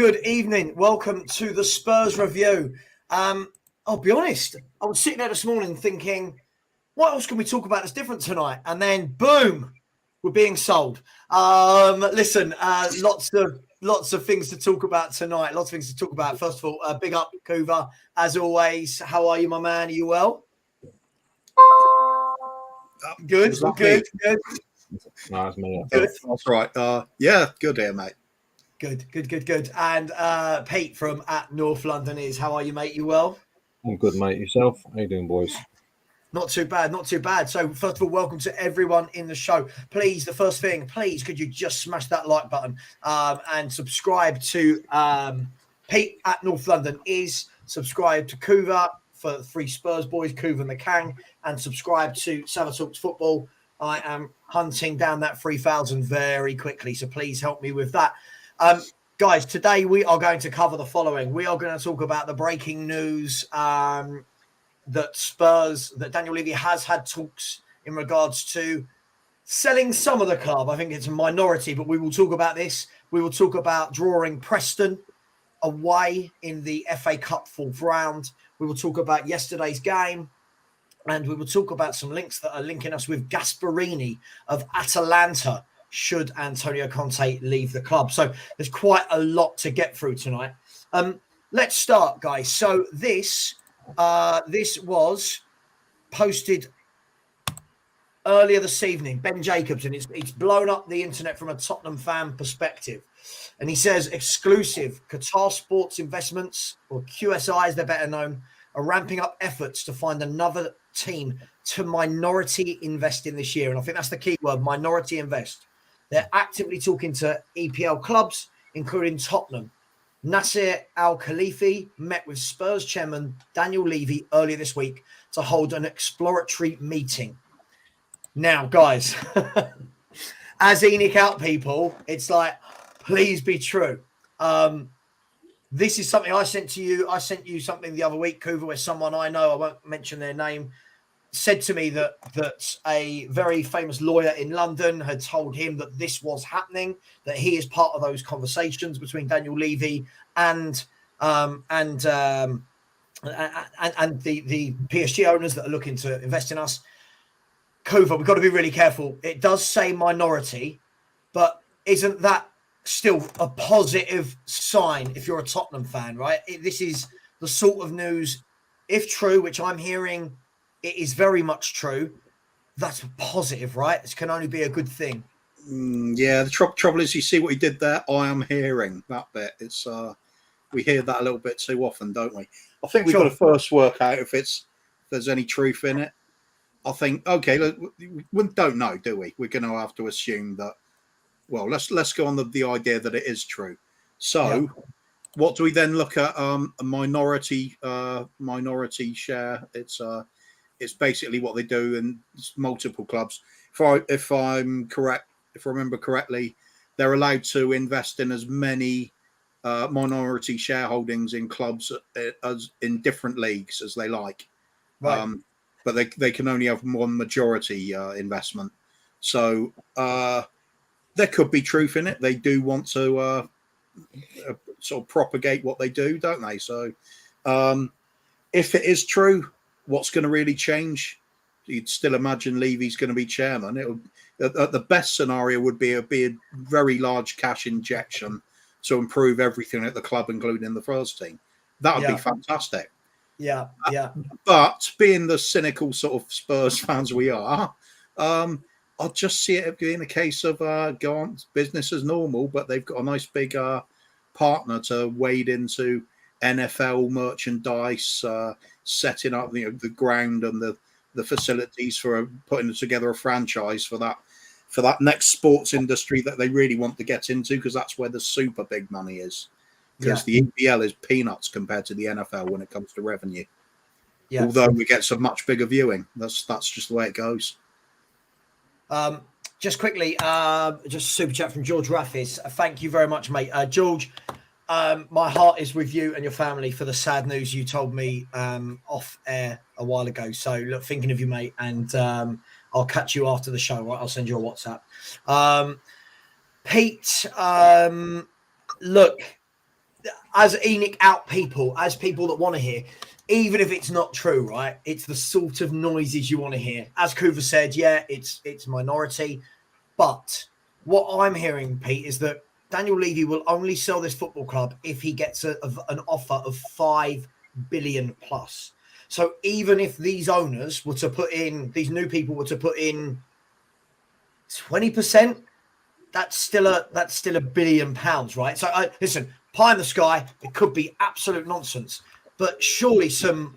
Good evening. Welcome to the Spurs review. I'll be honest, I was sitting there this morning thinking, what else can we talk about that's different tonight? And then, boom, we're being sold. Lots of things to talk about tonight. Lots of things to talk about. First of all, big up, Kuvva, as always. How are you, my man? Are you well? Good. Good. No, it's me. Good. That's right. Yeah, good here, mate. Good. And Pete from at North London is. How are you, mate? You well? I'm good, mate. Yourself? How you doing, boys? Not too bad. So, first of all, welcome to everyone in the show. Please, the first thing, could you just smash that like button and subscribe to Pete at North London is subscribe to Kuvva for the three Spurs boys, Kuvva and the Kang, and subscribe to Savva Talks Football. I am hunting down that 3,000 very quickly, so please help me with that. Guys, today we are going to cover the following. We are going to talk about the breaking news that Daniel Levy has had talks in regards to selling some of the club. I think it's a minority, but we will talk about this. We will talk about drawing Preston away in the FA Cup fourth round. We will talk about yesterday's game. And we will talk about some links that are linking us with Gasperini of Atalanta should Antonio Conte leave the club. So there's quite a lot to get through tonight. Let's start, guys. So this was posted earlier this evening. Ben Jacobs, and it's blown up the internet from a Tottenham fan perspective. And he says, exclusive, Qatar Sports Investments, or QSI as they're better known, are ramping up efforts to find another team to minority invest in this year. And I think that's the key word, minority invest. They're actively talking to EPL clubs, including Tottenham. Nasser Al-Khalifi met with Spurs chairman Daniel Levy earlier this week to hold an exploratory meeting. Now, guys, as Enoch out people, it's like, please be true. This is something I sent to you. I sent you something the other week, Kuvva, where someone I know, I won't mention their name, said to me that a very famous lawyer in London had told him that this was happening, that he is part of those conversations between Daniel Levy and the PSG owners that are looking to invest in us. Kuvva, we've got to be really careful. It does say minority, but isn't that still a positive sign if you're a Tottenham fan, right? This is the sort of news, if true, which I'm hearing it is very much true, that's positive, right? This can only be a good thing. Yeah, the trouble is, you see what he did there? I am hearing that bit. It's we hear that a little bit too often, don't we? I think we've got to first work out if there's any truth in it. I think, okay, look, we don't know, do we? We're going to have to assume that. Well, let's go on the idea that it is true. So, What do we then look at? A minority share. It's basically what they do in multiple clubs. If I'm correct, if I remember correctly, they're allowed to invest in as many minority shareholdings in clubs as in different leagues as they like. Right. But they can only have one majority investment. So there could be truth in it. They do want to sort of propagate what they do, don't they? So if it is true, what's going to really change? You'd still imagine Levy's going to be chairman. The best scenario would be a very large cash injection to improve everything at the club, including the first team. That would be fantastic. Yeah. But being the cynical sort of Spurs fans we are, I'll just see it being a case of go on, business as normal, but they've got a nice big partner to wade into NFL merchandise, setting up the ground and the facilities for putting together a franchise for that next sports industry that they really want to get into, because that's where the super big money is. Because the EPL is peanuts compared to the NFL when it comes to revenue. Yeah. Although we get some much bigger viewing. That's just the way it goes. Just quickly, just super chat from George Raffis. Thank you very much, mate. George, my heart is with you and your family for the sad news you told me off air a while ago. So, look, thinking of you, mate, and I'll catch you after the show, right? I'll send you a WhatsApp. Pete, look, as Enoch out people, as people that want to hear, even if it's not true, right? It's the sort of noises you want to hear. As Kuvva said, yeah, it's minority. But what I'm hearing, Pete, is that Daniel Levy will only sell this football club if he gets an offer of 5 billion plus. So even if these owners were to put in, these new people were to put in 20%, that's still a billion pounds, right? So listen, pie in the sky, it could be absolute nonsense, but surely some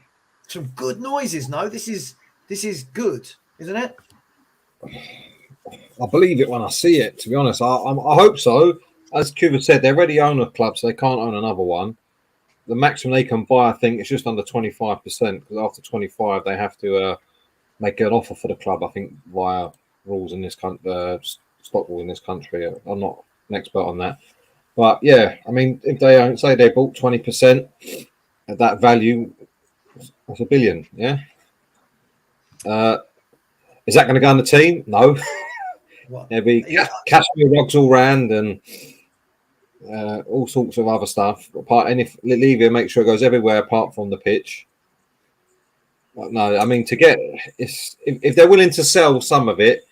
good noises. No, this is good, isn't it? I believe it when I see it. To be honest, I hope so. As Kuvva said, they already own a club, so they can't own another one. The maximum they can buy, I think, is just under 25%. Because after 25, they have to make an offer for the club. I think via rules in this country, stock rule in this country. I'm not an expert on that, but yeah, I mean, if they say they bought 20% at that value, that's $1 billion. Yeah. Is that going to go on the team? No. There'll be cashmere rugs all round and all sorts of other stuff. And if Levy make sure it goes everywhere apart from the pitch. But no, I mean, if they're willing to sell some of it,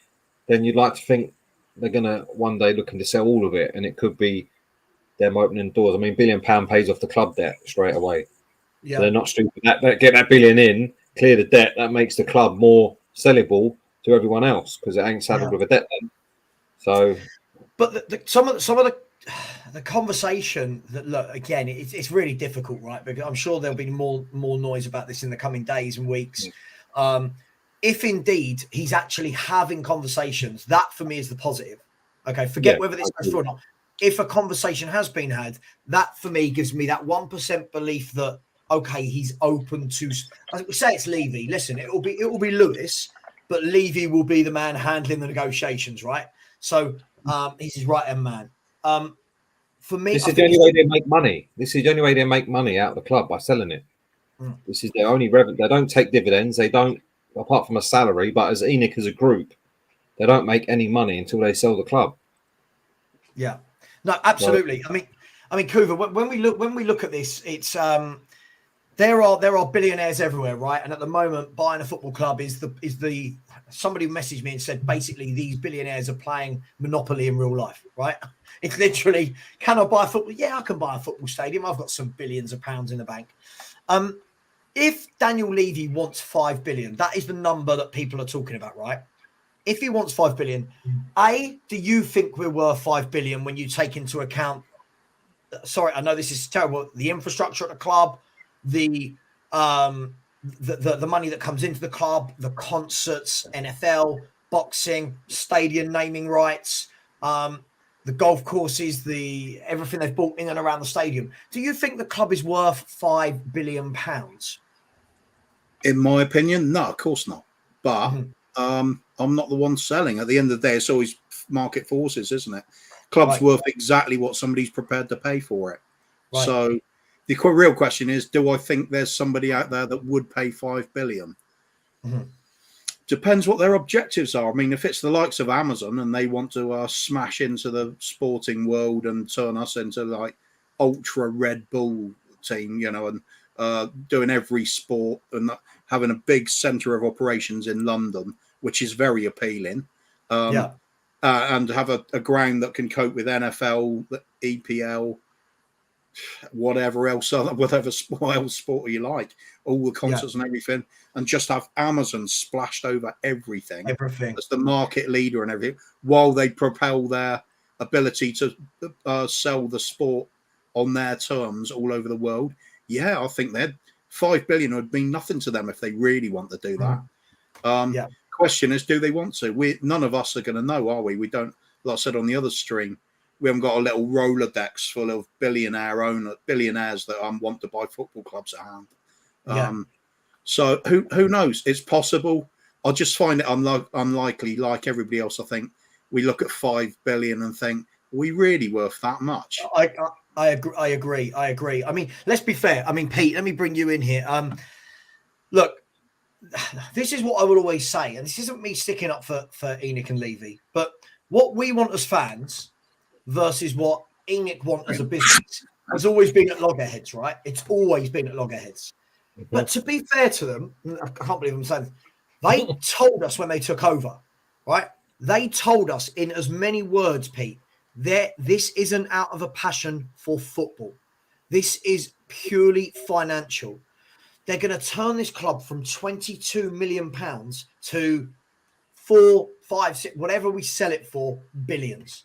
then you'd like to think they're going to one day looking to sell all of it, and it could be them opening doors. I mean, £1 billion pays off the club debt straight away. Yeah, so they're not stupid. Get that billion in, clear the debt. That makes the club more sellable to everyone else because it ain't saddled with a debt then. So, but some of the conversation that, look, again, it's really difficult, right? Because I'm sure there'll be more noise about this in the coming days and weeks. If indeed he's actually having conversations, that for me is the positive. Okay, forget whether this goes through or not. If a conversation has been had, that for me gives me that 1% belief that, okay, he's open to. I would say it's Levy. Listen, it will be Lewis, but Levy will be the man handling the negotiations, right? So he's his right hand man. For me, this is the only way they make money. This is the only way they make money out of the club, by selling it. This is their only revenue. They don't take dividends. They don't, apart from a salary. But as Enoch as a group, they don't make any money until they sell the club. Yeah, no, absolutely. So, I mean, Kuvva, when we look at this, it's there are billionaires everywhere, right? And at the moment, buying a football club is the somebody messaged me and said basically these billionaires are playing Monopoly in real life, right? It's literally, can I buy a football? Yeah, I can buy a football stadium. I've got some billions of pounds in the bank. If Daniel Levy wants 5 billion, that is the number that people are talking about, right? If he wants 5 billion, do you think we're worth 5 billion when you take into account? Sorry, I know this is terrible. The infrastructure at the club, the money that comes into the club, the concerts, NFL, boxing, stadium naming rights, the golf courses, everything they've bought in and around the stadium. Do you think the club is worth £5 billion? In my opinion, no, of course not. But I'm not the one selling. At the end of the day, it's always market forces, isn't it? Club's worth exactly what somebody's prepared to pay for it. Right. So the real question is, do I think there's somebody out there that would pay 5 billion? Depends what their objectives are. I mean, if it's the likes of Amazon and they want to smash into the sporting world and turn us into like ultra Red Bull team, and doing every sport and having a big centre of operations in London, which is very appealing. And have a ground that can cope with NFL, EPL, whatever else sport you like, all the concerts and everything, and just have Amazon splashed over everything as the market leader and everything, while they propel their ability to sell the sport on their terms all over the world. Yeah, I think that 5 billion would mean nothing to them if they really want to do that. Question is, do they want to? None of us are going to know, are we? We don't. Like I said on the other stream, we haven't got a little Rolodex full of billionaires that want to buy football clubs at hand. So who knows? It's possible. I just find it unlikely. Like everybody else, I think we look at 5 billion and think, are we really worth that much? I agree. I mean, let's be fair. I mean, Pete, let me bring you in here. Look, this is what I would always say, and this isn't me sticking up for Enoch and Levy, but what we want as fans versus what Enoch want as a business has always been at loggerheads, right? It's always been at loggerheads. But to be fair to them, I can't believe I'm saying, they told us when they took over, right? They told us in as many words, Pete, that this isn't out of a passion for football. This is purely financial. They're going to turn this club from £22 million to 4, 5, 6, whatever we sell it for, billions.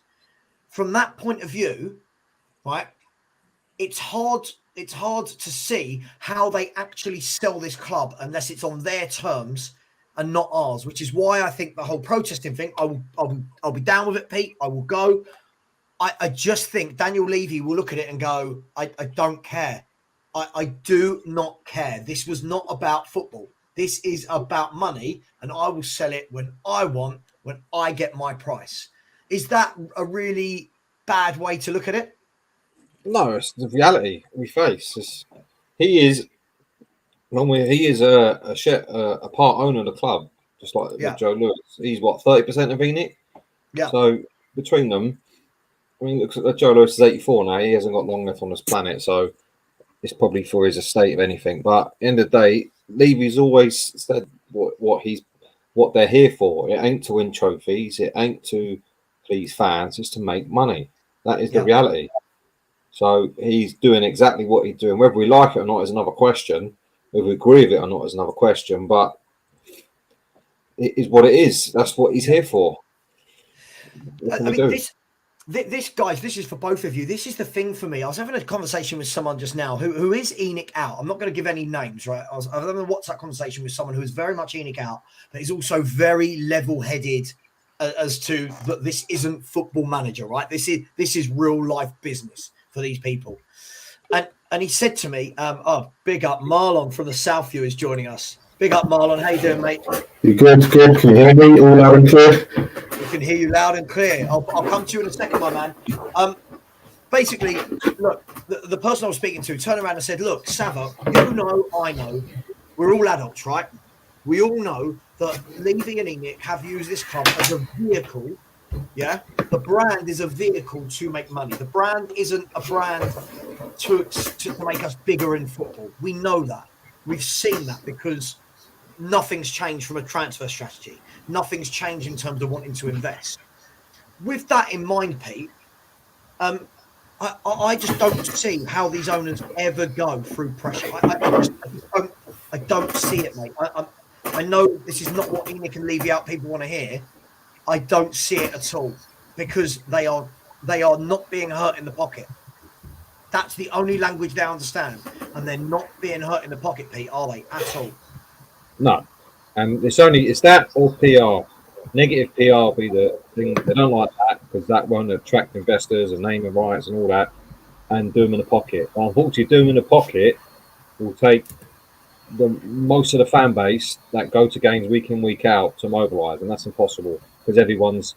From that point of view, right, it's hard to see how they actually sell this club unless it's on their terms and not ours, which is why I think the whole protesting thing, I'll be down with it, Pete. I will go. I just think Daniel Levy will look at it and go, I don't care. I do not care. This was not about football. This is about money, and I will sell it when I want, when I get my price. Is that a really bad way to look at it? No, it's the reality we face. He is a part owner of the club, just like with Joe Lewis. He's what, 30% of ENIC? Yeah. So between them, I mean, look at Joe Lewis is 84 now. He hasn't got long left on this planet, so it's probably for his estate, if anything. But at the end of the day, Levy's always said what they're here for. It ain't to win trophies. It ain't to please fans. It's to make money. That is the reality. So he's doing exactly what he's doing. Whether we like it or not is another question. Whether we agree with it or not is another question. But it is what it is. That's what he's here for. I mean, this, guys, this is for both of you. This is the thing for me. I was having a conversation with someone just now who is ENIC out. I'm not going to give any names, right? I was having a WhatsApp conversation with someone who is very much ENIC out, but is also very level-headed as to that this isn't Football Manager, right? This is real life business for these people. And he said to me, big up, Marlon from the Southview is joining us. Big up, Marlon. How you doing, mate? You good? Can you hear me all loud and clear? We can hear you loud and clear. I'll come to you in a second, my man. Basically, look, the person I was speaking to turned around and said, look, Savva, you know, I know, we're all adults, right? We all know that Levy and ENIC have used this club as a vehicle. Yeah, the brand is a vehicle to make money. The brand isn't a brand to make us bigger in football. We know that. We've seen that because nothing's changed from a transfer strategy. Nothing's changed in terms of wanting to invest. With that in mind, Pete, I just don't see how these owners ever go through pressure. I don't see it, mate. I know this is not what ENIC and Levy out people want to hear. I don't see it at all because they are not being hurt in the pocket. That's the only language they understand, and they're not being hurt in the pocket, Pete, are they at all? No, and it's that or PR. Negative PR will be the thing. They don't like that because that won't attract investors and naming rights and all that, and do them in the pocket. But unfortunately, do them in the pocket will take most of the fan base that go to games week in, week out to mobilise, and that's impossible because the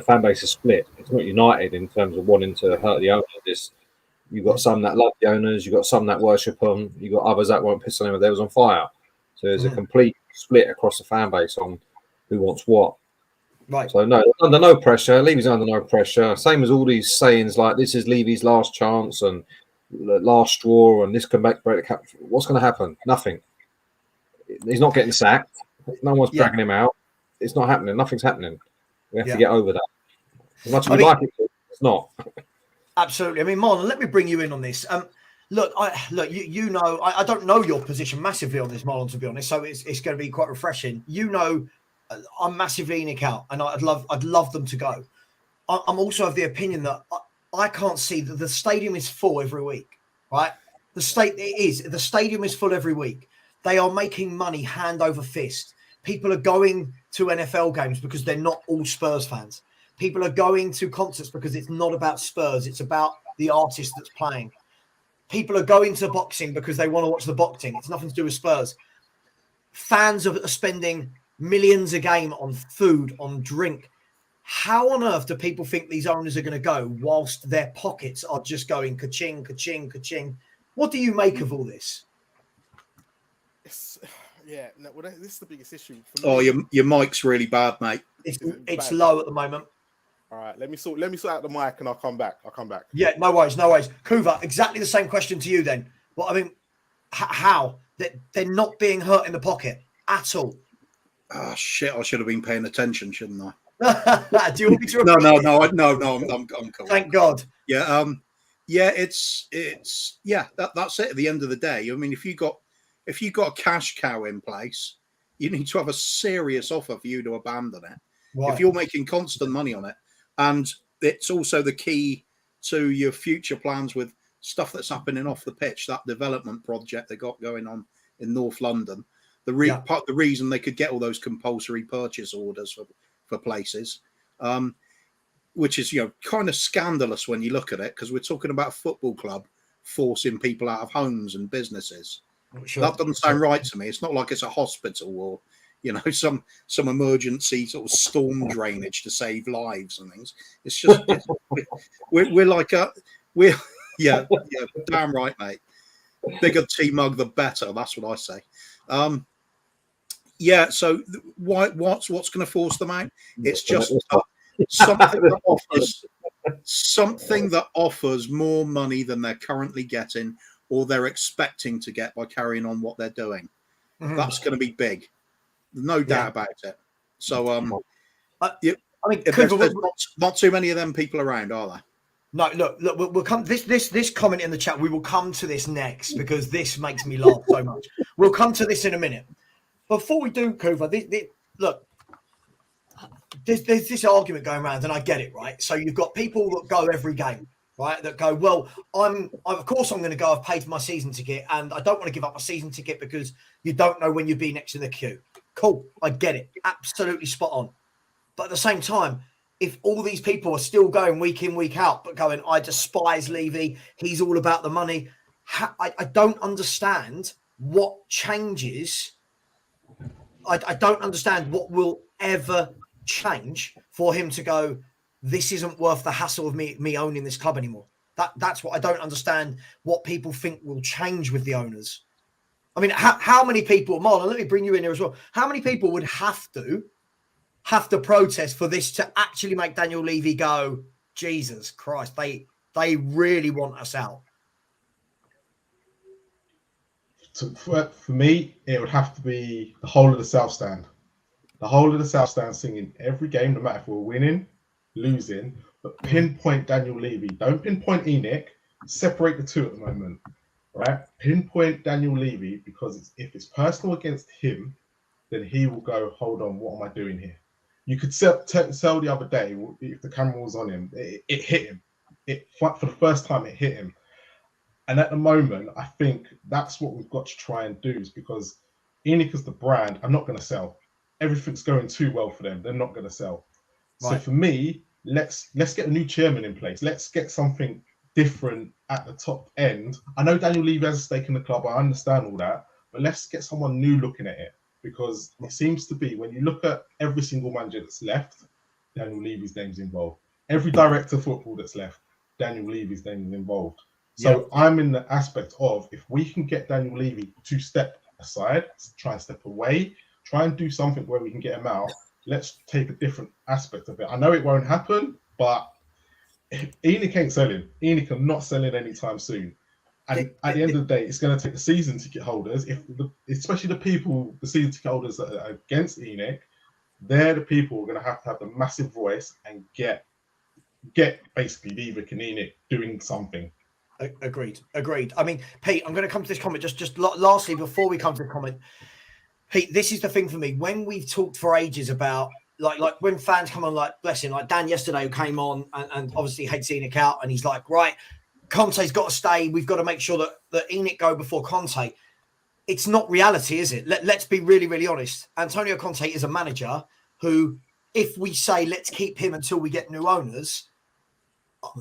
fan base is split. It's not united in terms of wanting to hurt the owners. You've got some that love the owners, you've got some that worship them, you've got others that won't piss on them if they was on fire. So there's a complete split across the fan base on who wants what. Right. So no, under no pressure. Levy's under no pressure. Same as all these sayings like this is Levy's last chance and last straw and this can break the cap. What's going to happen? Nothing. He's not getting sacked. No one's dragging him out. It's not happening. Nothing's happening. We have to get over that. As much as we like it, it's not. Absolutely. I mean, Marlon, let me bring you in on this. Look, you know, I don't know your position massively on this, Marlon, to be honest. So it's going to be quite refreshing. You know, I'm massively ENIC out, and I'd love them to go. I'm also of the opinion that I can't see that the stadium is full every week, right? The stadium is full every week. They are making money hand over fist. People are going to NFL games because they're not all Spurs fans. People are going to concerts because it's not about Spurs. It's about the artist that's playing. People are going to boxing because they want to watch the boxing. It's nothing to do with Spurs. Fans are spending millions a game on food, on drink. How on earth do people think these owners are going to go whilst their pockets are just going ka-ching, ka-ching, ka-ching? What do you make of all this? This is the biggest issue for me. Oh, your mic's really bad, mate. It's low at the moment. All right, let me sort out the mic and I'll come back. Yeah, no worries. Kuvva, exactly the same question to you then. Well, I mean, how? They're not being hurt in the pocket at all. Oh, shit, I should have been paying attention, shouldn't I? Do you want me to No, repeat I'm cool. Thank God. Yeah, it's that's it. At the end of the day, I mean, if you got a cash cow in place, you need to have a serious offer for you to abandon it. Right. If you're making constant money on it, and it's also the key to your future plans with stuff that's happening off the pitch, that development project they got going on in North London. The reason they could get all those compulsory purchase orders for places, which is kind of scandalous when you look at it, because we're talking about a football club forcing people out of homes and businesses. Sure. That doesn't sound right to me. It's not like it's a hospital or some emergency sort of storm drainage to save lives and things. It's just we're damn right, mate. Bigger tea mug the better. That's what I say. So what's going to force them out? It's just something that offers more money than they're currently getting or they're expecting to get by carrying on what they're doing. Mm-hmm. That's going to be big, no doubt about it. So, I mean, there's not too many of them people around, are there? No, look. We'll come this comment in the chat. We will come to this next because this makes me laugh so much. We'll come to this in a minute. Before we do, Kuvva, look. There's this argument going around, and I get it, right? So you've got people that go every game, right? That go, well, of course I'm going to go. I've paid for my season ticket, and I don't want to give up my season ticket because you don't know when you'll be next in the queue. Cool, I get it, absolutely spot on. But at the same time, if all these people are still going week in, week out, but going, I despise Levy, he's all about the money. I don't understand what changes. I don't understand what will ever change for him to go, this isn't worth the hassle of me owning this club anymore. That's what I don't understand, what people think will change with the owners. I mean, how many people, Marlon, let me bring you in here as well. How many people would have to protest for this to actually make Daniel Levy go, Jesus Christ, they really want us out? For me, it would have to be the whole of the South Stand. The whole of the South Stand singing every game, no matter if we're winning, losing, but pinpoint Daniel Levy. Don't pinpoint Enoch. Separate the two at the moment, right? Pinpoint Daniel Levy, because if it's personal against him, then he will go, hold on, what am I doing here? You could sell the other day, if the camera was on him, it hit him. For the first time, it hit him. And at the moment, I think that's what we've got to try and do, is because Enoch as the brand, I'm not going to sell. Everything's going too well for them. They're not going to sell. Right. So for me, let's get a new chairman in place. Let's get something different at the top end. I know Daniel Levy has a stake in the club. I understand all that. But let's get someone new looking at it. Because it seems to be, when you look at every single manager that's left, Daniel Levy's name's involved. Every director of football that's left, Daniel Levy's name is involved. So I'm in the aspect of, if we can get Daniel Levy to step aside, try and step away, try and do something where we can get him out, let's take a different aspect of it. I know it won't happen, but Enoch ain't selling. Enoch are not selling anytime soon. And at the end of the day, it's going to take the season ticket holders, especially the season ticket holders that are against Enoch, they're the people who are going to have the massive voice and get basically Levick and Enoch doing something. Agreed. I mean, Pete, I'm going to come to this comment just lastly before we come to the comment. Pete, this is the thing for me. When we've talked for ages about like when fans come on, like bless him, like Dan yesterday who came on and obviously hates Enoch out, and he's like, right, Conte's got to stay. We've got to make sure that Enoch go before Conte. It's not reality, is it? Let's be really, really honest. Antonio Conte is a manager who, if we say let's keep him until we get new owners,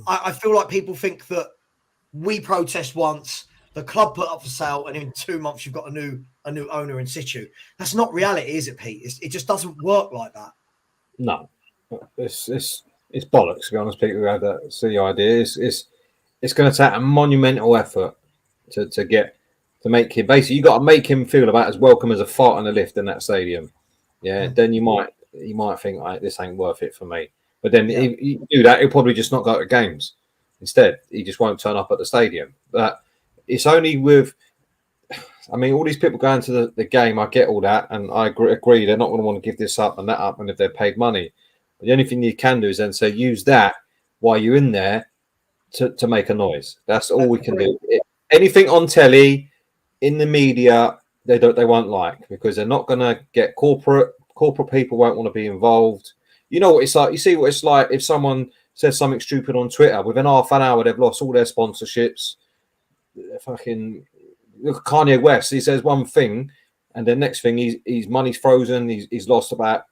I feel like people think that we protest once, the club put up for sale, and in 2 months you've got a new owner in situ. That's not reality, is it, Pete? It just doesn't work like that. No, it's bollocks. To be honest, people who have that silly idea, it's going to take a monumental effort to make him. Basically, you got to make him feel about as welcome as a fart on a lift in that stadium. Yeah, then you might think, this ain't worth it for me. But then if you do that, he'll probably just not go to games. Instead, he just won't turn up at the stadium. But it's only with, I mean, all these people going to the game, I get all that, and I agree they're not going to want to give this up and that up, and if they're paid money. But the only thing you can do is then say, use that while you're in there to make a noise. That's all we can do. Anything on telly, in the media, they won't like, because they're not going to get corporate people won't want to be involved. You know what it's like. You see what it's like if someone says something stupid on Twitter. Within half an hour, they've lost all their sponsorships. Fucking look at Kanye West. He says one thing, and the next thing, his money's frozen. He's lost about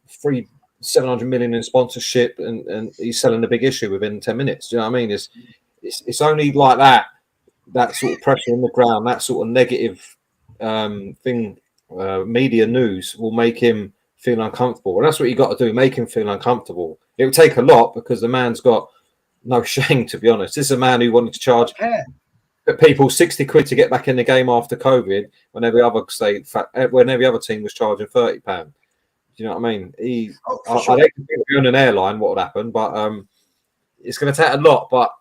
700 million in sponsorship, and he's selling the big issue within 10 minutes. Do you know what I mean? It's only like that sort of pressure in the ground, that sort of negative thing, media news will make him feel uncomfortable. And that's what you got to do, make him feel uncomfortable. It will take a lot, because the man's got no shame, to be honest. This is a man who wanted to charge people 60 quid to get back in the game after COVID, when every other team was charging £30. Do you know what I mean? I don't think if we own an airline, what would happen? But it's going to take a lot. But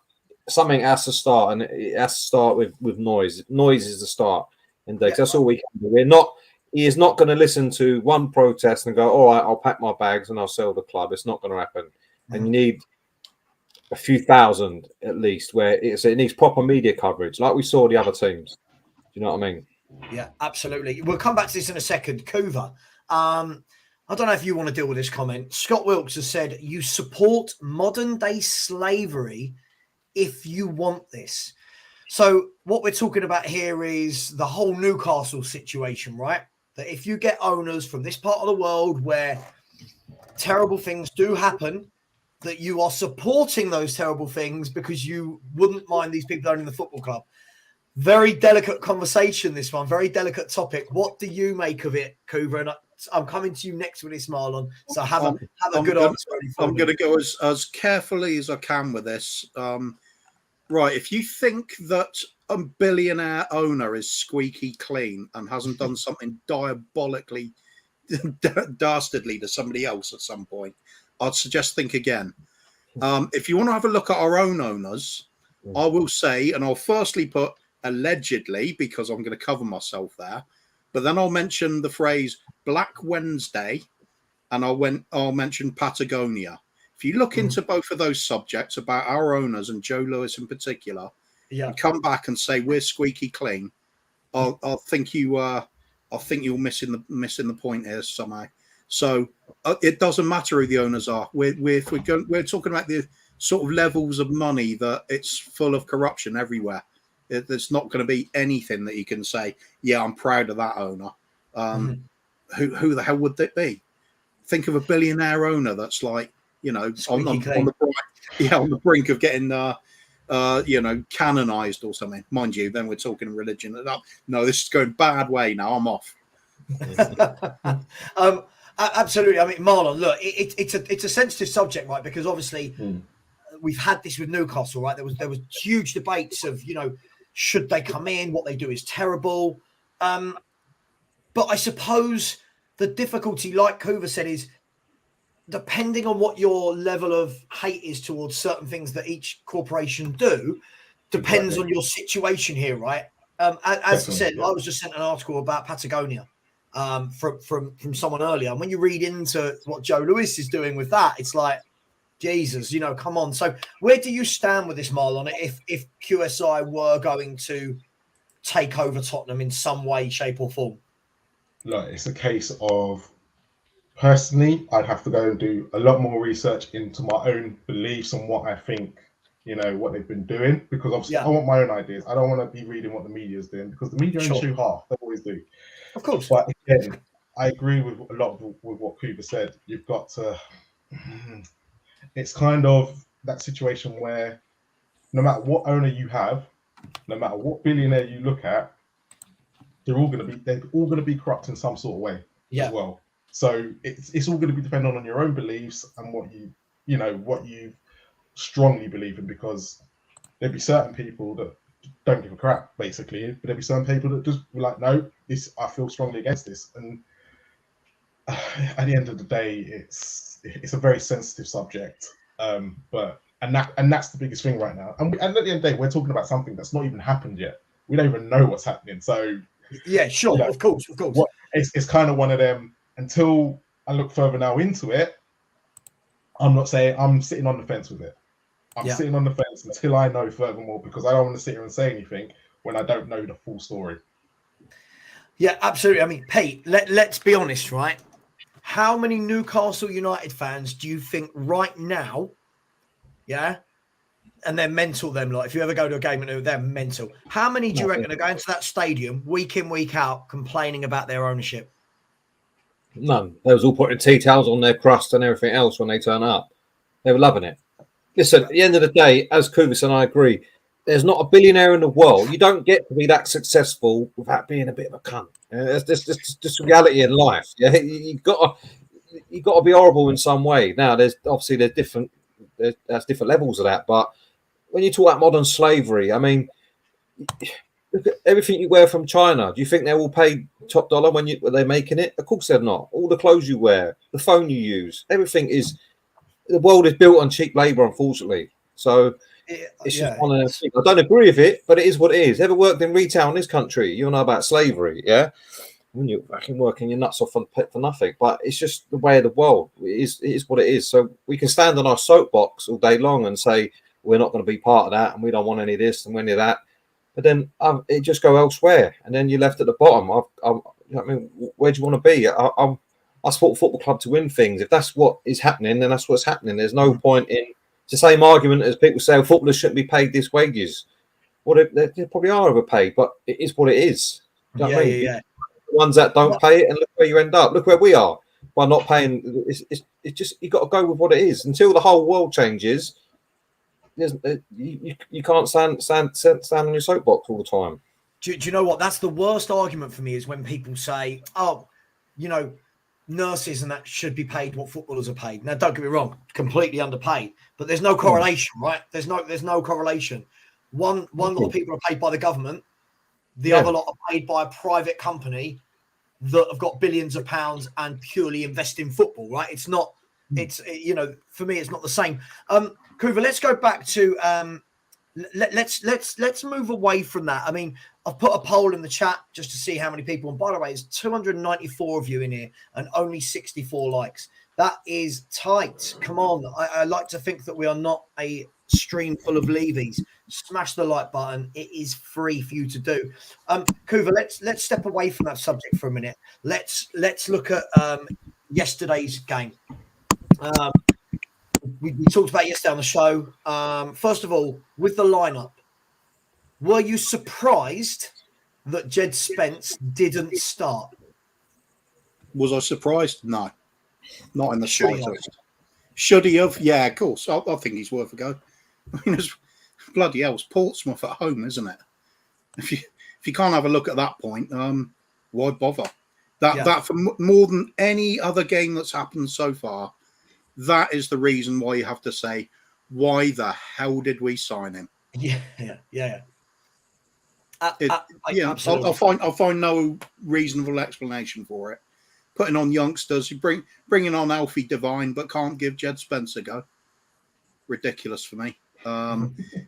something has to start, and it has to start with noise. Noise is the start, and that's all we can do. He is not going to listen to one protest and go, all right, I'll pack my bags and I'll sell the club. It's not going to happen. And you need a few thousand at least, where it needs proper media coverage, like we saw the other teams. Do you know what I mean? Yeah, absolutely. We'll come back to this in a second. Kuvva, I don't know if you want to deal with this comment. Scott Wilkes has said, you support modern day slavery if you want this. So what we're talking about here is the whole Newcastle situation, right? That if you get owners from this part of the world where terrible things do happen, that you are supporting those terrible things because you wouldn't mind these people owning the football club. Very delicate conversation, this one. Very delicate topic. What do you make of it, Kuvva? And I'm coming to you next with this, Marlon. So have a good answer. I'm going to go as carefully as I can with this. Right, if you think that a billionaire owner is squeaky clean and hasn't done something diabolically dastardly to somebody else at some point, I'd suggest think again. If you want to have a look at our own owners, I will say, and I'll firstly put allegedly, because I'm going to cover myself there, but then I'll mention the phrase Black Wednesday, and I'll mention Patagonia. If you look into both of those subjects about our owners and Joe Lewis in particular, and come back and say we're squeaky clean, I think you're missing the point here somehow. So it doesn't matter who the owners are. We're talking about the sort of levels of money that it's full of corruption everywhere. There's not going to be anything that you can say, yeah, I'm proud of that owner. Who the hell would it be? Think of a billionaire owner that's like, you know, on the brink of getting, canonized or something. Mind you, then we're talking religion. No, this is going bad way now. I'm off. Absolutely. I mean, Marlon, look, it's a sensitive subject, right? Because obviously we've had this with Newcastle, right? There was huge debates of, you know, should they come in? What they do is terrible. But I suppose the difficulty, like Kuvva said, is depending on what your level of hate is towards certain things that each corporation do, depends on your situation here, right? As I said, I was just sent an article about Patagonia from someone earlier. And when you read into what Joe Lewis is doing with that, it's like, Jesus, you know, come on. So where do you stand with this, Marlon, if QSI were going to take over Tottenham in some way, shape or form? Look, it's a case of, personally, I'd have to go and do a lot more research into my own beliefs and what I think, you know, what they've been doing, because obviously I want my own ideas. I don't want to be reading what the media is doing, because the media only show half. They always do. Of course. But again, I agree with a lot with what Kuvva said. You've got to... It's kind of that situation where no matter what owner you have, no matter what billionaire you look at, they're all going to be corrupt in some sort of way as well. So it's all going to be dependent on your own beliefs and what you strongly believe in, because there'll be certain people that don't give a crap, basically, but there'll be certain people that just be like, no, I feel strongly against this. And at the end of the day, it's a very sensitive subject. But that's the biggest thing right now. And at the end of the day, we're talking about something that's not even happened yet. We don't even know what's happening. So yeah, sure, you know, of course. It's kind of one of them. Until I look further now into it, I'm not saying I'm sitting on the fence with it. I'm sitting on the fence until I know furthermore, because I don't want to sit here and say anything when I don't know the full story. Yeah, absolutely. I mean, Pete, let's be honest, right? How many Newcastle United fans do you think right now, and they're mental, them, like, if you ever go to a game and they're mental, how many do you reckon are going to that stadium week in, week out complaining about their ownership? None. They was all putting tea towels on their crust and everything else when they turn up. They were loving it. Listen, at the end of the day, as Kuvva and I agree, there's not a billionaire in the world. You don't get to be that successful without being a bit of a cunt. It's just reality in life. Yeah, you got to be horrible in some way. Now, there's different levels of that. But when you talk about modern slavery, I mean, look at everything you wear from China. Do you think they're all paid top dollar when they're making it? Of course they're not. All the clothes you wear, the phone you use, everything is. The world is built on cheap labor, unfortunately. So it's just one of those things. I don't agree with it, but it is what it is. Ever worked in retail in this country? You'll know about slavery, yeah? When you're fucking working your nuts off for nothing. But it's just the way of the world. It is what it is. So we can stand on our soapbox all day long and say we're not going to be part of that and we don't want any of this and any of that. But then it just go elsewhere. And then you're left at the bottom. I mean, where do you want to be? I support a football club to win things. If that's what is happening, then that's what's happening. There's no point in it's the same argument as people say footballers shouldn't be paid this wages. Well, they probably are overpaid, but it is what it is. You know what I mean? The ones that don't pay it, and look where you end up. Look where we are by not paying. It's just you got to go with what it is until the whole world changes. You can't stand on your soapbox all the time. Do you know what? That's the worst argument for me is when people say, "Oh, you know, nurses and that should be paid what footballers are paid." Now, don't get me wrong, completely underpaid, but there's no correlation, right? There's no correlation. One lot of people are paid by the government, the other lot are paid by a private company that have got billions of pounds and purely invest in football, right? It's not. It's for me, it's not the same. Kuvva, let's go back to let's move away from that. I mean, I've put a poll in the chat just to see how many people. And by the way, there's 294 of you in here and only 64 likes. That is tight. Come on. I like to think that we are not a stream full of leavies. Smash the like button. It is free for you to do. Kuvva, let's step away from that subject for a minute. Let's look at yesterday's game. We talked about yesterday on the show. First of all, with the lineup, were you surprised that Jed Spence didn't start? Was I surprised? No, not in the slightest. Should he have? Yeah, of course. I think he's worth a go. I mean, it's bloody hell, it's Portsmouth at home, isn't it? If you can't have a look at that point, why bother? That for more than any other game that's happened so far, that is the reason why you have to say, why the hell did we sign him? Yeah. I'll find no reasonable explanation for it. Putting on youngsters, bringing on Alfie Devine, but can't give Jed Spence a go. Ridiculous for me.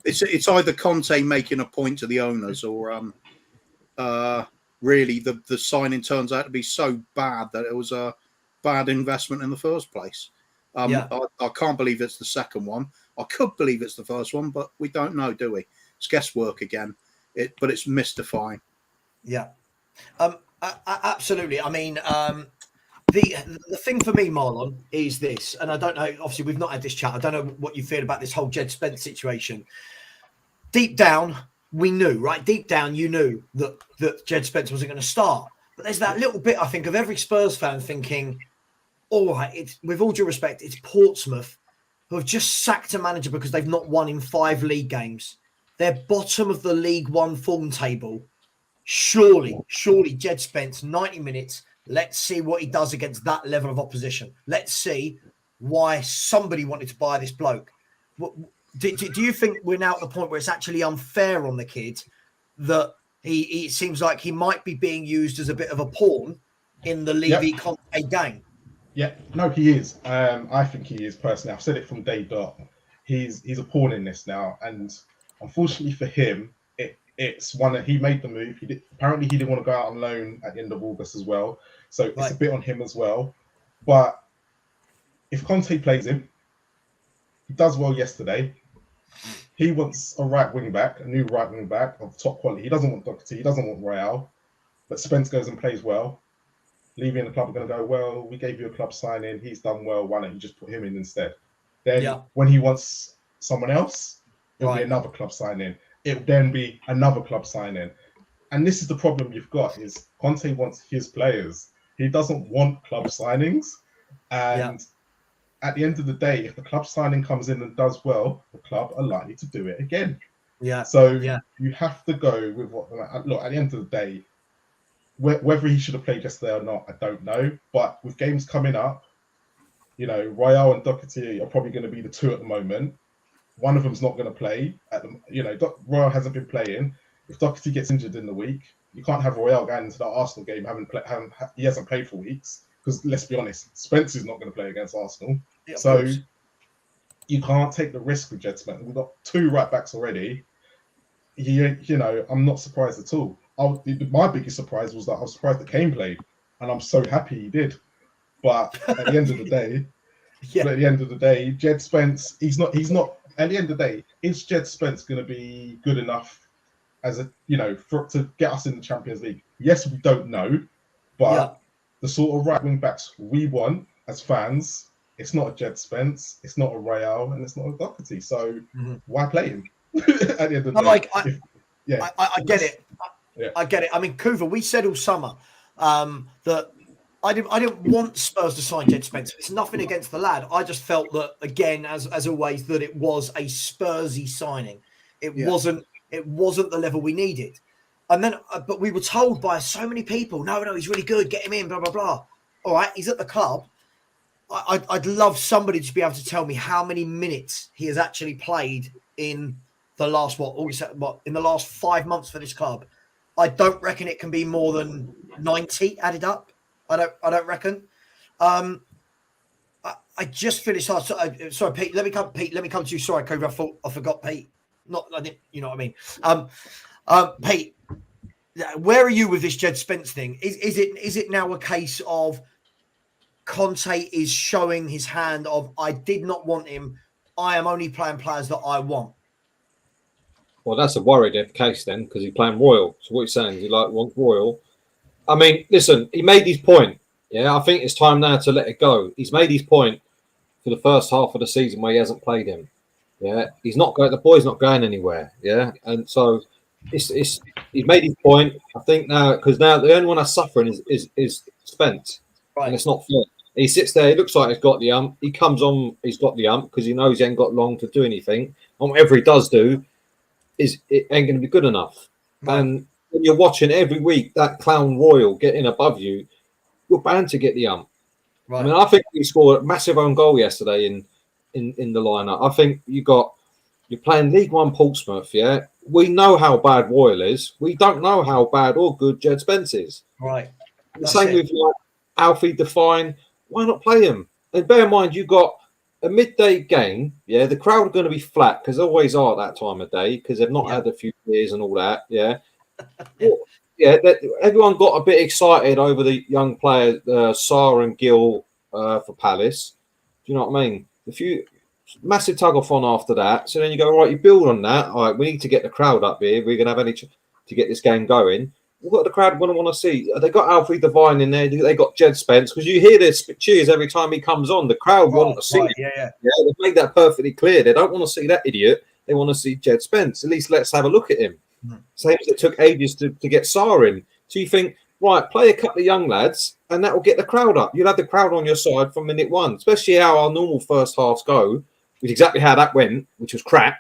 It's either Conte making a point to the owners, or really the signing turns out to be so bad that it was a bad investment in the first place. I can't believe it's the second one. I could believe it's the first one, but we don't know, do we? It's guesswork again. But it's mystifying. Yeah, absolutely. I mean, the thing for me, Marlon, is this, and I don't know. Obviously, we've not had this chat. I don't know what you feel about this whole Jed Spence situation. Deep down, we knew, right? Deep down, you knew that Jed Spence wasn't going to start. But there's that little bit, I think, of every Spurs fan thinking, all right, with all due respect, it's Portsmouth who have just sacked a manager because they've not won in 5 league games. They're bottom of the League One form table. Surely, Jed Spence, 90 minutes. Let's see what he does against that level of opposition. Let's see why somebody wanted to buy this bloke. Do you think we're now at the point where it's actually unfair on the kid that he seems like he might be being used as a bit of a pawn in the Levy Conte game? Yeah, no, he is. I think he is personally. I've said it from day dot. He's a pawn in this now, and unfortunately for him, it's one that he made the move. Apparently he didn't want to go out on loan at the end of August as well, so it's a bit on him as well. But if Conte plays him, he does well yesterday. He wants a right wing back, a new right wing back of top quality. He doesn't want Doherty. He doesn't want Royale. But Spence goes and plays well. Levy and the club are going to go, well, we gave you a club signing. He's done well. Why don't you just put him in instead? Then when he wants someone else, it'll be another club signing. It'll then be another club signing. And this is the problem you've got is Conte wants his players. He doesn't want club signings. And at the end of the day, if the club signing comes in and does well, the club are likely to do it again. So you have to go with what... Look, at the end of the day, whether he should have played yesterday or not, I don't know. But with games coming up, you know, Royale and Doherty are probably going to be the two at the moment. One of them's not going to play. Royale hasn't been playing. If Doherty gets injured in the week, you can't have Royale going into that Arsenal game. He hasn't played for weeks. Because let's be honest, Spence is not going to play against Arsenal. So you can't take the risk with Jed Spence. We've got two right backs already. I'm not surprised at all. My biggest surprise was that I was surprised that Kane played, and I'm so happy he did. But at the end of the day, Jed Spence, he's not. At the end of the day, is Jed Spence going to be good enough to get us in the Champions League? Yes, we don't know, but the sort of right wing backs we want as fans, it's not a Jed Spence, it's not a Royale, and it's not a Doherty. So why play him? At the end of the day, I get it. I get it. I mean, Kuvva, we said all summer that I didn't want Spurs to sign Jed Spence. It's nothing against the lad. I just felt that, again, as always, that it was a Spursy signing. It wasn't the level we needed. And then, but we were told by so many people, no, he's really good. Get him in, blah, blah, blah. All right, he's at the club. I'd love somebody to be able to tell me how many minutes he has actually played in the last in the last 5 months for this club. I don't reckon it can be more than 90 added up. I don't reckon. I just finished. Sorry, Pete. Let me come to you. Sorry, Kuvva. I forgot, Pete. I didn't. You know what I mean. Pete, where are you with this Jed Spence thing? Is it now a case of Conte is showing his hand of I did not want him. I am only playing players that I want. Well, that's a worried case then, because he's playing Royal. So what you're saying is he wants Royal. I mean, listen, he made his point. Yeah, I think it's time now to let it go. He's made his point for the first half of the season where he hasn't played him. Yeah, he's not going. The boy's not going anywhere. Yeah, and so he's made his point. I think now because now the only one that's suffering is Spence, and it's not fair. He sits there. He looks like he's got the ump. He comes on. He's got the ump because he knows he ain't got long to do anything. And whatever he does do, it ain't going to be good enough. Right. And when you're watching every week that clown Royal getting above you, you're bound to get the ump. Right. I mean, I think he scored a massive own goal yesterday in the lineup. I think you're playing League One Portsmouth. Yeah, we know how bad Royal is. We don't know how bad or good Jed Spence is. Right. The same with Alfie Define. Why not play him? And bear in mind, you got a midday game. Yeah, the crowd are going to be flat because they always are at that time of day because they've not had a few beers and all that. Yeah. Everyone got a bit excited over the young players, Sarr and Gill for Palace. Do you know what I mean? A few massive tug of fun after that. So then you go, right, you build on that. All right, we need to get the crowd up here. We're going to have any to get this game going. What the crowd want to see? They got Alfie Devine in there. They got Jed Spence because you hear their cheers every time he comes on. The crowd want to see it. Yeah, they've made that perfectly clear. They don't want to see that idiot. They want to see Jed Spence. At least let's have a look at him. Same as it took ages to get Sarr in. So you think, right, play a couple of young lads and that will get the crowd up. You'll have the crowd on your side from minute one, especially how our normal first halves go, which is exactly how that went, which was crap.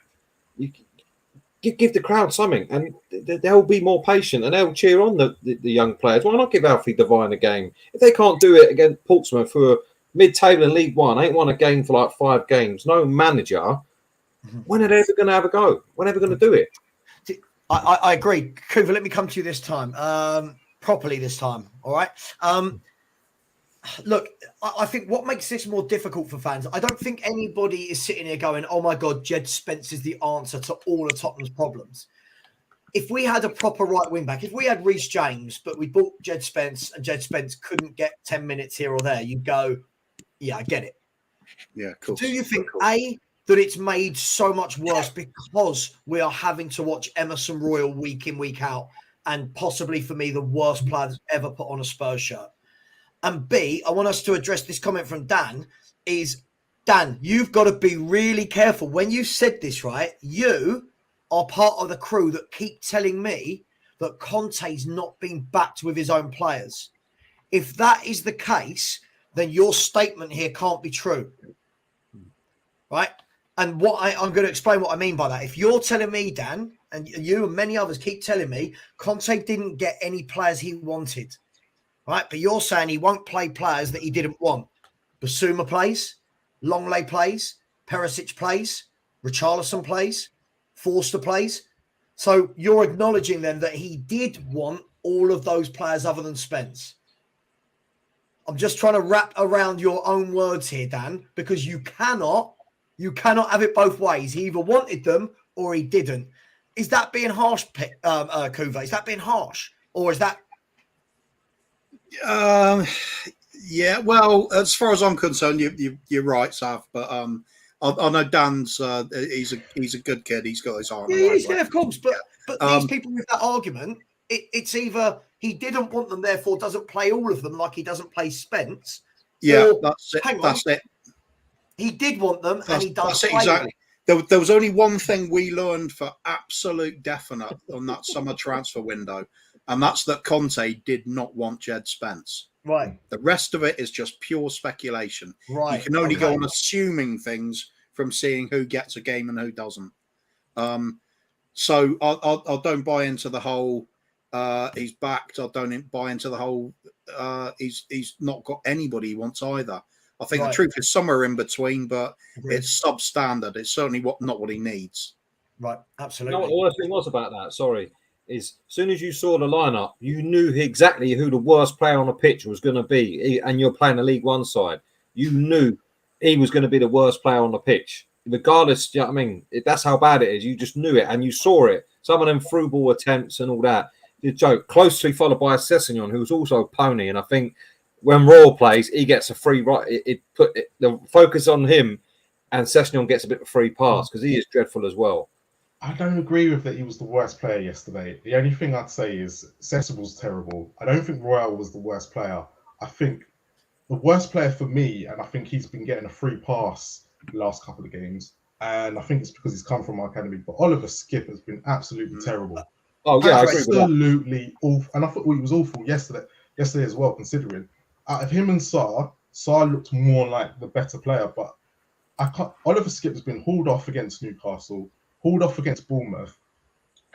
You give the crowd something and they'll be more patient and they'll cheer on the young players. Why not give Alfie Devine a game? If they can't do it against Portsmouth for mid-table in League One, ain't won a game for like 5 games, no manager, when are they ever going to have a go? When are they going to do it? I agree. Kuvva, let me come to you this time, properly this time, all right? look, I think what makes this more difficult for fans, I don't think anybody is sitting here going, oh my God, Jed Spence is the answer to all of Tottenham's problems. If we had a proper right wing back, if we had Reece James, but we bought Jed Spence and Jed Spence couldn't get 10 minutes here or there, you'd go, yeah, I get it. Yeah, of course. Do you think, A, that it's made so much worse because we are having to watch Emerson Royal week in, week out, and possibly for me, the worst player that's ever put on a Spurs shirt? And B, I want us to address this comment from Dan, is, Dan, you've got to be really careful. When you said this, right, you are part of the crew that keep telling me that Conte's not been backed with his own players. If that is the case, then your statement here can't be true. Right? And I'm going to explain what I mean by that. If you're telling me, Dan, and you and many others keep telling me Conte didn't get any players he wanted, right? But you're saying he won't play players that he didn't want. Basuma plays, Longley plays, Perisic plays, Richarlison plays, Forster plays. So you're acknowledging then that he did want all of those players other than Spence. I'm just trying to wrap around your own words here, Dan, because you cannot have it both ways. He either wanted them or he didn't. Is that being harsh, Kuvva? Is that being harsh? Or is that... Yeah, well, as far as I'm concerned, you're right, Sav. But I know Dan's he's a good kid. He's got his heart. Yeah, of course. But these people with that argument, it's either he didn't want them, therefore doesn't play all of them, like he doesn't play Spence. Yeah, that's it. That's it. He did want them, and he does play exactly. There was only one thing we learned for absolute definite on that summer transfer window, and that's that Conte did not want Jed Spence. Right. The rest of it is just pure speculation. Right. You can only go on assuming things from seeing who gets a game and who doesn't. So I don't buy into the whole he's backed. I don't buy into the whole he's not got anybody he wants either. I think the truth is somewhere in between, but it's substandard. It's certainly not what he needs. Right, absolutely. You know what the worst thing was about that? Sorry, is as soon as you saw the lineup, you knew exactly who the worst player on the pitch was going to be, and you're playing the League One side. You knew he was going to be the worst player on the pitch, regardless. You know what I mean? That's how bad it is. You just knew it, and you saw it. Some of them through ball attempts and all that. The joke closely followed by Sessegnon, who's also a pony, and I think. When Royal plays, he gets a free right. It put the focus on him, and Sessegnon gets a bit of a free pass because he is dreadful as well. I don't agree with that he was the worst player yesterday. The only thing I'd say is Sessegnon terrible. I don't think Royal was the worst player. I think the worst player for me, and I think he's been getting a free pass the last couple of games, and I think it's because he's come from our academy. But Oliver Skip has been absolutely terrible. Oh yeah, I agree with that. Absolutely awful, and I thought he was awful yesterday as well, considering. Out of him and Sarr looked more like the better player, but Oliver Skip has been hauled off against Newcastle, hauled off against Bournemouth,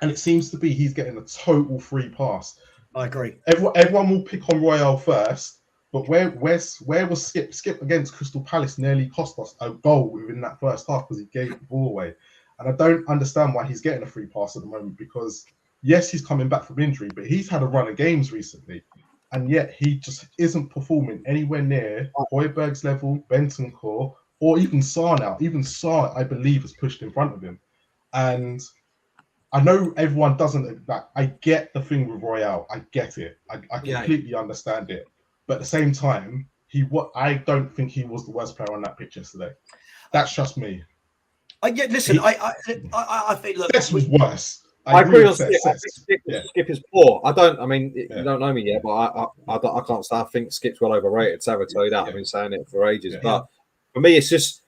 and it seems to be he's getting a total free pass. I agree. Everyone will pick on Royal first, but where was Skip? Skip against Crystal Palace nearly cost us a goal within that first half because he gave the ball away. And I don't understand why he's getting a free pass at the moment because, yes, he's coming back from injury, but he's had a run of games recently. And yet he just isn't performing anywhere near Højbjerg's level, Bentancur, or even Sarr now. Even Sarr, I believe, has pushed in front of him. And I know everyone doesn't. I get the thing with Royal. I get it. I completely understand it. But at the same time, I don't think he was the worst player on that pitch yesterday. That's just me. I think look, this was worse. I agree on Skip. I think Skip is poor. You don't know me yet, but I can't say I think Skip's well overrated. Savva tell you that. I've been saying it for ages. Yeah. But for me, it's just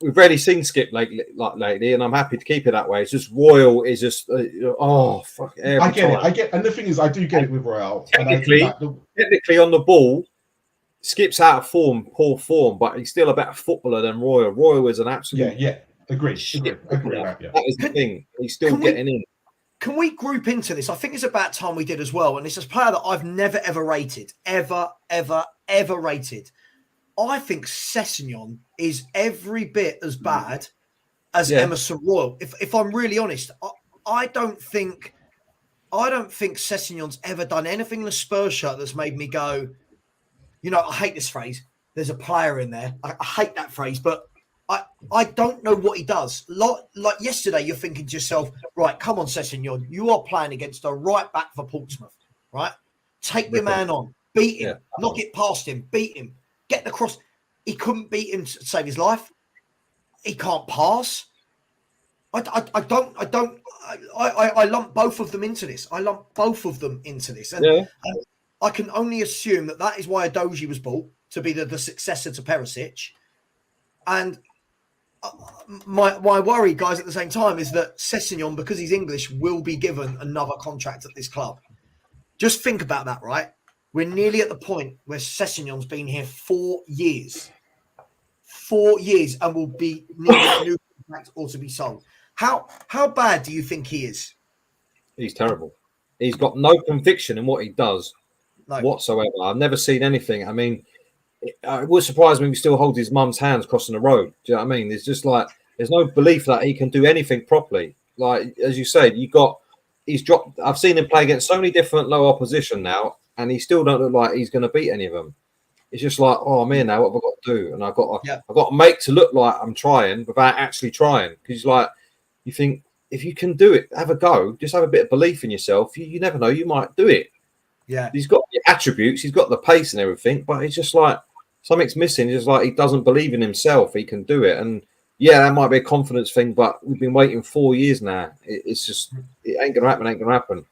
we've rarely seen Skip lately, and I'm happy to keep it that way. It's just Royal is just fuck. I get it. And the thing is, I do get it with Royal. Technically on the ball, Skip's out of form, poor form, but he's still a better footballer than Royal. Royal is an absolute Agree. That is the thing. He's still getting in. Can we group into this? I think it's about time we did as well. And it's a player that I've never, ever rated. Ever rated. I think Sessegnon is every bit as bad as Emerson Royal. If I'm really honest, I don't think Sessegnon's ever done anything in a Spurs shirt that's made me go, you know, I hate this phrase. There's a player in there. I hate that phrase, but I don't know what he does. Like yesterday, you're thinking to yourself, right, come on, Sessegnon, you are playing against a right back for Portsmouth, right? Take your man on, beat him, knock it past him, beat him, get the cross. He couldn't beat him to save his life. He can't pass. I lump both of them into this. And I can only assume that is why Adoji was bought, to be the successor to Perisic. And my worry, guys, at the same time, is that Sessegnon, because he's English, will be given another contract at this club. Just think about that, right? We're nearly at the point where Sessegnon's been here 4 years. 4 years, and will be needing a new contract or to be sold. How bad do you think he is? He's terrible. He's got no conviction in what he does whatsoever. I've never seen anything. I mean, it would surprise me if he still holds his mum's hands crossing the road. Do you know what I mean? It's just like there's no belief that he can do anything properly. Like, as you said, he's dropped. I've seen him play against so many different low opposition now, and he still don't look like he's going to beat any of them. It's just like, oh, I'm here now. What have I got to do? And I've got to make to look like I'm trying without actually trying. Because you think if you can do it, have a go. Just have a bit of belief in yourself. You never know. You might do it. Yeah, he's got the attributes. He's got the pace and everything, but it's just like something's missing. It's just like he doesn't believe in himself. He can do it, and that might be a confidence thing. But we've been waiting 4 years now. It's just it ain't gonna happen. Ain't gonna happen.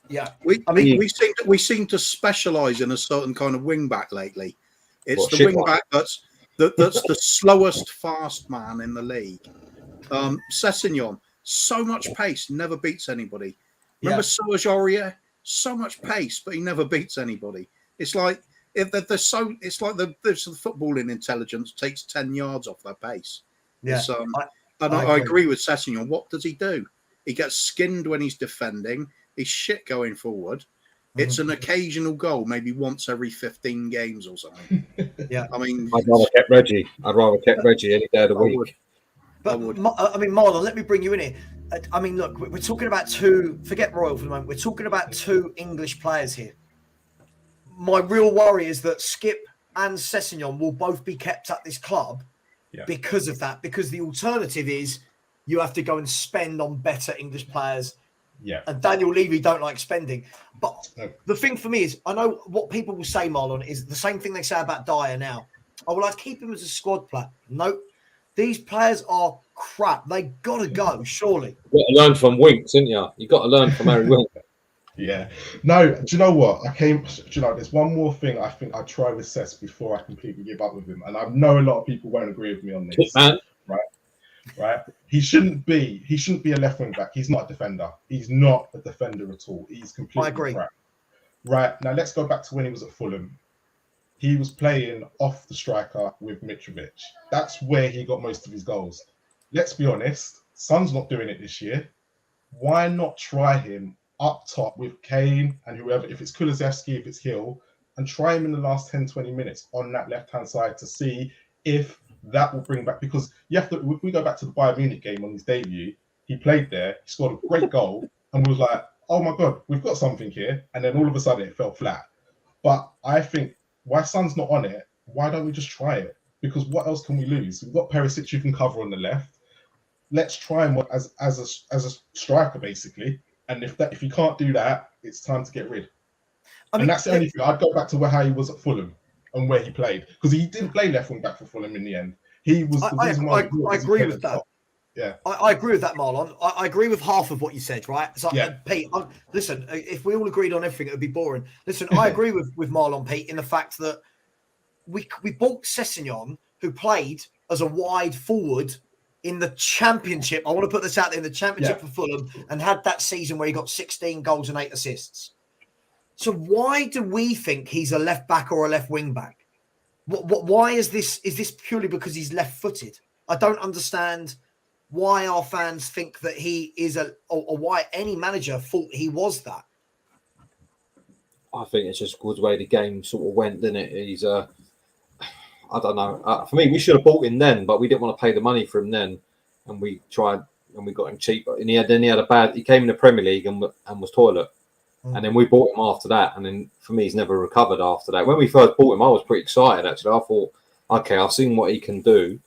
Yeah, we seem to specialise in a certain kind of wing back lately. It's the wing back that's the slowest fast man in the league. Sessegnon, so much pace, never beats anybody. Remember Serge Aurier? So much pace, but he never beats anybody. It's like the footballing intelligence takes 10 yards off their pace. Yeah, I agree with Sessegnon. What does he do? He gets skinned when he's defending. He's shit going forward. It's an occasional goal, maybe once every 15 games or something. Yeah, I mean, I'd rather kept Reggie any day of the week. But I mean, Marlon, let me bring you in here. I mean, look, we're talking about forget Royal for the moment. We're talking about 2 English players here. My real worry is that Skip and Sessegnon will both be kept at this club because of that. Because the alternative is you have to go and spend on better English players. Yeah. And Daniel Levy don't like spending. But the thing for me is, I know what people will say, Marlon, is the same thing they say about Dyer now. I will keep him as a squad player. Nope. These players are crap. They got to go, surely. You've got to learn from Winks, didn't you? You've got to learn from Harry Winks. Yeah. No, do you know what? There's one more thing I think I try with Cess before I completely give up with him. And I know a lot of people won't agree with me on this. Man. Right. He shouldn't be a left wing back. He's not a defender. He's not a defender at all. He's completely crap. Right. Now let's go back to when he was at Fulham. He was playing off the striker with Mitrovic. That's where he got most of his goals. Let's be honest, Son's not doing it this year. Why not try him up top with Kane and whoever, if it's Kulusevski, if it's Hill, and try him in the last 10, 20 minutes on that left-hand side to see if that will bring back, because you have to, if we go back to the Bayern Munich game on his debut, he played there, he scored a great goal, and we was like, oh my God, we've got something here. And then all of a sudden it fell flat. But I think, why Son's not on it, why don't we just try it? Because what else can we lose? We've got Perisic who can cover on the left. Let's try him as a striker, basically. And if he can't do that, it's time to get rid. And that's the only thing. I'd go back to how he was at Fulham and where he played. Because he didn't play left wing back for Fulham in the end. He was the reason why I agree with that. Yeah, I agree with that, Marlon. I agree with half of what you said, right? So, Pete, listen, if we all agreed on everything, it would be boring. Listen, I agree with Marlon, Pete, in the fact that we bought Sessegnon, who played as a wide forward in the Championship. I want to put this out there, in the Championship for Fulham, and had that season where he got 16 goals and 8 assists. So why do we think he's a left back or a left wing back? Why is this? Is this purely because he's left-footed? I don't understand why our fans think that he is or why any manager thought he was that. I think it's just good way the game sort of went, didn't it? He's I don't know. For me, we should have bought him then, but we didn't want to pay the money for him then, and we tried and we got him cheap. And he came in the Premier League and was toilet. And then we bought him after that. And then for me, he's never recovered after that. When we first bought him, I was pretty excited, actually. I thought, okay, I've seen what he can do.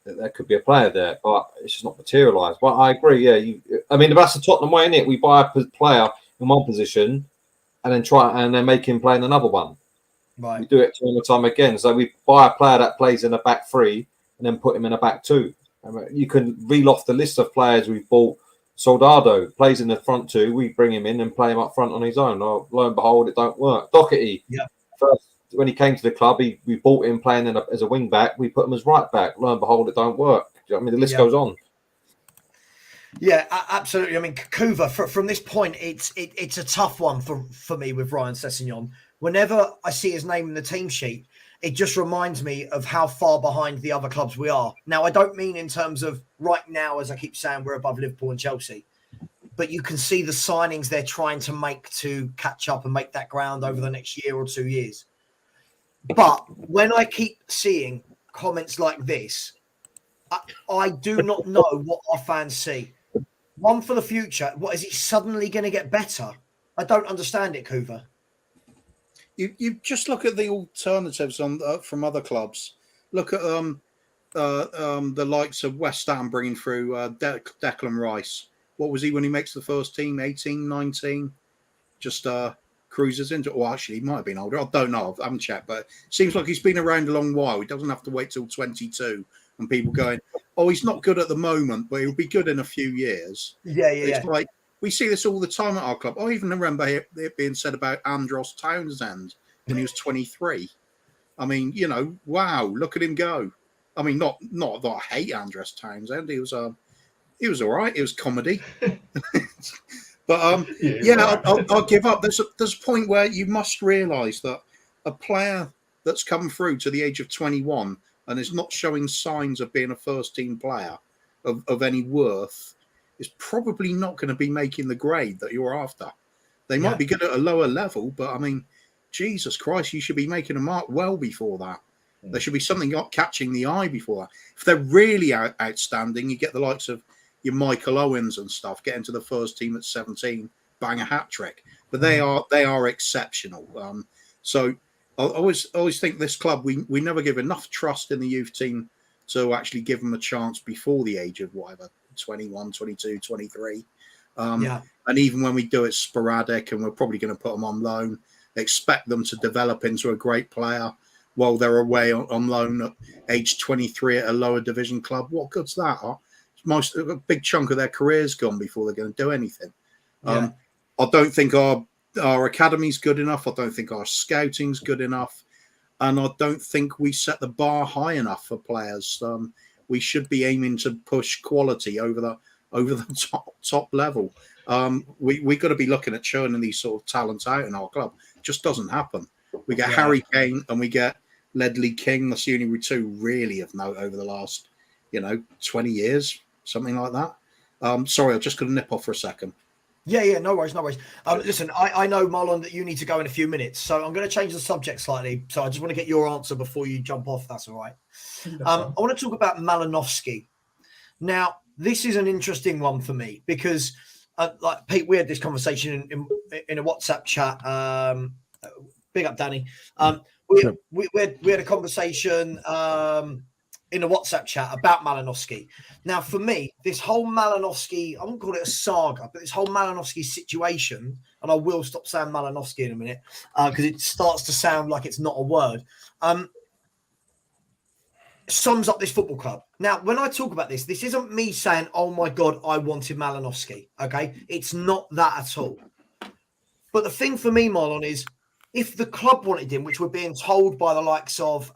There could be a player there, but it's just not materialised. But I agree, yeah. I mean, that's the Tottenham way, isn't it? We buy a player in one position and then make him play in another one. Right. We do it time and time again. So we buy a player that plays in a back three and then put him in a back two. I mean, you can reel off the list of players we've bought. Soldado plays in the front two. We bring him in and play him up front on his own. Lo and behold, it don't work. Doherty, first when he came to the club, we bought him playing as a wing back. We put him as right back. Lo and behold, it don't work. Do you know what I mean? The list goes on. Yeah, absolutely. I mean, Kuvva, from this point, it's a tough one for me with Ryan Sessegnon. Whenever I see his name in the team sheet, it just reminds me of how far behind the other clubs we are. Now, I don't mean in terms of right now, as I keep saying, we're above Liverpool and Chelsea. But you can see the signings they're trying to make to catch up and make that ground over the next year or 2 years. But when I keep seeing comments like this, I do not know what our fans see. One for the future. What, is he suddenly going to get better? I don't understand it, Kuvva. You just look at the alternatives from other clubs. Look at the likes of West Ham bringing through Declan Rice. What was he when he makes the first team? 18, 19? Just cruises into it. Well, actually, he might have been older. I don't know. I haven't checked. But it seems like he's been around a long while. He doesn't have to wait till 22 and people going, oh, he's not good at the moment, but he'll be good in a few years. It's like, we see this all the time at our club. I even remember it being said about Andros Townsend when he was 23. I mean, wow, look at him go. I mean, not that I hate Andros Townsend. He was all right. It was comedy. But I'll give up. There's a point where you must realise that a player that's come through to the age of 21 and is not showing signs of being a first team player of any worth is probably not going to be making the grade that you're after. They might be good at a lower level, but I mean, Jesus Christ, you should be making a mark well before that. There should be something catching the eye before that. If they're really outstanding, you get the likes of your Michael Owens and stuff, get into the first team at 17, bang a hat trick. But they are exceptional. So I always think this club, we never give enough trust in the youth team to actually give them a chance before the age of whatever, 21, 22, 23. And even when we do it sporadic and we're probably going to put them on loan, expect them to develop into a great player while they're away on loan at age 23 at a lower division club. What good's that? A big chunk of their career's gone before they're going to do anything. I don't think our academy's good enough. I don't think our scouting's good enough. And I don't think we set the bar high enough for players. We should be aiming to push quality over the top level. We've got to be looking at churning these sort of talents out in our club. It just doesn't happen. We get Harry Kane and we get Ledley King. That's the only two really of note over the last, 20 years, something like that. Sorry, I've just got to nip off for a second. Yeah, no worries. Listen, I know, Marlon, that you need to go in a few minutes, so I'm going to change the subject slightly. So I just want to get your answer before you jump off. That's all right. I want to talk about Malinovsky. Now, this is an interesting one for me because, like Pete, we had this conversation in a WhatsApp chat. Big up, Danny. We had a conversation in a WhatsApp chat about Malinovsky. Now, for me, this whole Malinovsky, I won't call it a saga, but this whole Malinovsky situation, and I will stop saying Malinovsky in a minute because it starts to sound like it's not a word, sums up this football club. Now, when I talk about this isn't me saying, oh my God, I wanted Malinovsky, okay? It's not that at all. But the thing for me, Marlon, is if the club wanted him, which we're being told by the likes of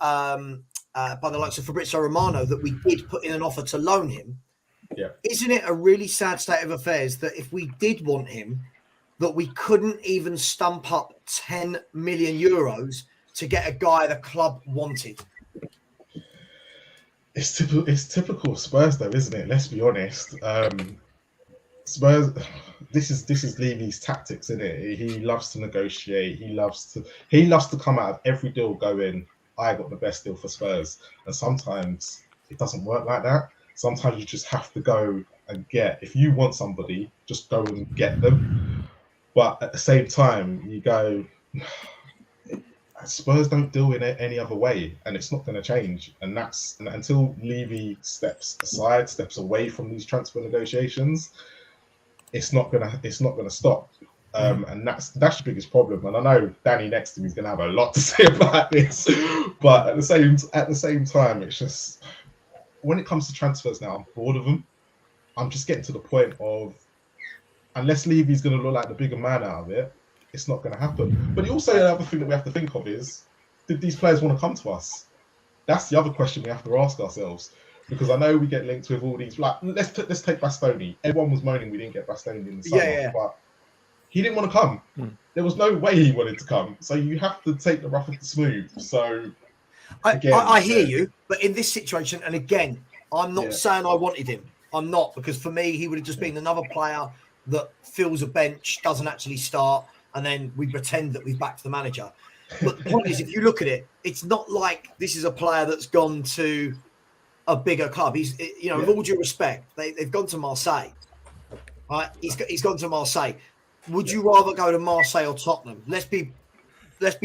Fabrizio Romano that we did put in an offer to loan him, isn't it a really sad state of affairs that if we did want him, that we couldn't even stump up 10 million euros to get a guy the club wanted? It's typical Spurs, though, isn't it? Let's be honest. Spurs. This is Levy's tactics, isn't it? He loves to negotiate. He loves to come out of every deal going, I got the best deal for Spurs. And sometimes it doesn't work like that. Sometimes you just have to go and get. If you want somebody, just go and get them. But at the same time, you go, Spurs don't deal in it any other way, and it's not going to change. And until Levy steps aside, steps away from these transfer negotiations, it's not gonna stop. And that's the biggest problem. And I know Danny next to me is going to have a lot to say about this, but at the same time, it's just when it comes to transfers now, I'm bored of them. I'm just getting to the point of unless Levy's going to look like the bigger man out of it, it's not going to happen. But also another thing that we have to think of is, did these players want to come to us? That's the other question we have to ask ourselves. Because I know we get linked with all these, like, let's take Bastoni. Everyone was moaning we didn't get Bastoni in the summer, but he didn't want to come. There was no way he wanted to come. So you have to take the rough with the smooth. So I hear you, but in this situation, and again, I'm not saying I wanted him. I'm not, because for me, he would have just been another player that fills a bench, doesn't actually start, and then we pretend that we've backed the manager. But the point is, if you look at it, it's not like this is a player that's gone to a bigger club. He's, with all due respect, they've gone to Marseille, right? He's gone to Marseille. Would you rather go to Marseille or Tottenham? Let's be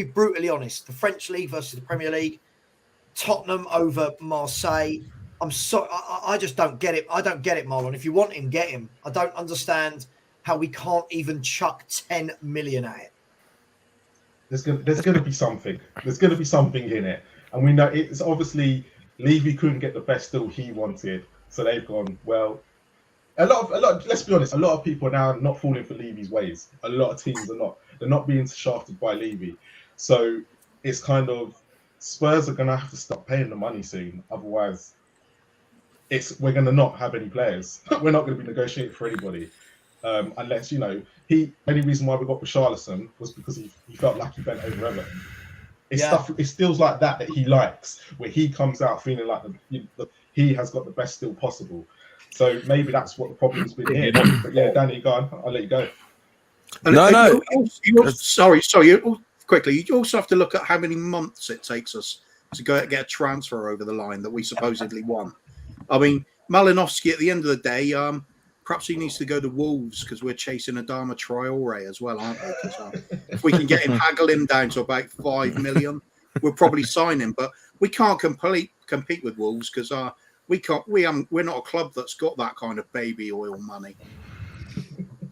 brutally honest. The French League versus the Premier League, Tottenham over Marseille. I'm sorry, I just don't get it. I don't get it, Marlon. If you want him, get him. I don't understand how we can't even chuck 10 million at it. There's going to be something. There's going to be something in it, and we know it's obviously Levy couldn't get the best deal he wanted, so they've gone, well, a lot. Let's be honest, a lot of people are now not falling for Levy's ways. A lot of teams are not. They're not being shafted by Levy, so it's kind of Spurs are going to have to stop paying the money soon. Otherwise, we're going to not have any players. We're not going to be negotiating for anybody, unless any reason why we got Richarlison was because he felt like he bent over Everton. It's deals like that he likes, where he comes out feeling like he has got the best deal possible. So maybe that's what the problem's been here. But yeah, Danny, go on. I'll let you go. No. Sorry. Quickly, you also have to look at how many months it takes us to go get a transfer over the line that we supposedly want. I mean, Malinowski, at the end of the day, perhaps he needs to go to Wolves because we're chasing Adama Traore as well, aren't we? If we can get him, haggle him down to about 5 million, we'll probably sign him. But we can't compete with Wolves because we're not a club that's got that kind of baby oil money.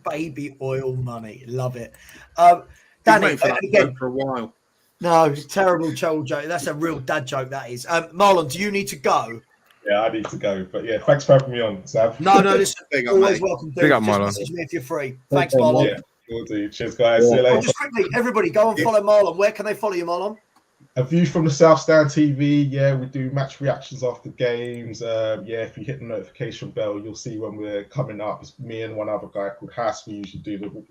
Baby oil money, love it. Danny, for a while. No, it's a terrible child joke. That's a real dad joke. That is. Marlon, do you need to go? Yeah, I need to go. But yeah, thanks for having me on, Sav. No, listen, always welcome. Big up, Marlon. Message me if you're free. Thanks, Marlon. Yeah, will do. Cheers, guys. See you later. Just quickly, everybody, go and follow Marlon. Where can they follow you, Marlon? A View from the South Stand TV. Yeah, we do match reactions after games. If you hit the notification bell, you'll see when we're coming up. It's me and one other guy called Haas. We usually do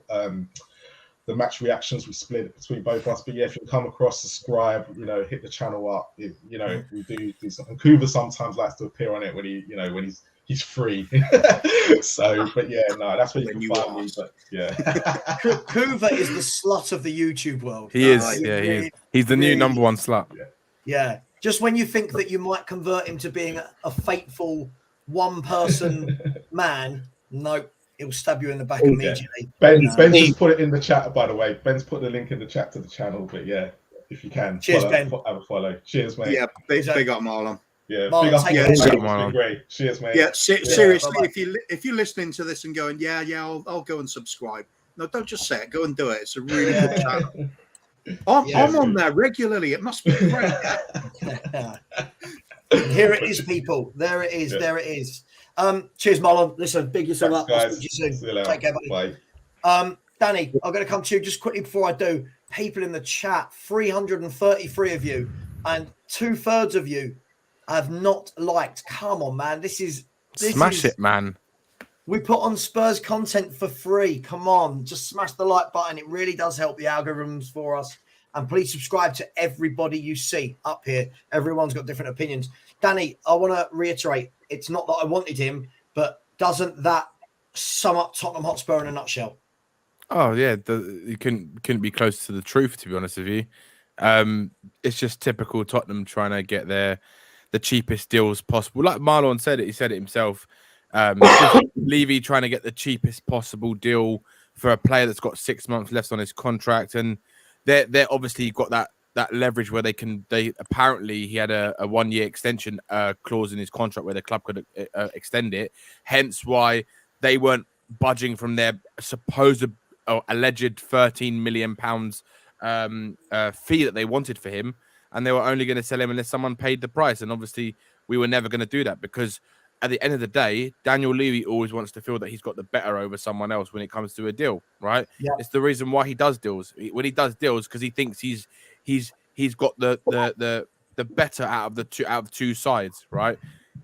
the match reactions. We split it between both of us. But yeah, if you come across, subscribe, hit the channel up. We do something. Kuvva sometimes likes to appear on it when he's free. So, but yeah, no, that's where you can find me. But yeah, Kuvva is the slut of the YouTube world. He is. He is. He's the new number one slut. Yeah. Just when you think that you might convert him to being a faithful one-person man, nope. It will stab you in the back immediately. Ben's just put it in the chat, by the way. Ben's put the link in the chat to the channel. But yeah, if you can, cheers, Ben. Have a follow. Cheers, mate. Yeah, big up, Marlon. Yeah, Marlon, big up. Big up, Marlon. Great. Cheers, mate. Yeah, seriously, if you're listening to this and going, I'll go and subscribe. No, don't just say it. Go and do it. It's a really good channel. I'm on there regularly. It must be great. Here it is, people. There it is. Yeah. There it is. Cheers, Marlon. Listen, big yourself up. I'll speak to you soon. Take care, buddy. Bye. Danny, I'm going to come to you just quickly before I do. People in the chat, 333 of you, and 2/3 of you have not liked. Come on, man. This is Smash it, man. We put on Spurs content for free. Come on, just smash the like button. It really does help the algorithms for us. And please subscribe to everybody you see up here. Everyone's got different opinions. Danny, I want to reiterate, it's not that I wanted him, but doesn't that sum up Tottenham Hotspur in a nutshell? Oh, yeah. You couldn't be close to the truth, to be honest with you. It's just typical Tottenham trying to get the cheapest deals possible. Like Marlon said it, he said it himself. Levy trying to get the cheapest possible deal for a player that's got 6 months left on his contract, and they're obviously got that leverage where they apparently he had a 1 year extension clause in his contract where the club could extend it. Hence why they weren't budging from their supposed alleged £13 million fee that they wanted for him, and they were only going to sell him unless someone paid the price. And obviously, we were never going to do that because at the end of the day, Daniel Levy always wants to feel that he's got the better over someone else when it comes to a deal, right? Yeah. It's the reason why he does deals. When he does deals, because he thinks he's got the better out of the two sides, right?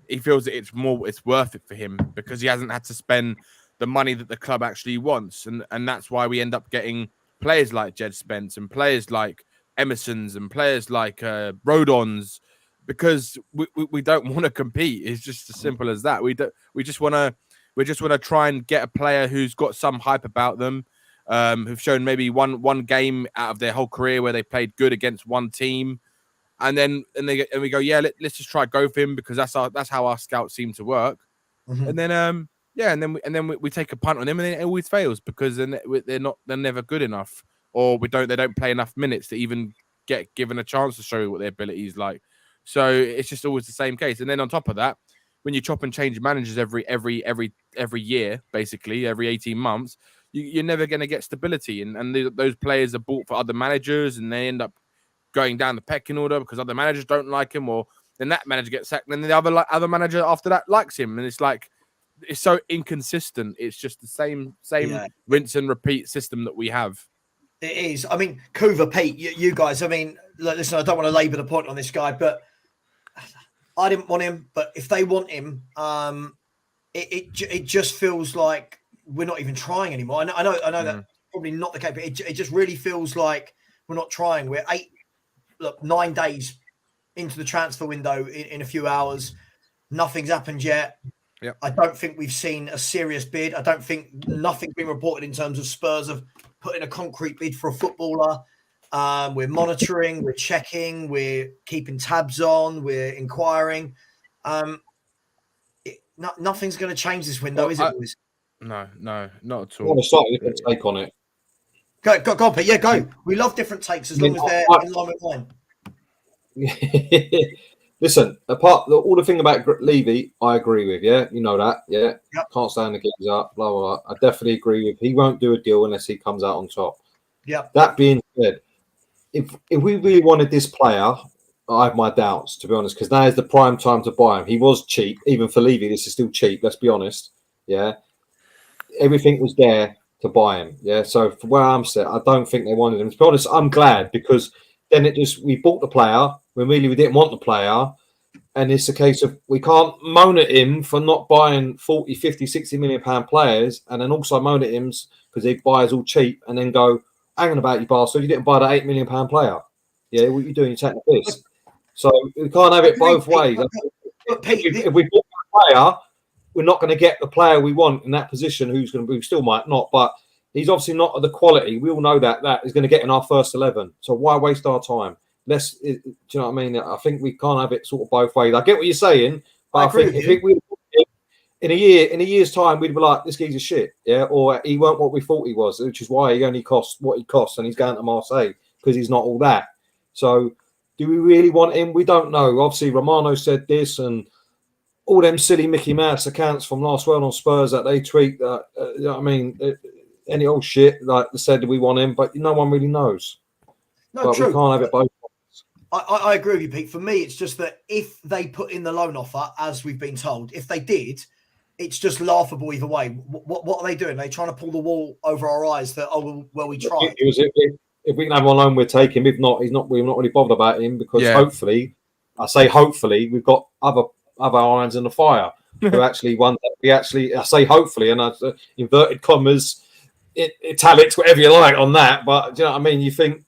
He feels that it's worth it for him because he hasn't had to spend the money that the club actually wants, and that's why we end up getting players like Jed Spence and players like Emerson's and players like Rodons, because we don't want to compete. It's just as simple as that. We just want to try and get a player who's got some hype about them, who've shown maybe one game out of their whole career where they played good against one team, and we go, yeah, let's just try go for him because that's how our scouts seem to work, and then and then we take a punt on him, and then it always fails because they're never good enough, or they don't play enough minutes to even get given a chance to show what their ability is like. So it's just always the same case. And then on top of that, when you chop and change managers every year, basically every 18 months, you're never going to get stability. And those players are bought for other managers, and they end up going down the pecking order because other managers don't like him, or then that manager gets sacked, and then the other manager after that likes him, and it's like it's so inconsistent. It's just the same rinse and repeat system that we have. It is. I mean, Kuvva, Pete, you guys. I mean, listen, I don't want to labour the point on this guy, but I didn't want him. But if they want him, it just feels like we're not even trying anymore. I know that's probably not the case, but it just really feels like we're not trying. We're 9 days into the transfer window in a few hours. Nothing's happened yet. Yep. I don't think we've seen a serious bid. I don't think nothing's been reported in terms of Spurs have put in a concrete bid for a footballer. We're monitoring, we're checking, we're keeping tabs on, we're inquiring. Nothing's going to change this window, is it, boys? No, not at all. I want a slightly different take on it. Go on, Pete. Yeah, go. We love different takes as long as they're in line with mine. Listen, all the thing about Levy, I agree with. Yeah, you know that. Yeah, yep. Can't stand the gears up. Blah blah blah. I definitely agree with. He won't do a deal unless he comes out on top. Yeah. That being said, if we really wanted this player, I have my doubts, to be honest, because now is the prime time to buy him. He was cheap, even for Levy. This is still cheap. Let's be honest. Yeah, everything was there to buy him. Yeah, so for where I'm set, I don't think they wanted him. To be honest, I'm glad because then we bought the player when really we didn't want the player. And it's a case of we can't moan at him for not buying 40, 50, 60 million pound players and then also moan at him because he buys all cheap and then go, hang on about you bastard, you didn't buy that 8 million pound player. Yeah, what are you doing? You're taking the piss. So we can't have it both ways. If we bought a player, we're not going to get the player we want in that position who's going to be, still might not, but he's obviously not of the quality. We all know that is going to get in our first 11. So why waste our time? Do you know what I mean? I think we can't have it sort of both ways. I get what you're saying, but I think if we in a year's time, we'd be like, this guy's a shit, yeah, or he weren't what we thought he was, which is why he only cost what he costs, and he's going to Marseille because he's not all that. So, do we really want him? We don't know. Obviously, Romano said this, and all them silly Mickey Mouse accounts from last World on Spurs that they tweet that, you know what I mean, any old shit like they said we want him, but no one really knows. No, but true. We can't have it both. I agree with you, Pete. For me, it's just that if they put in the loan offer, as we've been told, if they did, it's just laughable either way. What are they doing? Are they trying to pull the wool over our eyes that, we tried? If we can have him on loan, we'll take him. If not, we're not really bothered about him because hopefully, we've got other irons in the fire. Who actually won that. I say hopefully, and I inverted commas, italics, whatever you like on that. But do you know what I mean? You think,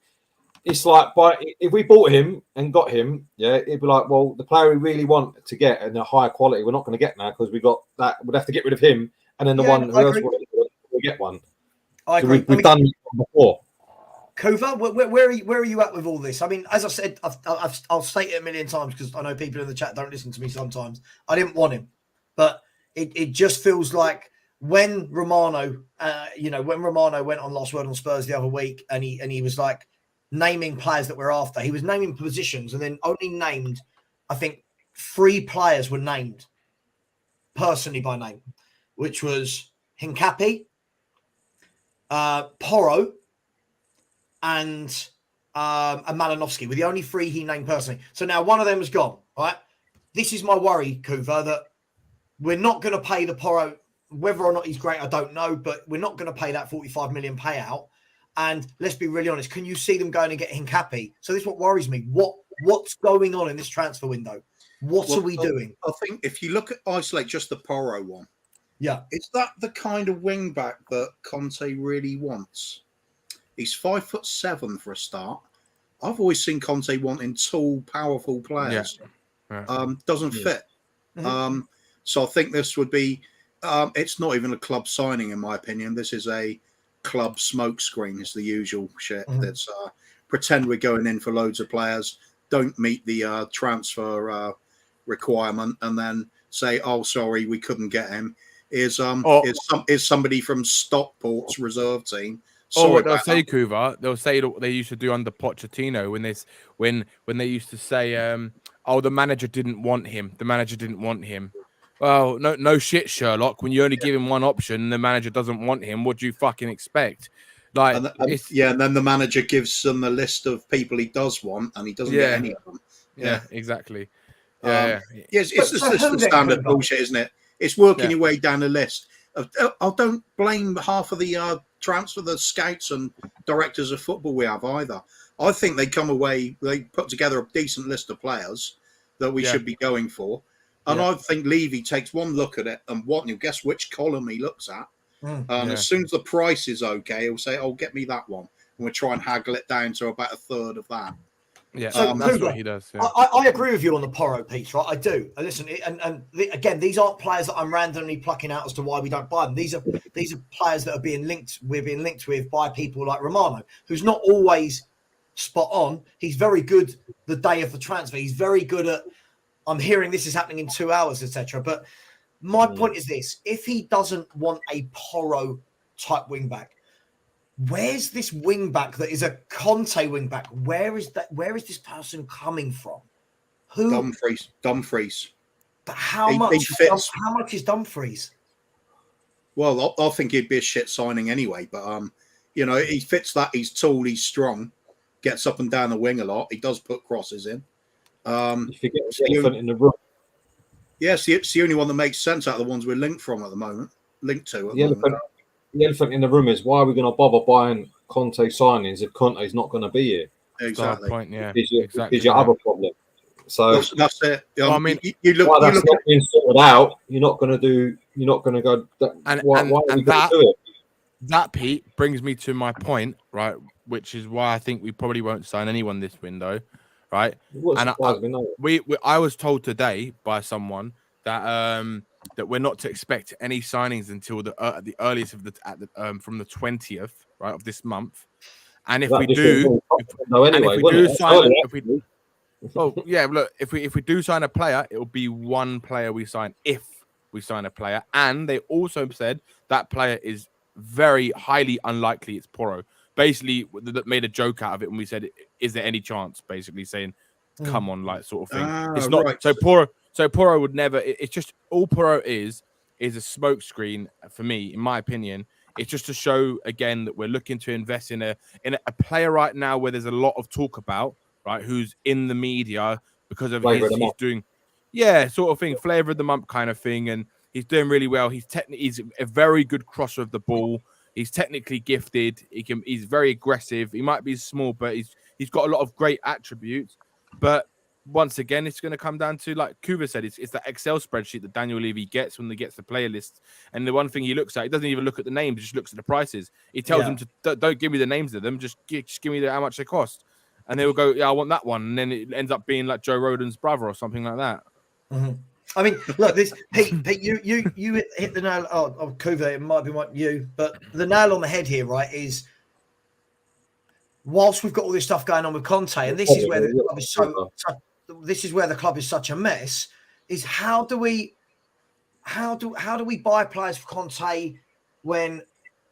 it's like, if we bought him and got him, yeah, it'd be like, well, the player we really want to get and a higher quality, we're not going to get now because we got that. We'd have to get rid of him, and then the one who else will get one. I agree. We've done it before. Kuvva, where are you at with all this? I mean, as I said, I'll state it a million times because I know people in the chat don't listen to me sometimes. I didn't want him, but it just feels like when Romano, when Romano went on Last Word on Spurs the other week, and he was like naming players that we're after. He was naming positions, and then only named, I think, 3 players were named personally by name, which was Hincapi, Porro, and Malinowski were the only 3 he named personally. So now one of them is gone, right? This is my worry, Kuvva, that we're not going to pay the Porro. Whether or not he's great, I don't know, but we're not going to pay that 45 million payout. And let's be really honest, can you see them going and getting Hincapi? So this is what worries me. What's going on in this transfer window? What are we doing? I think if you isolate just the Porro one, yeah, is that the kind of wing back that Conte really wants? He's 5'7" for a start. I've always seen Conte wanting tall, powerful players. Yeah. Doesn't fit. Mm-hmm. So I think this would be. It's not even a club signing, in my opinion. This is a club smokescreen. It's the usual shit. Mm-hmm. That's pretend we're going in for loads of players, don't meet the transfer requirement, and then say, "Oh, sorry, we couldn't get him." Is somebody from Stockport's reserve team? What they'll say, Kuvva, they'll say what they used to do under Pochettino when they used to say, the manager didn't want him. The manager didn't want him. Well, no shit, Sherlock. When you only give him one option and the manager doesn't want him, what do you fucking expect? Like, and then the manager gives them a list of people he does want, and he doesn't get any of them. Yeah, exactly. Yes, it's the standard bullshit, isn't it? It's working your way down the list. I don't blame half of the the scouts and directors of football we have either. I think they put together a decent list of players that we should be going for. And I think Levy takes one look at it and you guess which column he looks at. As soon as the price is okay, he'll say, "Oh, get me that one." And we'll try and haggle it down to about a third of that. Yeah, so that's what he does. Yeah. I agree with you on the Porro piece, right? I do. Listen, again, these aren't players that I'm randomly plucking out as to why we don't buy them. These are players that are being linked. We're being linked with by people like Romano, who's not always spot on. He's very good the day of the transfer. He's very good at. I'm hearing this is happening in 2 hours, etc. But my point is this: if he doesn't want a Porro type wing back, where's this wing back that is a Conte wing back? Where is that? Where is this person coming from? Who? Dumfries. But how much? How much is Dumfries? Well, I think he'd be a shit signing anyway. But he fits that. He's tall. He's strong. Gets up and down the wing a lot. He does put crosses in. You forget the elephant in the room. Yes, it's the only one that makes sense out of the ones we're linked to at the moment. The elephant in the room is, why are we going to bother buying Conte signings if Conte's not going to be here? Exactly. Point, yeah. Is your other problem. So that's it. I mean, you look. Why that's not being sorted out? You're not going to go. Why are we going to do it? That, Pete, brings me to my point, right? Which is why I think we probably won't sign anyone this window. Right, and I was told today by someone that that we're not to expect any signings until the earliest of from the 20th, right, of this month. And if we do sign a player, it will be one player we sign if we sign a player. And they also said that player is very highly unlikely it's Porro. Basically, that made a joke out of it when we said, "Is there any chance?" Basically saying, "Come on," like sort of thing. It's not right. So Porro would never. It's just all Porro is a smokescreen for me, in my opinion. It's just to show again that we're looking to invest in a player right now where there's a lot of talk about, right? Who's in the media because of he's doing, sort of thing, flavor of the month kind of thing, and he's doing really well. He's a very good crosser of the ball. He's technically gifted. He's very aggressive. He might be small, but he's got a lot of great attributes. But once again, it's going to come down to, like Kuvva said, it's that Excel spreadsheet that Daniel Levy gets when he gets the player list. And the one thing he looks at, he doesn't even look at the names, just looks at the prices. He tells them to don't give me the names of them, just give me how much they cost. And they will go, "Yeah, I want that one." And then it ends up being like Joe Roden's brother or something like that. Mm-hmm. I mean, look, this Pete, you hit the nail. Oh, Kuvva, it might be you, but the nail on the head here, right? Is whilst we've got all this stuff going on with Conte, and this is where the club is this is where the club is such a mess. Is how do we how do we buy players for Conte when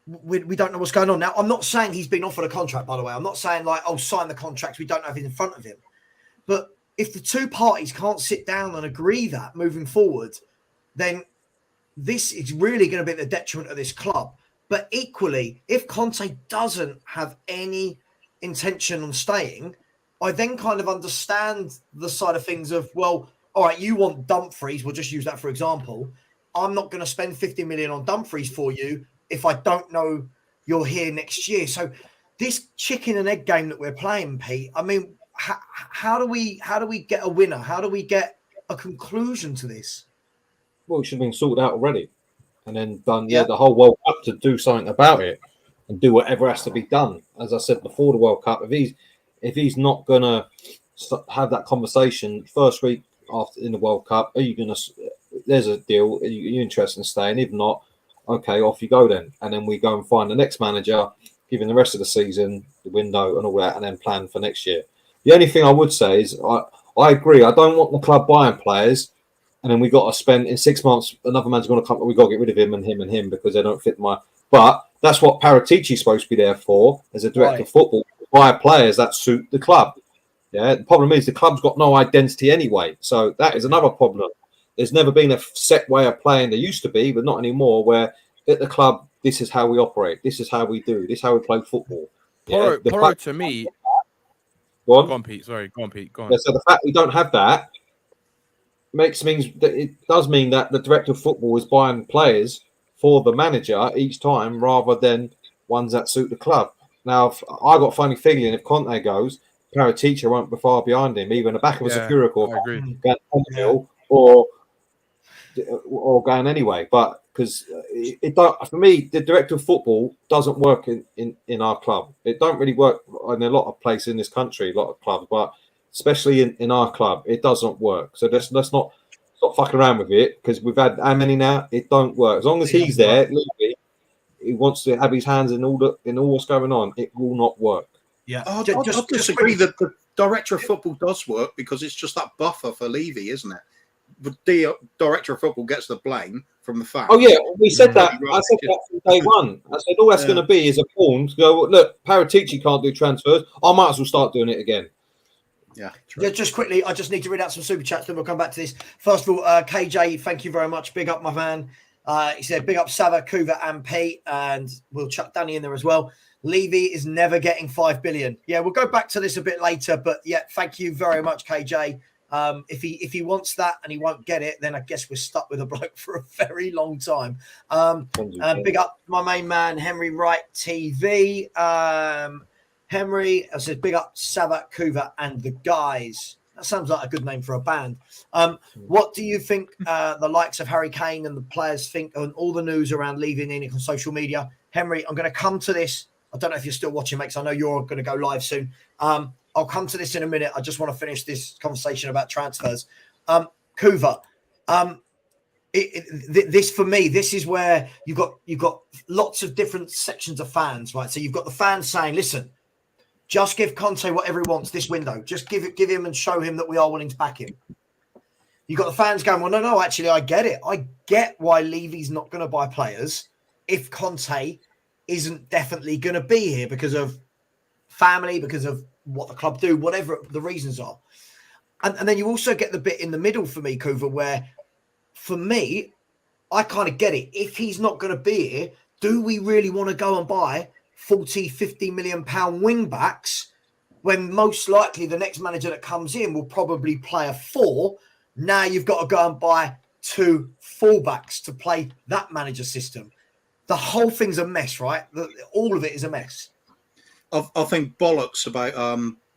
we don't know what's going on? Now, I'm not saying he's been offered a contract, by the way. I'm not saying like, oh, sign the contract. We don't know if it's in front of him. But if the two parties can't sit down and agree that moving forward, then this is really going to be at the detriment of this club. But equally, if Conte doesn't have any intention on staying, I then kind of understand the side of things of, well, all right, you want Dumfries. We'll just use that for example. I'm not going to spend 50 million on Dumfries for you if I don't know you're here next year. So this chicken and egg game that we're playing, Pete, I mean, how do we get a winner? How do we get a conclusion to this? Well, it should have been sorted out already and then done, the whole World Cup to do something about it and do whatever has to be done. As I said before the World Cup, if he's not going to have that conversation first week after in the World Cup, are you going to, there's a deal, are you interested in staying? If not, okay, off you go then. And then we go and find the next manager, given the rest of the season, the window and all that, and then plan for next year. The only thing I would say is I agree. I don't want the club buying players and then we got to spend in 6 months, another man's going to come, we got to get rid of him and him because they don't fit my. But that's what Paratici's supposed to be there for as a director of football, buy players that suit the club. Yeah, the problem is the club's got no identity anyway. So that is another problem. There's never been a set way of playing. There used to be, but not anymore, where at the club, this is how we operate. This is how we do. This is how we play football. Porro to me. Go on, Pete. Sorry, go on, Pete. Go on. Yeah, so the fact we don't have that means that it does mean that the director of football is buying players for the manager each time rather than ones that suit the club. Now, I got a funny feeling if Conte goes, Paratici won't be far behind him, either in the back of a security or going anyway. But because it don't, for me, the director of football doesn't work in our club. It don't really work in a lot of places in this country, a lot of clubs, but especially in our club, it doesn't work. So let's not fucking around with it because we've had how many now? It don't work. As long as he's there, he wants to have his hands in all what's going on. It will not work. Yeah, I disagree that the director of football does work because it's just that buffer for Levy, isn't it? The director of football gets the blame from the fact. Oh yeah, we said that. I said that from day one. I said all that's going to be is a pawn to go. Look, Paratici can't do transfers. I might as well start doing it again. Yeah, just quickly, I just need to read out some super chats, then we'll come back to this. First of all, KJ, thank you very much. Big up, my man. He said, big up Savva, Kuvva, and Pete, and we'll chuck Danny in there as well. Levy is never getting 5 billion. Yeah, we'll go back to this a bit later, but yeah, thank you very much, KJ. If he wants that and he won't get it, then I guess we're stuck with a bloke for a very long time. Big up my main man, Henry Wright TV. Henry, I said, big up Savva, Kuvva, and the guys. That sounds like a good name for a band. What do you think the likes of Harry Kane and the players think on all the news around leaving Munich on social media? Henry, I'm going to come to this. I don't know if you're still watching, mate, 'cause I know you're going to go live soon. I'll come to this in a minute. I just want to finish this conversation about transfers. Kuvva, this for me, this is where you've got lots of different sections of fans, right? So you've got the fans saying, listen, just give Conte whatever he wants this window. Just give him and show him that we are willing to back him. You've got the fans going, well, no, actually, I get it. I get why Levy's not going to buy players if Conte isn't definitely going to be here because of family, because of what the club do, whatever the reasons are. And then you also get the bit in the middle for me, Kuvva, where for me, I kind of get it. If he's not going to be here, do we really want to go and buy 40, 50 million pound wing backs when most likely the next manager that comes in will probably play a 4? Now you've got to go and buy 2 fullbacks to play that manager system. The whole thing's a mess, right? All of it is a mess. I think bollocks about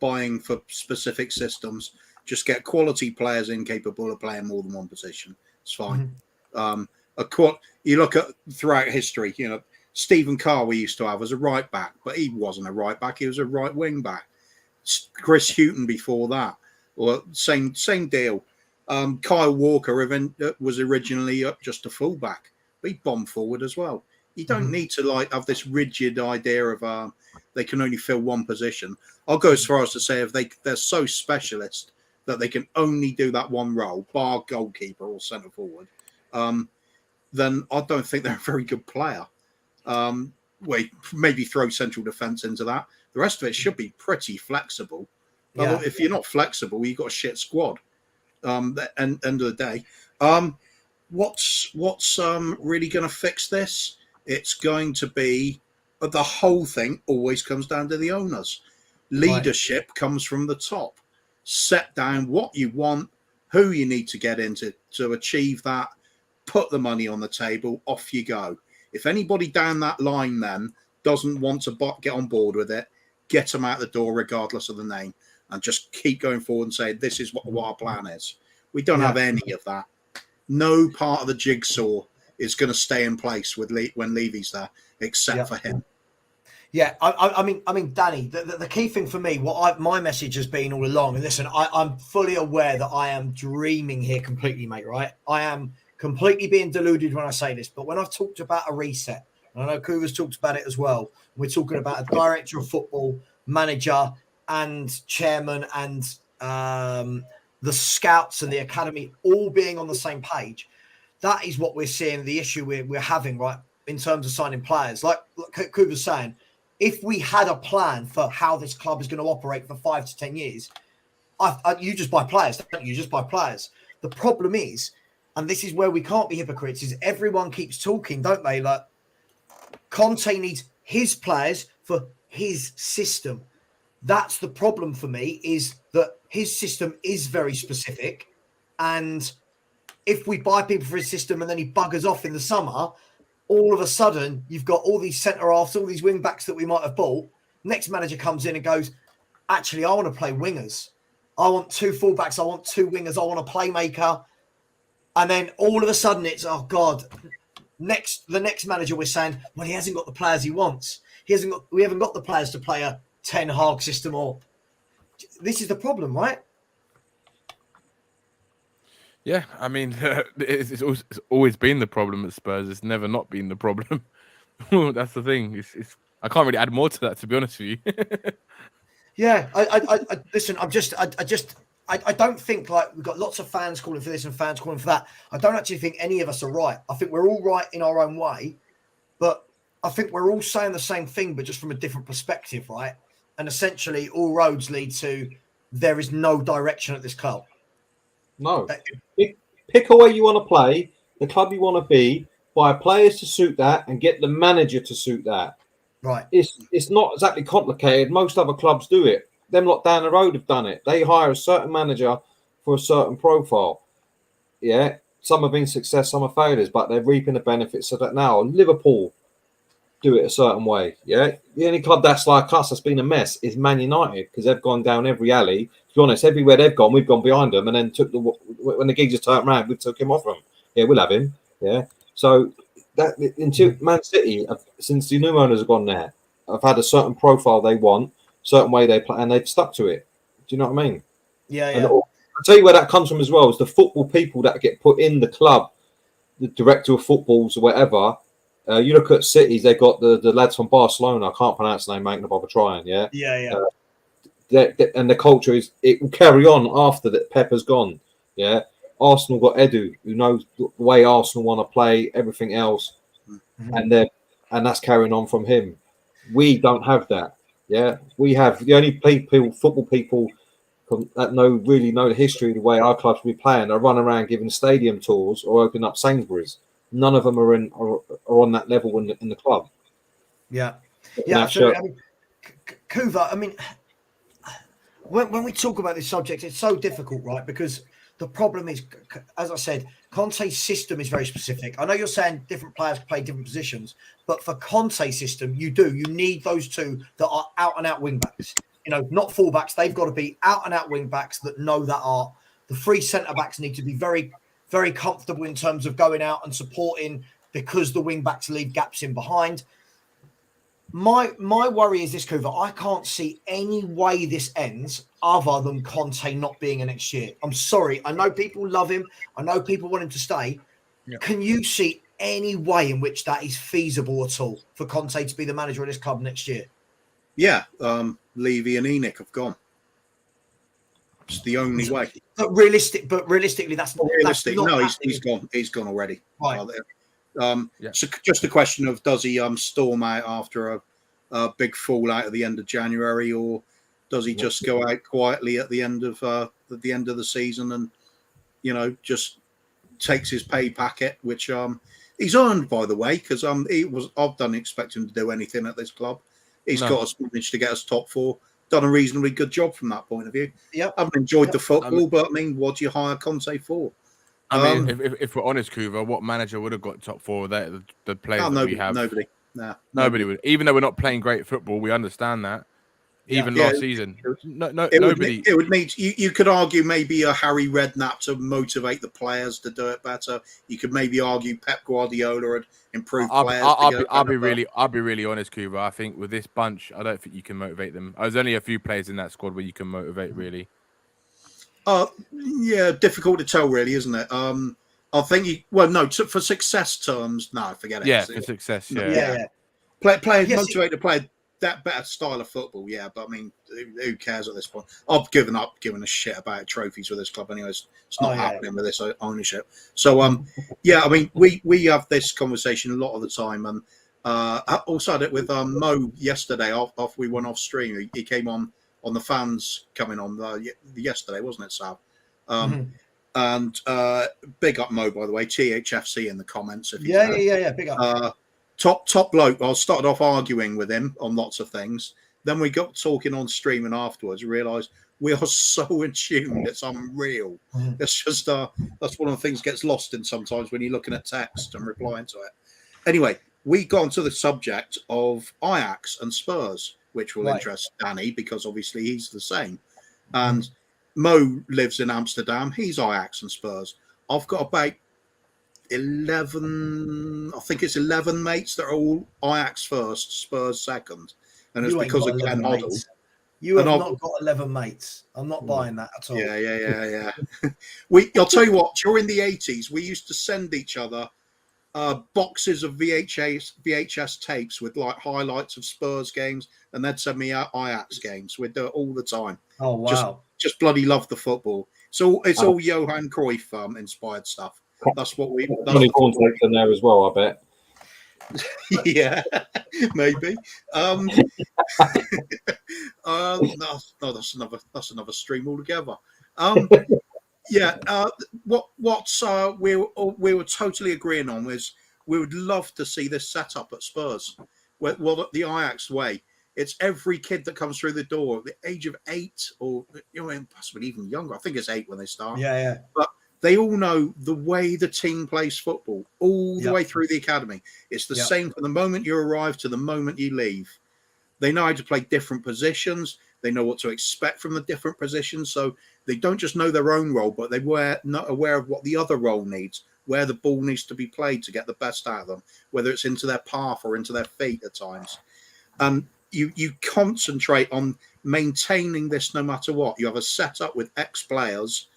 buying for specific systems. Just get quality players in capable of playing more than one position. It's fine. You look at throughout history, Stephen Carr we used to have as a right back, but he wasn't a right back. He was a right wing back. Chris Hughton before that, or same deal. Kyle Walker was originally just a fullback, but he bombed forward as well. You don't need to have this rigid idea of they can only fill one position. I'll go as far as to say if they're so specialist that they can only do that one role, bar goalkeeper or centre forward. then I don't think they're a very good player. Wait, maybe throw central defence into that. The rest of it should be pretty flexible. Yeah. If you're not flexible, you've got a shit squad. End of the day. What's really going to fix this? It's going to be the whole thing always comes down to the owners. Leadership comes from the top. Set down what you want, who you need to get into to achieve that. Put the money on the table. Off you go. If anybody down that line then doesn't want to get on board with it, get them out the door regardless of the name, and just keep going forward and say, this is what our plan is. We don't have any of that. No part of the jigsaw is going to stay in place with when Levy's there, except for him. Yeah, I mean, Danny, the key thing for me, my message has been all along, and listen, I'm fully aware that I am dreaming here completely, mate, right? I am completely being deluded when I say this, but when I've talked about a reset, and I know Kuvva's talked about it as well, we're talking about a director of football, manager, and chairman, and the scouts and the academy all being on the same page. That is what we're seeing, the issue we're having, right, in terms of signing players. Like Kuvva's saying, if we had a plan for how this club is going to operate for 5 to 10 years, you just buy players, don't you? You just buy players. The problem is, and this is where we can't be hypocrites, is everyone keeps talking, don't they? Like, Conte needs his players for his system. That's the problem for me, is that his system is very specific. And if we buy people for his system and then he buggers off in the summer, all of a sudden you've got all these centre-halves, all these wing-backs that we might have bought. Next manager comes in and goes, actually, I want to play wingers. I want 2 fullbacks. I want 2 wingers. I want a playmaker. And then all of a sudden it's, oh, God, the next manager we're saying, well, he hasn't got the players he wants. We haven't got the players to play a Ten Hag system. Or this is the problem, right? Yeah, I mean, it's always been the problem at Spurs. It's never not been the problem. That's the thing. I can't really add more to that, to be honest with you. Yeah, I listen. I don't think, like, we've got lots of fans calling for this and fans calling for that. I don't actually think any of us are right. I think we're all right in our own way, but I think we're all saying the same thing, but just from a different perspective, right? And essentially, all roads lead to there is no direction at this club. No. Pick a way you want to play, the club you want to be, buy players to suit that, and get the manager to suit that. Right. It's not exactly complicated. Most other clubs do it. Them lot down the road have done it. They hire a certain manager for a certain profile. Yeah. Some have been success, some are failures, but they're reaping the benefits of that now. Liverpool do it a certain way. Yeah. The only club that's like us that's been a mess is Man United, because they've gone down every alley. To be honest, everywhere they've gone, we've gone behind them, and then when the geezer turned around, we took him off them. Yeah, we'll have him. Yeah. So that into Man City, since the new owners have gone there, have had a certain profile they want, certain way they play, and they've stuck to it. Do you know what I mean? Yeah, yeah. And I'll tell you where that comes from as well, is the football people that get put in the club, the director of footballs or whatever. You look at cities, they've got the lads from Barcelona. I can't pronounce the name, mate, no bother trying. Yeah, yeah. And the culture is, it will carry on after that. Pep has gone. Yeah, Arsenal got Edu, who knows the way Arsenal want to play, everything else, and that's carrying on from him. We don't have that. Yeah, we have the only football people that really know the history of the way our clubs will be playing. Are run around giving stadium tours or opening up Sainsbury's. None of them are on that level in the club. Yeah, absolutely. I mean, Kuvva, I mean, when we talk about this subject, it's so difficult, right? Because the problem is, as I said, Conte's system is very specific. I know you're saying different players play different positions, but for Conte's system, you need those 2 that are out and out wing backs. You know, not fullbacks. They've got to be out and out wing backs that know that art. The 3 centre backs need to be very, very comfortable in terms of going out and supporting, because the wing backs leave gaps in behind. My worry is this, Kuvva. I can't see any way this ends other than Conte not being an next year. I'm sorry. I know people love him. I know people want him to stay. Yeah. Can you see any way in which that is feasible at all for Conte to be the manager of this club next year? Yeah. Levy and Enoch have gone. It's the only way. But realistically, that's not realistic. That's not no, he's gone. He's gone already. Right. So just a question of, does he storm out after a big fallout at the end of January, or does he just go out quietly at the end of the season and, you know, just takes his pay packet, which he's earned, by the way, because I don't expect him to do anything at this club. He's managed to get us top 4, done a reasonably good job from that point of view. Yep. I haven't enjoyed the football, but I mean, what do you hire Conte for? I mean, if we're honest, Kuvva, what manager would have got top 4? The players that we have, nobody would. Even though we're not playing great football, we understand that. Even last season, nobody. It would need. You could argue maybe a Harry Redknapp to motivate the players to do it better. You could maybe argue Pep Guardiola would improve players. I'll be really honest, Kuvva. I think with this bunch, I don't think you can motivate them. There's only a few players in that squad where you can motivate, really. Yeah, difficult to tell, really, isn't it? I think for success terms, no, forget it. Yeah, for success, Players motivate to play that better style of football, yeah. But I mean, who cares at this point? I've given up giving a shit about trophies with this club, anyways. It's not happening with this ownership. So, I mean, we have this conversation a lot of the time, and I also had it with Mo yesterday. After we went off stream, he came on the fans coming on yesterday, wasn't it, Sav? And big up Mo, by the way. THFC in the comments. If yeah, big up. Top bloke. I started off arguing with him on lots of things. Then we got talking on stream, and afterwards realised we are so in tune. It's unreal. It's just that's one of the things gets lost in sometimes when you're looking at text and replying to it. Anyway, we got onto the subject of Ajax and Spurs, which will interest Danny because obviously he's the same. And Mo lives in Amsterdam. He's Ajax and Spurs. I've got about 11 mates that are all Ajax first, Spurs second, and it's because of Glenn Hoddle. You have not got 11 mates. I'm not buying that at all. Yeah. I'll tell you what. During the 80s, we used to send each other boxes of VHS tapes with like highlights of Spurs games, and they'd send me out Ajax games. We'd do it all the time. Oh wow! Just bloody love the football. So it's all Johan Cruyff inspired stuff. That's what we. Money cornflakes in there as well, I bet. Yeah, maybe. No, that's another stream altogether. What we were totally agreeing on was we would love to see this set up at Spurs. Well, the Ajax way. It's every kid that comes through the door at the age of 8 or possibly even younger. I think it's 8 when they start. Yeah. But they all know the way the team plays football all the way through the academy. It's the same from the moment you arrive to the moment you leave. They know how to play different positions. They know what to expect from the different positions. So they don't just know their own role, but they're not aware of what the other role needs, where the ball needs to be played to get the best out of them, whether it's into their path or into their feet at times. And you concentrate on maintaining this no matter what. You have a setup with ex-players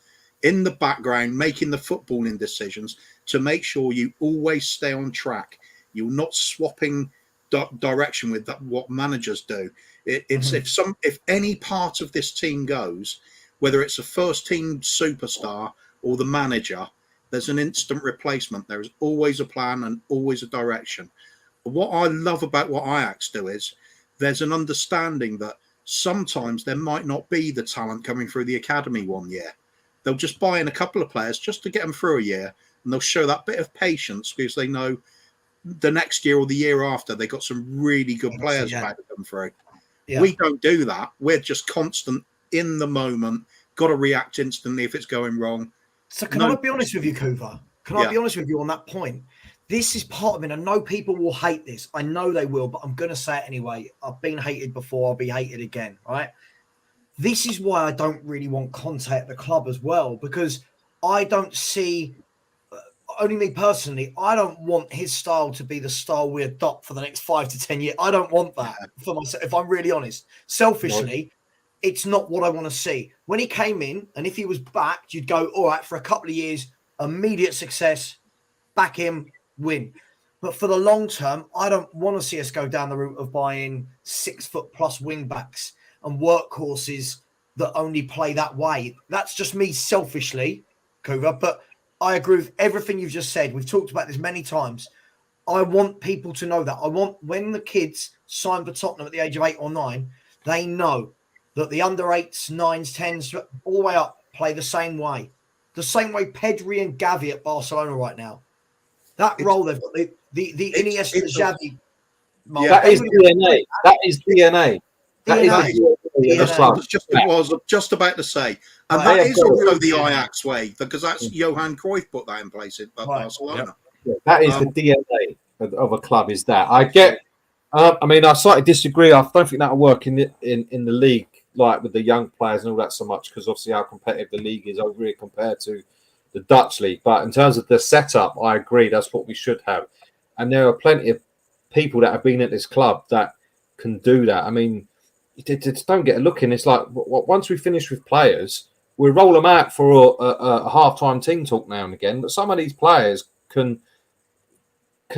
in the background making the footballing decisions to make sure you always stay on track. You're not swapping direction with what managers do. It's if any part of this team goes, whether it's a first team superstar or the manager, there's an instant replacement. There is always a plan and always a direction. What I love about what Ajax do is there's an understanding that sometimes there might not be the talent coming through the academy one year. They'll just buy in a couple of players just to get them through a year, and they'll show that bit of patience because they know the next year or the year after they got some really good players about to come through. Yeah. We don't do that. We're just constant in the moment, got to react instantly if it's going wrong. So can I be honest with you, Kuvva? Can I be honest with you on that point? This is part of it. I know people will hate this. I know they will, but I'm going to say it anyway. I've been hated before. I'll be hated again, right? This is why I don't really want Conte at the club as well, because I don't see, only me personally, I don't want his style to be the style we adopt for the next 5 to 10 years. I don't want that for myself, if I'm really honest. Selfishly, it's not what I want to see. When he came in, and if he was backed, you'd go, all right, for a couple of years, immediate success, back him, win. But for the long term, I don't want to see us go down the route of buying 6-foot+ wing backs and workhorses that only play that way. That's just me selfishly, Kuvva, but I agree with everything you've just said. We've talked about this many times. I want people to know that. I want when the kids sign for Tottenham at the age of 8 or 9, they know that the under 8s, 9s, 10s, all the way up play the same way. The same way Pedri and Gavi at Barcelona right now. That role they've got, the Iniesta, Xavi. That is DNA. That is DNA. That is the DNA. That's just what I was just about to say. And that is also the Ajax way, because that's Johan Cruyff put that in place at Barcelona. Yeah, that is the DNA of a club, is that. I get, I mean, I slightly disagree. I don't think that'll work in the league, like with the young players and all that so much, because obviously how competitive the league is over here compared to the Dutch league. But in terms of the setup, I agree, that's what we should have. And there are plenty of people that have been at this club that can do that. I mean, just don't get a look in. It's like once we finish with players, we roll them out for a half-time team talk now and again. But some of these players can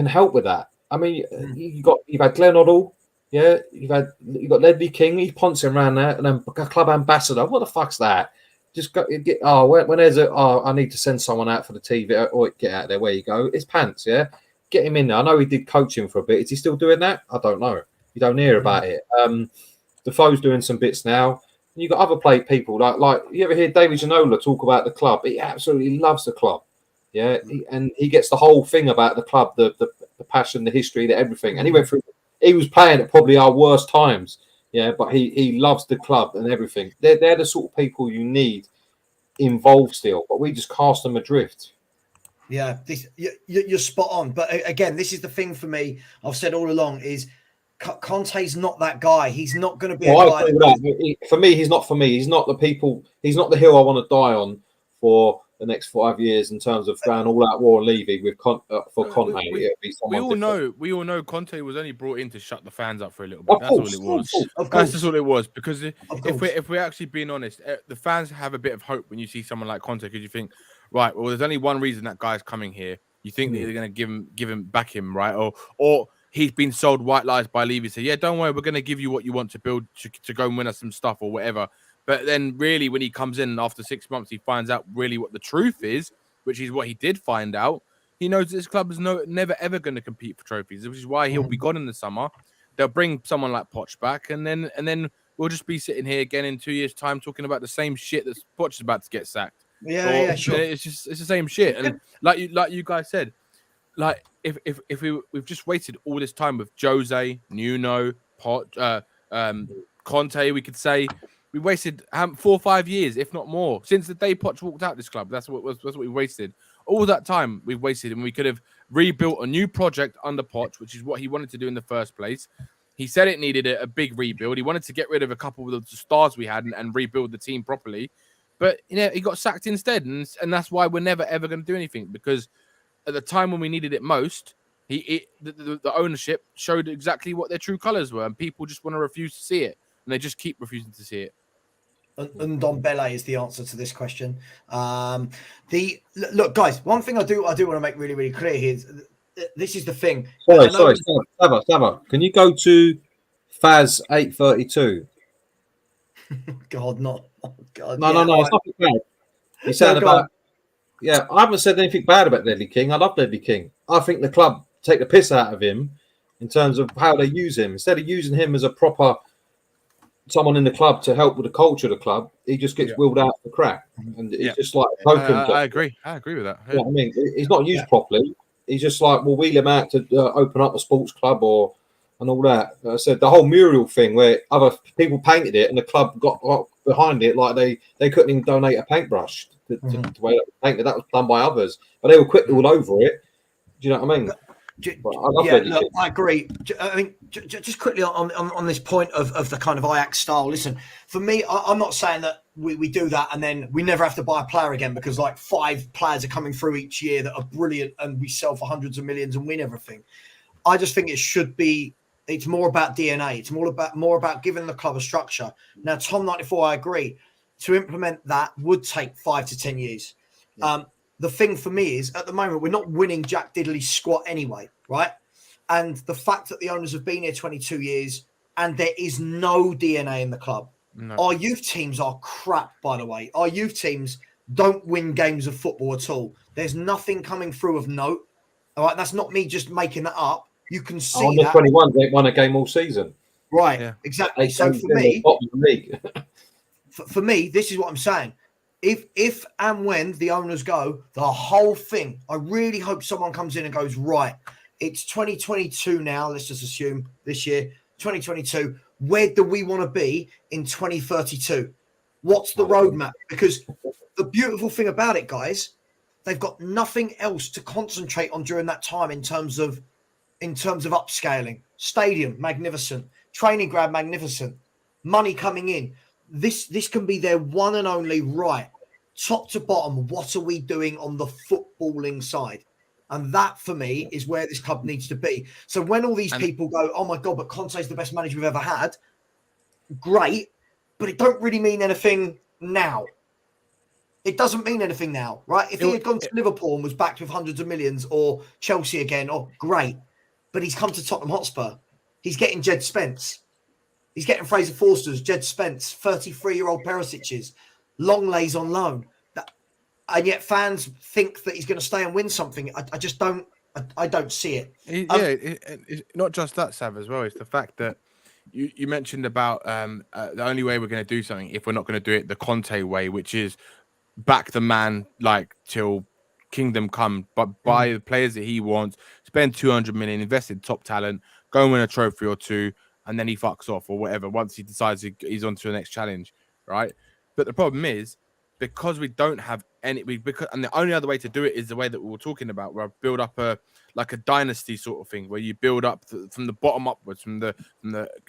help with that. I mean, you've had Glenn Hoddle, yeah. You've got Ledley King. He's poncing around there, and then a club ambassador. What the fuck's that? Just go get. When there's I need to send someone out for the TV. Or get out there. Where you go? It's pants, yeah. Get him in there. I know he did coaching for a bit. Is he still doing that? I don't know. You don't hear about it. Defoe's doing some bits now. And you've got other people like you ever hear David Ginola talk about the club? He absolutely loves the club. Yeah, and he gets the whole thing about the club, the passion, the history, the everything. And he went through. He was playing at probably our worst times. Yeah, but he loves the club and everything. They're the sort of people you need involved still, but we just cast them adrift. Yeah, you're spot on. But again, this is the thing for me. I've said all along is Conte's not that guy. He's not going to be a guy. For me, he's not for me. He's not the people. He's not the hill I want to die on for the next 5 years in terms of going all out war and leaving with for Conte. We all know Conte was only brought in to shut the fans up for a little bit. That's all it was. That's just all it was. Because if we're actually being honest, the fans have a bit of hope when you see someone like Conte, because you think, right, well, there's only one reason that guy's coming here. You think that they're going to give him back him, right? Or he's been sold white lies by Levy. Say, yeah, don't worry, we're going to give you what you want to build to go and win us some stuff or whatever. But then really when he comes in after 6 months, he finds out really what the truth is, which is what he did find out. He knows this club is never, ever going to compete for trophies, which is why he'll be gone in the summer. They'll bring someone like Poch back, and then we'll just be sitting here again in 2 years' time talking about the same shit that Poch is about to get sacked. Yeah, sure. It's the same shit. And like you guys said, like if we've just wasted all this time with Jose, Nuno, Poch, Conte, we could say we wasted 4 or 5 years, if not more, since the day Poch walked out this club. That's what we wasted. All that time we've wasted, and we could have rebuilt a new project under Poch, which is what he wanted to do in the first place. He said it needed a big rebuild. He wanted to get rid of a couple of the stars we had and rebuild the team properly. But he got sacked instead, and that's why we're never ever going to do anything, because at the time when we needed it most, the ownership showed exactly what their true colours were, and people just want to refuse to see it, and they just keep refusing to see it. Ndombele is the answer to this question. Look, guys, one thing I do want to make really, really clear here is this is the thing. Sorry, Savva. Can you go to Faz 832? God, not. Oh, God, no, it's not bad. He's saying about. Yeah, I haven't said anything bad about Ledley King. I love Ledley King. I think the club take the piss out of him in terms of how they use him. Instead of using him as a proper someone in the club to help with the culture of the club, he just gets wheeled out for crap. And it's just like I agree with that. Yeah. You know what I mean? He's not used properly. He's just like, we'll wheel him out to open up a sports club and all that. I said the whole mural thing where other people painted it and the club got behind it, like they couldn't even donate a paintbrush to way it was painted. That was done by others, but they were quick all over it. Do you know what I mean? I agree. I mean, just quickly on this point of the kind of Ajax style. Listen, for me, I'm not saying that we do that and then we never have to buy a player again, because like 5 players are coming through each year that are brilliant and we sell for hundreds of millions and win everything. I just think it should be. It's more about DNA. It's more about giving the club a structure. Now, Tom 94, I agree. To implement that would take 5 to 10 years. Yeah. The thing for me is, at the moment, we're not winning Jack Diddley's squat anyway, right? And the fact that the owners have been here 22 years and there is no DNA in the club. No. Our youth teams are crap, by the way. Our youth teams don't win games of football at all. There's nothing coming through of note. All right, that's not me just making that up. You can see Under that. 21, they won a game all season. Right, Yeah. exactly. They So came for in the me, bottom of the league. for me, this is what I'm saying. If and when the owners go, the whole thing, I really hope someone comes in and goes, right, it's 2022 now. Let's just assume this year, 2022. Where do we want to be in 2032? What's the roadmap? Because the beautiful thing about it, guys, they've got nothing else to concentrate on during that time in terms of upscaling. Stadium, magnificent. Training ground, magnificent. Money coming in. This can be their one and only right, top to bottom. What are we doing on the footballing side? And that, for me, is where this club needs to be. So when all these people go, oh my God, but Conte's the best manager we've ever had, great, but it don't really mean anything now. It doesn't mean anything now, right? If he had gone to Liverpool and was backed with hundreds of millions, or Chelsea again, great. But he's come to Tottenham Hotspur. He's getting Jed Spence. He's getting Fraser Forster's, Jed Spence, 33-year-old Perisic's, Longlay's on loan. And yet fans think that he's going to stay and win something. I just don't. I don't see it. It's not just that, Sav, as well. It's the fact that you mentioned about the only way we're going to do something, if we're not going to do it the Conte way, which is back the man like till kingdom come, but buy the players that he wants, spend 200 million, invest in top talent, go and win a trophy or two, and then he fucks off or whatever once he decides he's on to the next challenge, right? But the problem is, because we don't have any, and the only other way to do it is the way that we were talking about, where I build up a dynasty sort of thing, where you build up from the bottom upwards, from the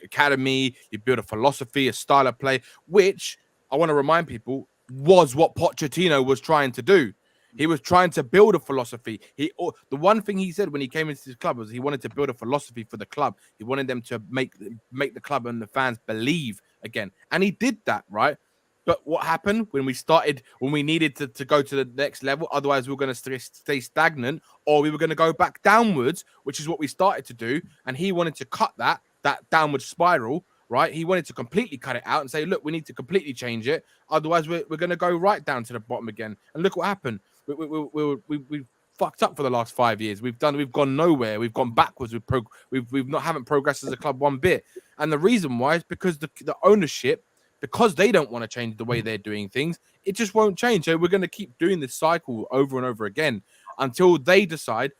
academy, you build a philosophy, a style of play, which I want to remind people was what Pochettino was trying to do. He was trying to build a philosophy. The one thing he said when he came into this club was he wanted to build a philosophy for the club. He wanted them to make the club and the fans believe again. And he did that, right? But what happened when we needed to go to the next level? Otherwise, we were going to stay stagnant, or we were going to go back downwards, which is what we started to do. And he wanted to cut that downward spiral, right? He wanted to completely cut it out and say, look, we need to completely change it. Otherwise, we're going to go right down to the bottom again. And look what happened. We fucked up for the last 5 years. We've gone nowhere. We've gone backwards. Haven't progressed as a club one bit. And the reason why is because the ownership, because they don't want to change the way they're doing things, it just won't change. So we're going to keep doing this cycle over and over again until they decide.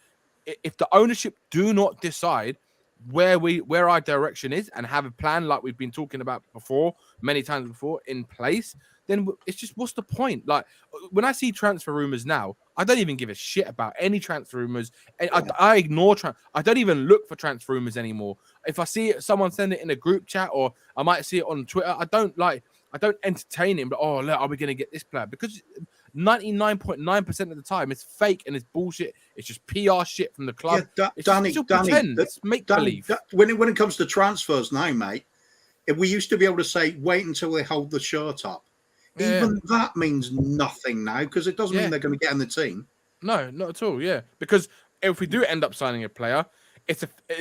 If the ownership do not decide where our direction is and have a plan like we've been talking about many times before in place, then it's just, what's the point? Like, when I see transfer rumors now, I don't even give a shit about any transfer rumors. I ignore I don't even look for transfer rumors anymore. If I see someone send it in a group chat, or I might see it on Twitter, I don't entertain it. But look, are we going to get this player? Because 99.9% of the time it's fake and it's bullshit. It's just PR shit from the club. Yeah, Danny, it's make believe. When it comes to transfers now, mate, we used to be able to say wait until they hold the shirt up. Yeah. Even that means nothing now, because it doesn't mean they're going to get in the team. No, not at all. Yeah, because if we do end up signing a player,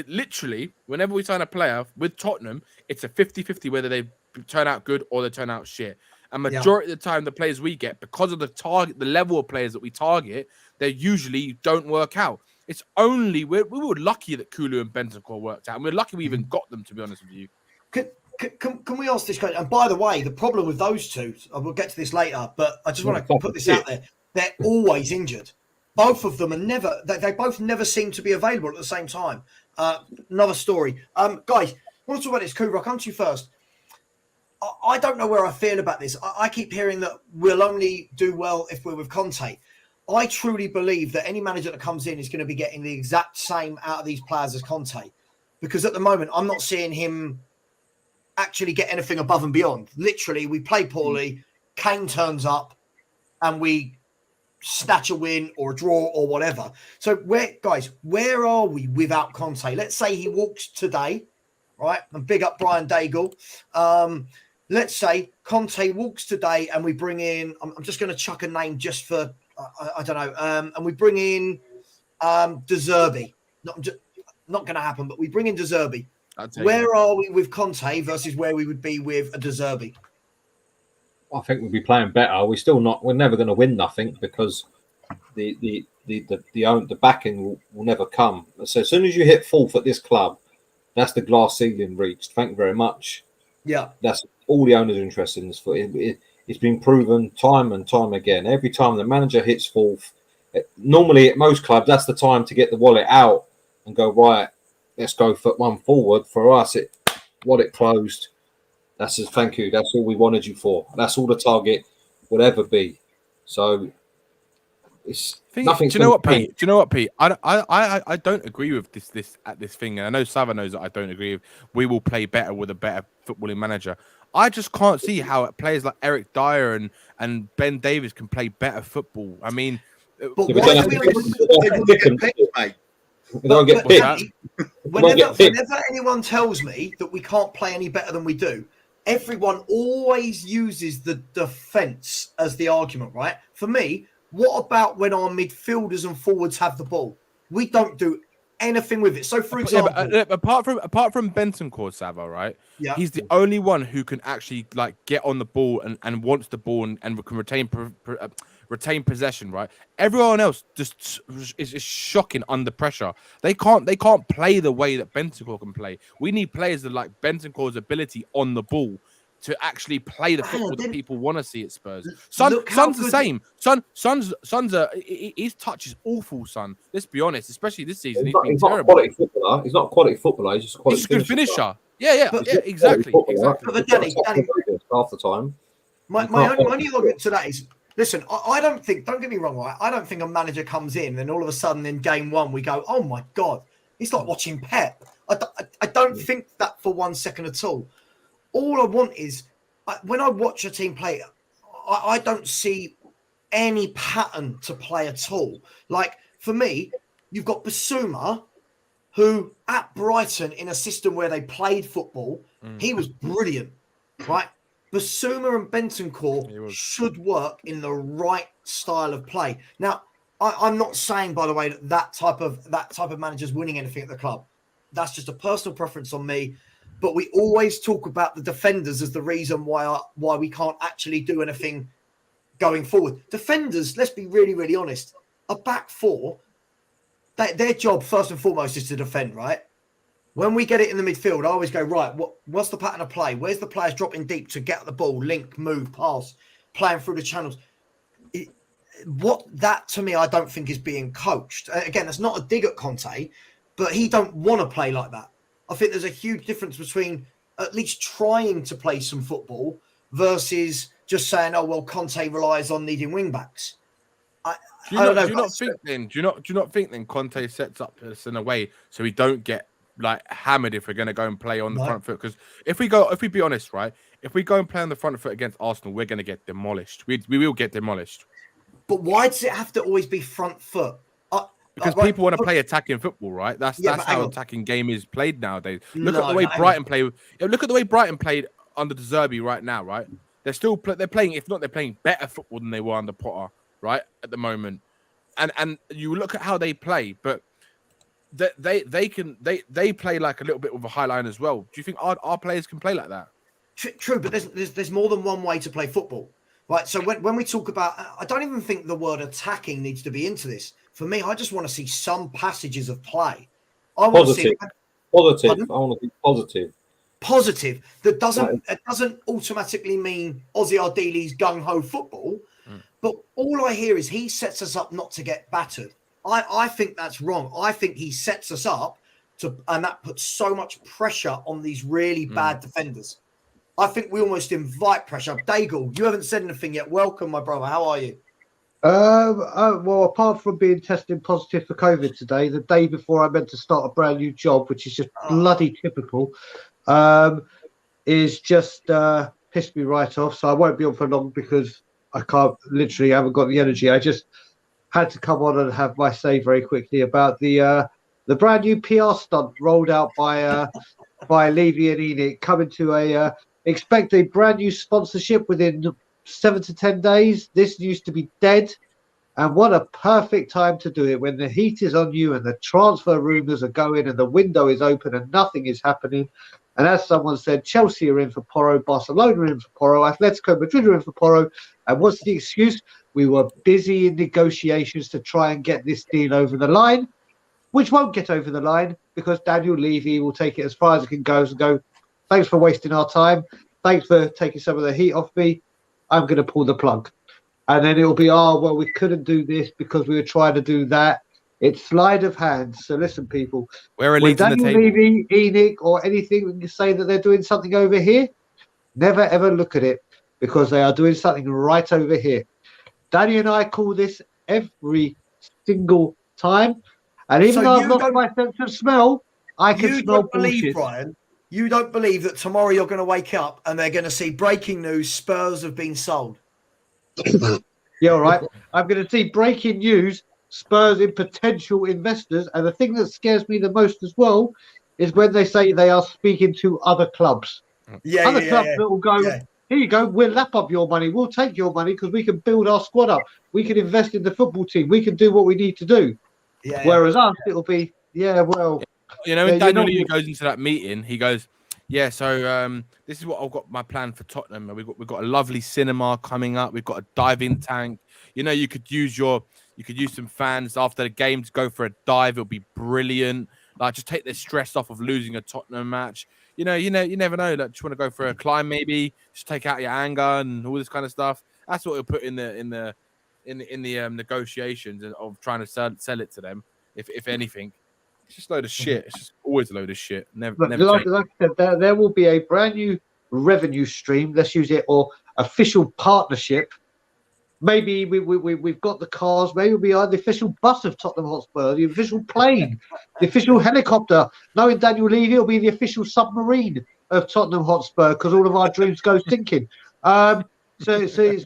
literally, whenever we sign a player with Tottenham, it's a 50-50 whether they turn out good or they turn out shit. And majority of the time, the players we get, because of the level of players that we target, they usually don't work out. It's only we were lucky that Kulu and Bentancur worked out, and we're lucky we even got them, to be honest with you. Can we ask this question? And by the way, the problem with those two, we'll get to this later, but I just want to put this out there. They're always injured. Both of them are they both never seem to be available at the same time. Another story. Guys, I want to talk about this. Kuvva, I'll come to you first. I don't know where I feel about this. I keep hearing that we'll only do well if we're with Conte. I truly believe that any manager that comes in is going to be getting the exact same out of these players as Conte. Because at the moment, I'm not seeing him actually get anything above and beyond. Literally, we play poorly, Kane turns up, and we snatch a win or a draw or whatever. So where are we without Conte? Let's say he walks today, right? And big up Brian Daigle. Let's say Conte walks today and we bring in, I'm just going to chuck a name just for, I don't know, and we bring in De Zerbi. Not going to happen, but we bring in De Zerbi. Where are we with Conte versus where we would be with a De Zerbi? I think we'd be playing better. We're never going to win nothing, because the the backing will never come. So as soon as you hit fourth at this club, that's the glass ceiling reached. Thank you very much. Yeah, that's all the owners are interested in this. It's been proven time and time again. Every time the manager hits fourth, normally at most clubs, that's the time to get the wallet out and go, right, let's go for one forward. For us, wallet closed. That's just thank you. That's all we wanted you for. That's all the target will ever be. So it's nothing. Do you know what, Pete? Do you know what, Pete? I don't agree with this thing, and I know Savva knows that I don't agree with. We will play better with a better footballing manager. I just can't see how players like Eric Dyer and Ben Davies can play better football. I mean, but why do we get picked, mate? Whenever anyone tells me that we can't play any better than we do, everyone always uses the defence as the argument, right? For me, what about when our midfielders and forwards have the ball? We don't do anything with it. So, for example, apart from Bentancur, Savva, right? Yeah, he's the only one who can actually like get on the ball and wants the ball and can retain possession, right? Everyone else just is shocking under pressure. They can't play the way that Bentancur can play. We need players that like Bentancur's ability on the ball to actually play the football that people want to see at Spurs. Son's the same. Son's his touch is awful, son. Let's be honest, especially this season. He's not a quality footballer. He's not a quality footballer. He's just a quality finisher. Yeah, exactly. But Danny, half the time. My only argument to that is, listen, I don't think, don't get me wrong, right? I don't think a manager comes in and all of a sudden in game one we go, oh my God, it's like watching Pep. I don't think that for 1 second at all. All I want is, when I watch a team play, I don't see any pattern to play at all. Like, for me, you've got Basuma, who at Brighton, in a system where they played football, he was brilliant, right? Basuma and Bentancur should work in the right style of play. Now, I'm not saying, by the way, that type of manager's winning anything at the club. That's just a personal preference on me. But we always talk about the defenders as the reason why we can't actually do anything going forward. Defenders, let's be really, really honest. A back four, their job first and foremost is to defend, right? When we get it in the midfield, I always go, right, what's the pattern of play? Where's the players dropping deep to get the ball, link, move, pass, playing through the channels? That to me, I don't think is being coached. Again, that's not a dig at Conte, but he don't want to play like that. I think there's a huge difference between at least trying to play some football versus just saying, "Oh well, Conte relies on needing wing backs." Do you not think then Conte sets up us in a way so we don't get like hammered if we're going to go and play on the front foot? Because if we be honest, right, if we go and play on the front foot against Arsenal, we're going to get demolished. We will get demolished. But why does it have to always be front foot? Because people want to play attacking football, right? That's how attacking game is played nowadays. Look at the way Brighton play. Look at the way Brighton played under De Zerbi right now, right? They're playing. If not, they're playing better football than they were under Potter, right? At the moment, and you look at how they play, but they play like a little bit with a high line as well. Do you think our players can play like that? True, but there's more than one way to play football, right? So when we talk about, I don't even think the word attacking needs to be into this. For me, I just want to see some passages of play. I want to see positive. I want to be positive. Positive. That doesn't automatically mean Ozzy Ardele's gung-ho football. But all I hear is he sets us up not to get battered. I think that's wrong. I think he sets us up and that puts so much pressure on these really bad defenders. I think we almost invite pressure. Daigle, you haven't said anything yet. Welcome, my brother. How are you? Well, apart from being tested positive for COVID today, the day before I meant to start a brand new job, which is just bloody typical, is just pissed me right off. So I won't be on for long because I haven't got the energy. I just had to come on and have my say very quickly about the brand new PR stunt rolled out by Levy and Enid, coming to expect a brand new sponsorship within 7 to 10 days. This used to be dead, and what a perfect time to do it when the heat is on you and the transfer rumours are going and the window is open and nothing is happening. And as someone said, Chelsea are in for Porro, Barcelona are in for Porro, Atletico Madrid are in for Porro. And what's the excuse? We were busy in negotiations to try and get this deal over the line, which won't get over the line because Daniel Levy will take it as far as it can go and go, thanks for wasting our time. Thanks for taking some of the heat off me. I'm going to pull the plug. And then it'll be, well, we couldn't do this because we were trying to do that. It's sleight of hand. So listen, people. We're When elite in the Daniel table. Levy, Enoch, or anything, when you say that they're doing something over here, never ever look at it because they are doing something right over here. Danny and I call this every single time. And even though I've lost my sense of smell, I can smell bullshit. Brian, you don't believe that tomorrow you're going to wake up and they're going to see breaking news: Spurs have been sold. Yeah, all right. I'm going to see breaking news: Spurs in potential investors. And the thing that scares me the most as well is when they say they are speaking to other clubs. Other clubs that will go, here you go, we'll lap up your money. We'll take your money because we can build our squad up. We can invest in the football team. We can do what we need to do. Whereas us, it'll be, well. You know, when Daniel Levy goes into that meeting, he goes, so this is what I've got my plan for Tottenham. We've got a lovely cinema coming up. We've got a diving tank. You know, you could use some fans after the game to go for a dive. It'll be brilliant. Like, just take the stress off of losing a Tottenham match. You never know. Like, just want to go for a climb, maybe just take out your anger and all this kind of stuff. That's what he'll put in the negotiations of trying to sell it to them. If anything, it's just a load of shit. It's just always a load of shit. Never. Like I said, there will be a brand new revenue stream. Let's use it, or official partnership. Maybe we've got the cars. Maybe we are the official bus of Tottenham Hotspur, the official plane, the official helicopter. Knowing Daniel Levy, it'll be the official submarine of Tottenham Hotspur because all of our dreams go sinking. So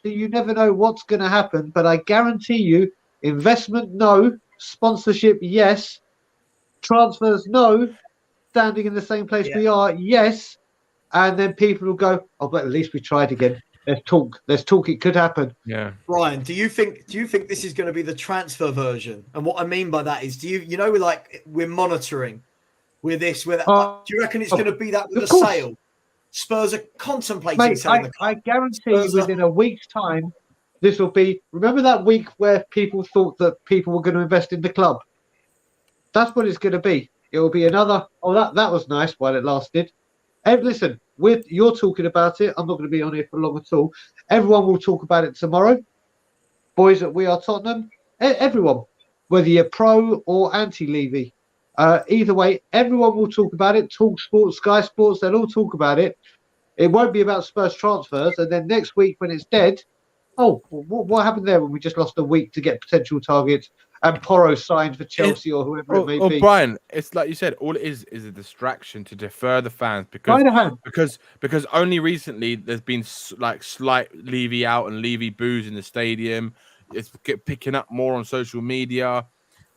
you never know what's going to happen. But I guarantee you, investment, no. Sponsorship, yes. Transfers, no. Standing in the same place we are, yes. And then people will go, but at least we tried again. Let's talk. It could happen. Yeah. Brian, do you think this is going to be the transfer version? And what I mean by that is, we're monitoring with this, with that. Do you reckon it's going to be that with the sale? Spurs are contemplating selling the club. I guarantee within a week's time, this will be. Remember that week where people thought that people were going to invest in the club? That's what it's going to be. It will be another. That was nice while it lasted. Listen. You're talking about it. I'm not going to be on here for long at all. Everyone will talk about it tomorrow. Boys at We Are Tottenham, everyone, whether you're pro or anti-Levy. Either way, everyone will talk about it. Talk Sports, Sky Sports, they'll all talk about it. It won't be about Spurs transfers. And then next week when it's dead, what happened there when we just lost a week to get potential targets and Porro signed for Chelsea or whoever it may be? Brian, it's like you said, all it is a distraction to defer the fans because only recently there's been like slight Levy out and Levy boos in the stadium. It's picking up more on social media,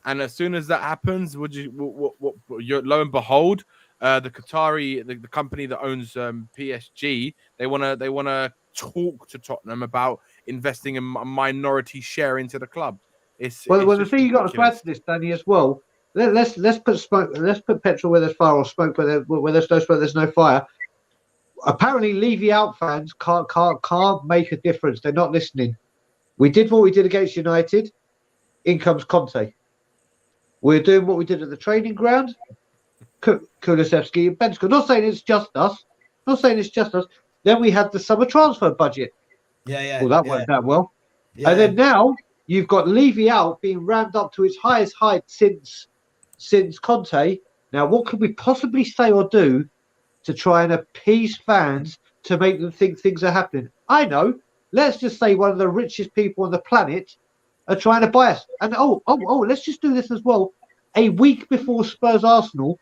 and as soon as that happens, you're lo and behold, the Qatari, the company that owns PSG, they wanna talk to Tottenham about investing a minority share into the club. Well, the thing you got to add to this, Danny, as well. Let's put smoke. Let's put petrol where there's fire, or smoke where there's no smoke. There's no fire. Apparently, Levy out fans can't make a difference. They're not listening. We did what we did against United. In comes Conte. We're doing what we did at the training ground. Kulusevski and Bensko. Not saying it's just us. Then we had the summer transfer budget. Well, that worked out well. And then now you've got Levy out being rammed up to its highest height since Conte. Now, what could we possibly say or do to try and appease fans to make them think things are happening? I know. Let's just say one of the richest people on the planet are trying to buy us. And let's just do this as well. A week before Spurs Arsenal,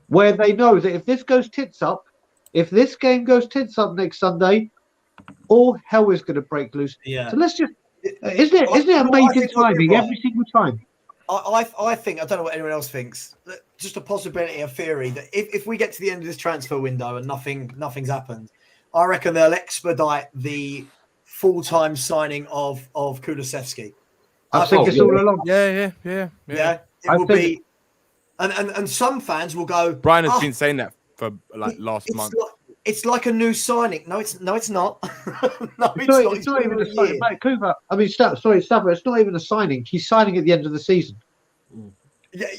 where they know that if this goes tits up, if this game goes tits up next Sunday, all hell is going to break loose. Yeah. So let's just. Isn't it amazing timing every single time? I think, I don't know what anyone else thinks, just a possibility, a theory that if we get to the end of this transfer window and nothing's happened, I reckon they'll expedite the full-time signing of Kulusevski. I think it's all along. Yeah. It will be, and some fans will go. Brian has been saying that for like last month. it's like a new signing. No, it's not. no, It's not even a signing, mate. Kuvva. I mean, Savva. It's not even a signing. He's signing at the end of the season.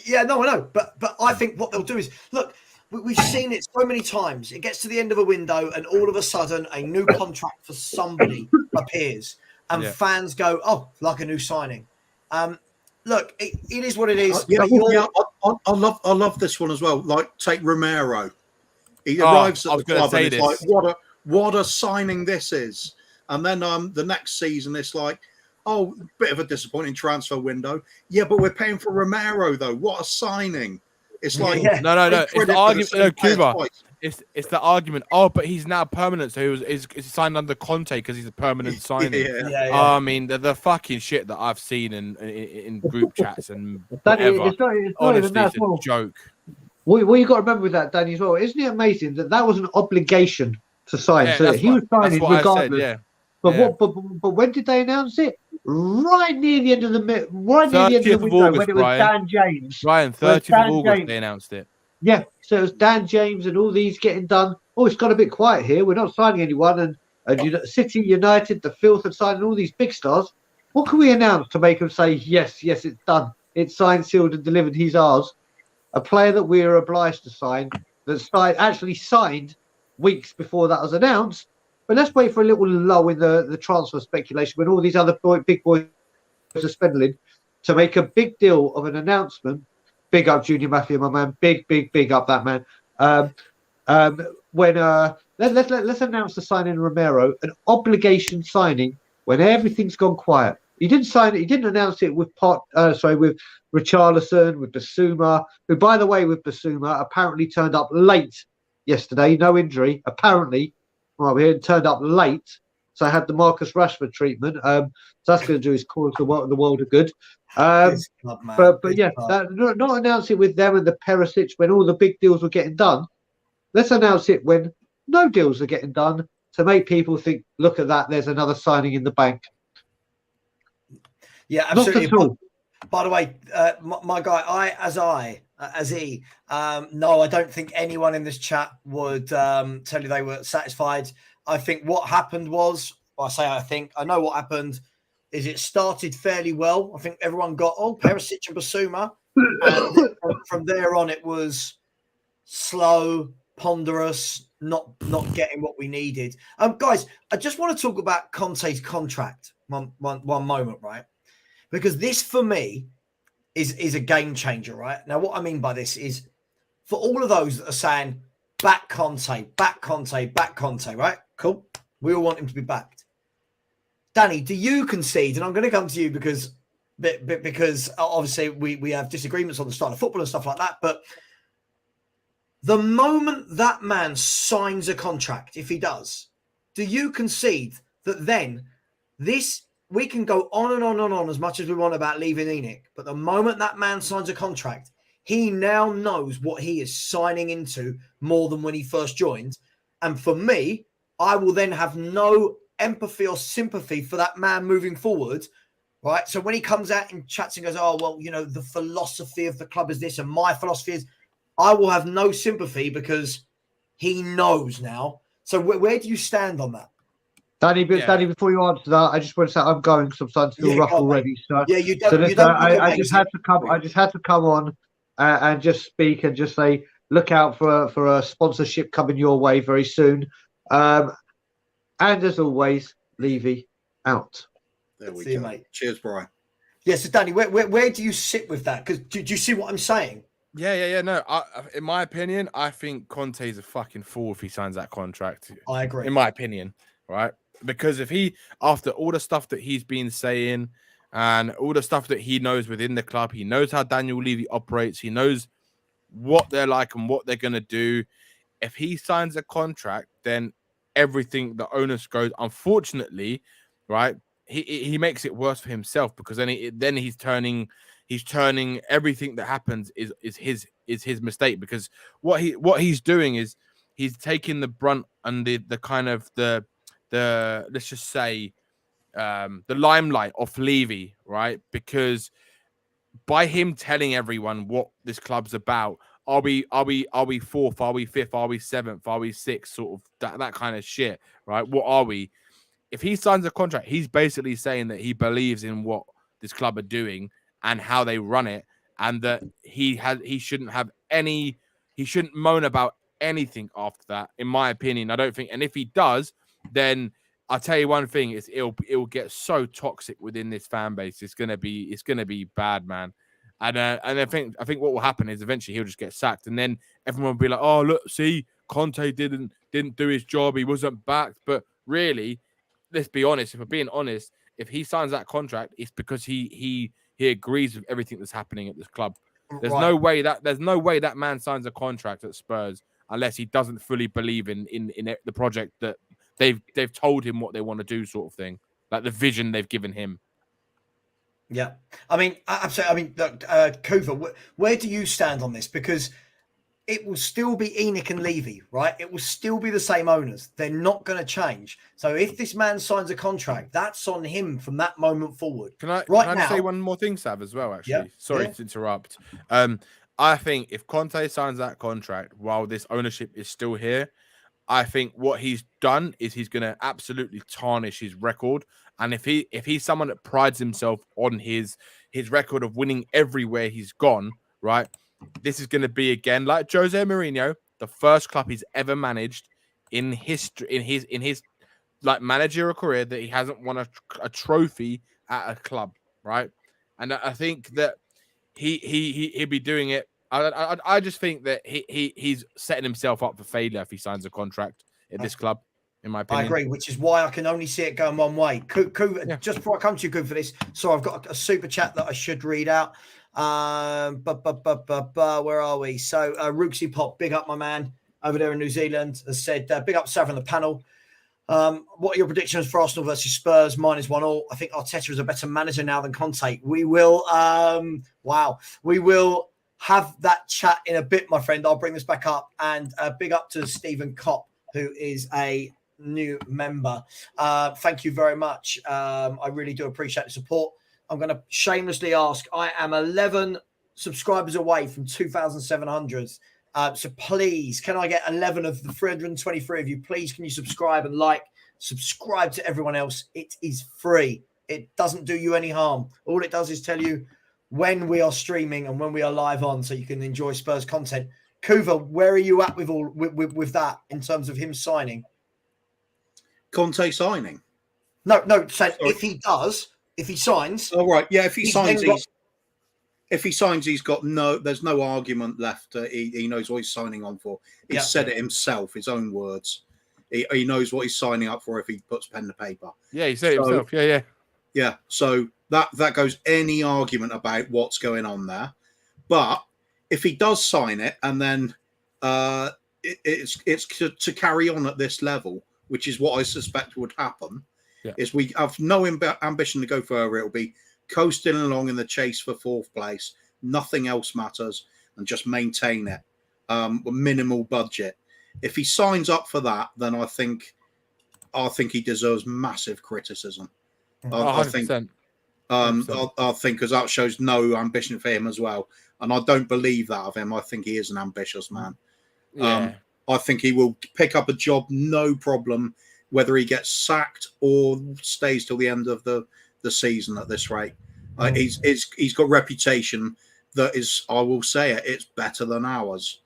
Yeah, no, I know, but I think what they'll do is look. We've seen it so many times. It gets to the end of a window, and all of a sudden, a new contract for somebody appears, and fans go, "Oh, like a new signing." Look, it is what it is. I love this one as well. Like, take Romero. He arrives at the club, and it's like, what a signing this is. And then the next season, it's like, oh, bit of a disappointing transfer window. Yeah, but we're paying for Romero though. What a signing! It's like no. It's the argument, Kuvva. It's the argument. Oh, but he's now permanent, so he's signed under Conte because he's a permanent signing. I mean, the fucking shit that I've seen in group chats and whatever. Honestly, it's a joke. What you got to remember with that, Danny, as well, isn't it amazing that was an obligation to sign? So he was signing regardless. Said, But when did they announce it? Right near the end of the window when it was Dan James. Ryan, 30th of August they announced it. Yeah, so it was Dan James and all these getting done. Oh, it's got a bit quiet here. We're not signing anyone. And City, United, the Filth are signing all these big stars. What can we announce to make them say, yes, it's done. It's signed, sealed and delivered. He's ours. A player that we are obliged to sign, that actually signed weeks before that was announced. But let's wait for a little lull in the transfer speculation when all these other big boys are spending to make a big deal of an announcement. Big up Junior Mafia, my man. Big up that man. Let's announce the signing of Romero, an obligation signing when everything's gone quiet. He didn't sign it. He didn't announce it with with Richarlison, with Basuma, who, by the way, with Basuma apparently turned up late yesterday. No injury, apparently. Right, we had turned up late, so I had the Marcus Rashford treatment. So that's going to do his cause the world of good. Not announce it with them and the Perisic when all the big deals were getting done. Let's announce it when no deals are getting done to make people think, look at that, there's another signing in the bank. Yeah, absolutely. By the way, my guy, no, I don't think anyone in this chat would tell you they were satisfied. I think what happened was, I know what happened is it started fairly well. I think everyone got, Perisic and Basuma. And from there on, it was slow, ponderous, not getting what we needed. Guys, I just want to talk about Conte's contract one moment, right? Because this, for me, is a game changer, right? Now, what I mean by this is for all of those that are saying, back Conte, right? Cool. We all want him to be backed. Danny, do you concede? And I'm going to come to you because obviously we have disagreements on the style of football and stuff like that. But the moment that man signs a contract, if he does, do you concede that then we can go on and on and on as much as we want about leaving ENIC, but the moment that man signs a contract, he now knows what he is signing into more than when he first joined. And for me, I will then have no empathy or sympathy for that man moving forward, right? So when he comes out in chats and goes, the philosophy of the club is this and my philosophy is, I will have no sympathy because he knows now. So where do you stand on that? Danny, before you answer that, I just want to say I'm going because I'm starting to feel rough already. So yeah, you don't. I just had to come on and just speak and just say, look out for a sponsorship coming your way very soon. And as always, Levy out. There we go, mate. Cheers, Brian. Yeah, so Danny, where do you sit with that? Because do you see what I'm saying? Yeah. No, in my opinion, I think Conte's a fucking fool if he signs that contract. I agree. In my opinion, right? Because if he, after all the stuff that he's been saying and all the stuff that he knows within the club, he knows how Daniel Levy operates, he knows what they're like and what they're going to do. If he signs a contract, then everything, the onus goes, unfortunately, right? He makes it worse for himself because then he's turning everything that happens is his mistake, because what he's doing is he's taking the brunt and the kind of the let's just say the limelight off Levy, right? Because by him telling everyone what this club's about, Are we fourth? Are we fifth? Are we seventh? Are we sixth? Sort of that kind of shit, right? What are we? If he signs a contract, he's basically saying that he believes in what this club are doing and how they run it, and that he shouldn't moan about anything after that, in my opinion. I don't think, and if he does, then I'll tell you one thing: it'll get so toxic within this fan base. It's gonna be bad, man. And I think what will happen is eventually he'll just get sacked, and then everyone will be like, "Oh, look, see, Conte didn't do his job. He wasn't backed." But really, let's be honest. If we're being honest, if he signs that contract, it's because he agrees with everything that's happening at this club. There's no way that man signs a contract at Spurs unless he doesn't fully believe in the project that they've told him what they want to do, sort of thing, like the vision they've given him. Yeah, I mean, absolutely. I mean, look, Kuvva, where do you stand on this? Because it will still be Enoch and Levy, right? It will still be the same owners. They're not going to change. So if this man signs a contract, that's on him from that moment forward. Can I just say one more thing, Sav, as well, actually? Yeah. Sorry to interrupt. I think if Conte signs that contract while this ownership is still here, I think what he's done is he's going to absolutely tarnish his record. And if he's someone that prides himself on his record of winning everywhere he's gone, right? This is going to be, again, like Jose Mourinho, the first club he's ever managed in history, in his like managerial career, that he hasn't won a trophy at a club, right? And I think that he'll be doing it. I just think that he's setting himself up for failure if he signs a contract at this club, in my opinion. I agree, which is why I can only see it going one way. Just before I come to you, Kuvva, for this, so I've got a super chat that I should read out. Where are we? So Rooksy Pop, big up my man over there in New Zealand, has said, big up Savva on the panel. What are your predictions for Arsenal versus Spurs? Mine is 1-1. I think Arteta is a better manager now than Conte. We will we will have that chat in a bit, my friend. I'll bring this back up. And big up to Stephen Kopp, who is a new member. Thank you very much. I really do appreciate the support. I'm going to shamelessly ask, I am 11 subscribers away from 2,700. So please, can I get 11 of the 323 of you? Please, can you subscribe and subscribe to everyone else? It is free. It doesn't do you any harm. All it does is tell you when we are streaming and when we are live on, so you can enjoy Spurs content. Kuvva, where are you at with that in terms of him signing? Conte signing? No. So if he does. If he signs, oh right, yeah. If he signs, he's got there's no argument left. He knows what he's signing on for. He's said it himself, his own words. He knows what he's signing up for if he puts pen to paper. Yeah, he said it himself. Yeah. So that goes any argument about what's going on there. But if he does sign it, and then it's to carry on at this level, which is what I suspect would happen. Is we have no ambition to go further. It'll be coasting along in the chase for fourth place. Nothing else matters, and just maintain it. With minimal budget. If he signs up for that, then I think he deserves massive criticism. I think because that shows no ambition for him as well, and I don't believe that of him. I think he is an ambitious man. I think he will pick up a job, no problem, whether he gets sacked or stays till the end of the season at this rate. He's got reputation that is, I will say it, it's better than ours.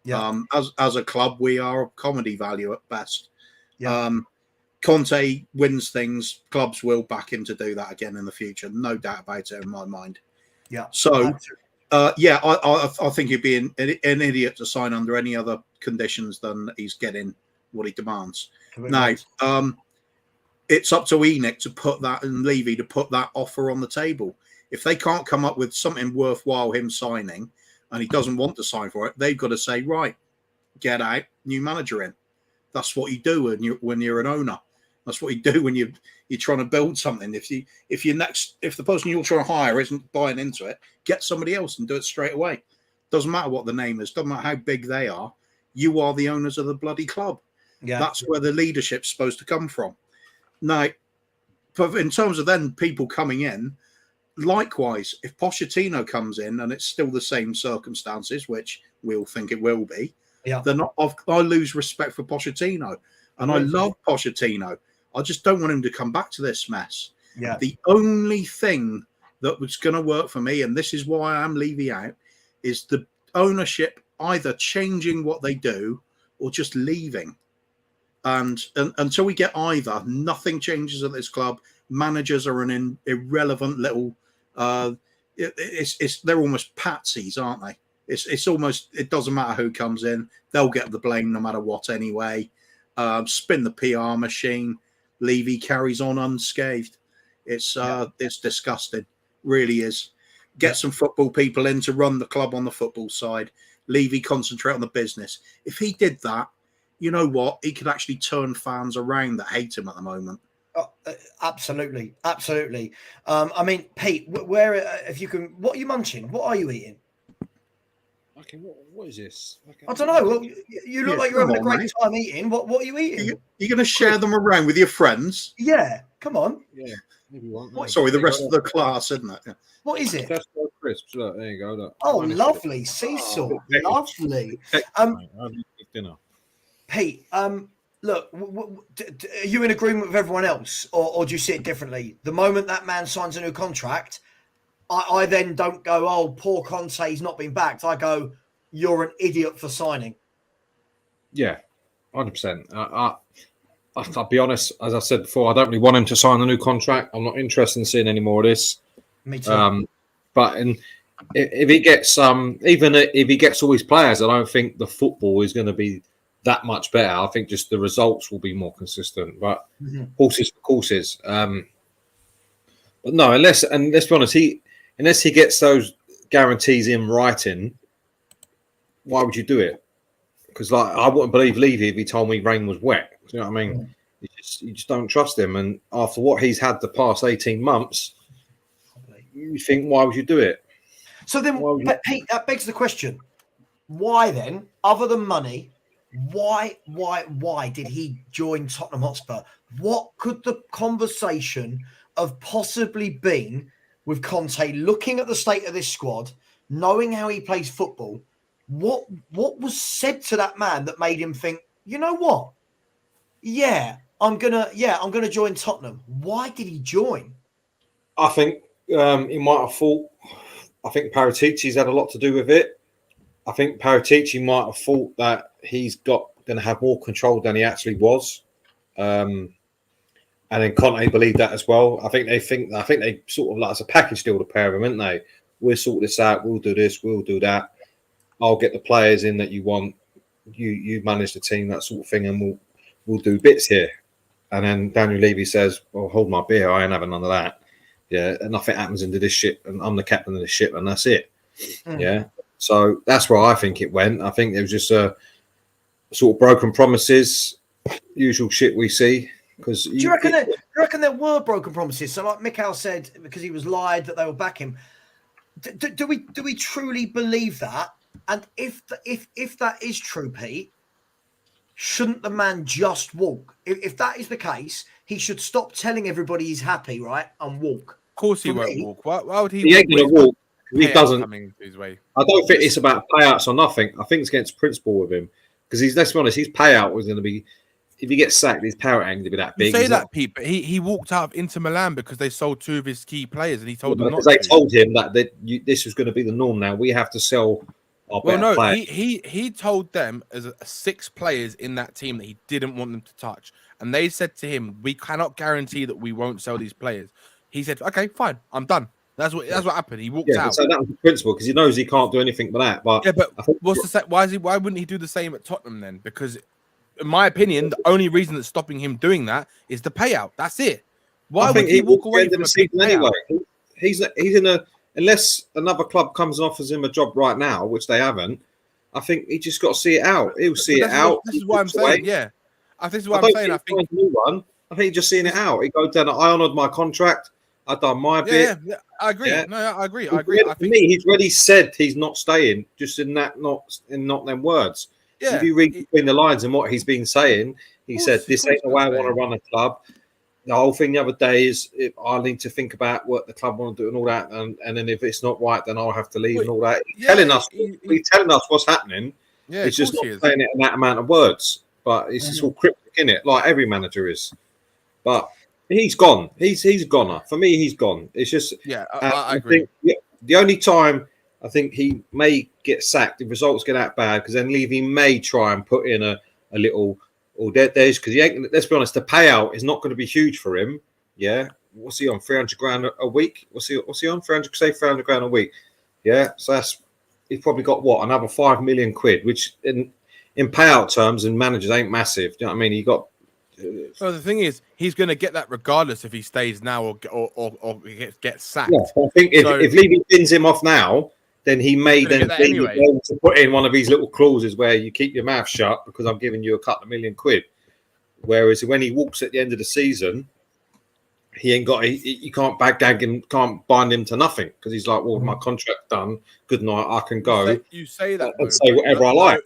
As a club, we are a comedy value at best. Conte wins things, clubs will back him to do that again in the future. No doubt about it in my mind. So I think he'd be an idiot to sign under any other conditions than he's getting what he demands. Now, it's up to Enoch to put that, and Levy to put that offer on the table. If they can't come up with something worthwhile him signing, and he doesn't want to sign for it, they've got to say, right, get out, new manager in. That's what you do when you're an owner. That's what you do when you're trying to build something. If the person you're trying to hire isn't buying into it, get somebody else and do it straight away. Doesn't matter what the name is. Doesn't matter how big they are. You are the owners of the bloody club. That's where the leadership's supposed to come from. Now, in terms of then people coming in, likewise, if Pochettino comes in and it's still the same circumstances, which we all think it will be, then I lose respect for Pochettino. And I love Pochettino. I just don't want him to come back to this mess. Yeah. The only thing that was going to work for me, and this is why I'm Levy out, is the ownership either changing what they do or just leaving. And until we get either, nothing changes at this club. Managers are an irrelevant little. They're almost patsies, aren't they? It's almost, it doesn't matter who comes in, they'll get the blame no matter what anyway. Spin the PR machine. Levy carries on unscathed. It's disgusting, really is. Get some football people in to run the club on the football side. Levy concentrate on the business. If he did that, you know what? He could actually turn fans around that hate him at the moment. Oh, absolutely. I mean, Pete, where if you can, what are you munching? What are you eating? Okay, what is this? Okay. I don't know. Well, you look like you're having a great time eating. What are you eating? You're going to share them around with your friends? Yeah, come on. Yeah, maybe one. Sorry, the rest of the class, isn't it? Yeah. What is it? That's no crisps. Look, there you go. Look. Oh, lovely sea salt. Lovely. Dinner. Pete, look, are you in agreement with everyone else, or do you see it differently? The moment that man signs a new contract, I then don't go, oh, poor Conte, he's not been backed. I go, you're an idiot for signing. Yeah, 100%. I'll be honest, as I said before, I don't really want him to sign a new contract. I'm not interested in seeing any more of this. Me too. But if he gets even if he gets all his players, I don't think the football is going to be that much better. I think just the results will be more consistent. But horses for courses. But no, let's be honest, unless he gets those guarantees in writing, why would you do it? Because I wouldn't believe Levy if he told me rain was wet. You know what I mean? You just don't trust him. And after what he's had the past 18 months, you think, why would you do it? So then, Pete, that begs the question: why then, other than money, why did he join Tottenham Hotspur? What could the conversation have possibly been with Conte looking at the state of this squad, knowing how he plays football? What was said to that man that made him think, you know what? I'm gonna join Tottenham. Why did he join? I think he might have thought. I think Paratici's had a lot to do with it. I think Paratici might have thought that he's going to have more control than he actually was, and then Conte believed that as well. I think they sort of like as a package deal, the pair of them, aren't they? We'll sort this out. We'll do this. We'll do that. I'll get the players in that you want. You manage the team, that sort of thing, and we'll do bits here. And then Daniel Levy says, "Well, hold my beer. I ain't having none of that. Yeah, and nothing happens into this ship, and I'm the captain of the ship, and that's it." Yeah. So that's where I think it went. I think it was just a sort of broken promises, usual shit we see. Because do you reckon there were broken promises? So, like Mikhail said, because he was lied that they will back him. Do we truly believe that? And if that is true, Pete, shouldn't the man just walk? If that is the case, he should stop telling everybody he's happy, right, and walk. Of course, he won't walk. Why would he? He ain't going to walk. He doesn't. His way. I don't think it's about payouts or nothing. I think it's against principle with him because let's be honest, his payout was going to be, if he gets sacked, his payout ain't going to be that big. You say that, Pete, but he walked out of Inter Milan because they sold two of his key players, and he told them not to. They told him that this was going to be the norm. Now we have to sell our better players. He told them as 6 players in that team that he didn't want them to touch, and they said to him, "We cannot guarantee that we won't sell these players." He said, "Okay, fine, I'm done." That's what happened. He walked out. So that was the principle because he knows he can't do anything but that. But why wouldn't he do the same at Tottenham then? Because in my opinion, the only reason that's stopping him doing that is the payout. That's it. Why would he walk away from the season anyway? He's in a, unless another club comes and offers him a job right now, which they haven't. I think he just got to see it out. He'll see it out. This is what I'm saying. Yeah, I think this is what I'm saying. I think he's just seeing it out. He goes down. I honoured my contract. I've done my bit. Yeah, I agree. Yeah. No, I agree. I think he's already said he's not staying. Just in not them words. Yeah. If you read between the lines and what he's been saying, he said, "This ain't the way I want to run a club. the whole thing the other day is I need to think about what the club want to do and all that, and then if it's not right, then I'll have to leave and all that. He's telling us what's happening. Yeah, it's just not saying it in that amount of words, but it's just all cryptic, isn't it? Like every manager is. But he's gone. He's gone. For me, he's gone. It's just I agree. Think, the only time I think he may get sacked if results get that bad, because then Levy may try and put in a little. Or there's because he ain't. Let's be honest, the payout is not going to be huge for him. Yeah, what's he on? 300 grand a week? What's he on? 300 grand a week. Yeah, so he's probably got what, another 5 million quid, which in payout terms and managers ain't massive. Do you know what I mean? He got. Well, the thing is, he's going to get that regardless if he stays now or gets sacked. Yeah, I think if Levy pins him off now, then he may then be able to put in one of these little clauses where you keep your mouth shut because I'm giving you a couple of million quid. Whereas when he walks at the end of the season, he ain't got. You can't backgag him, can't bind him to nothing because he's like, well, my contract's done. Good night, I can go. You say that and say whatever I like.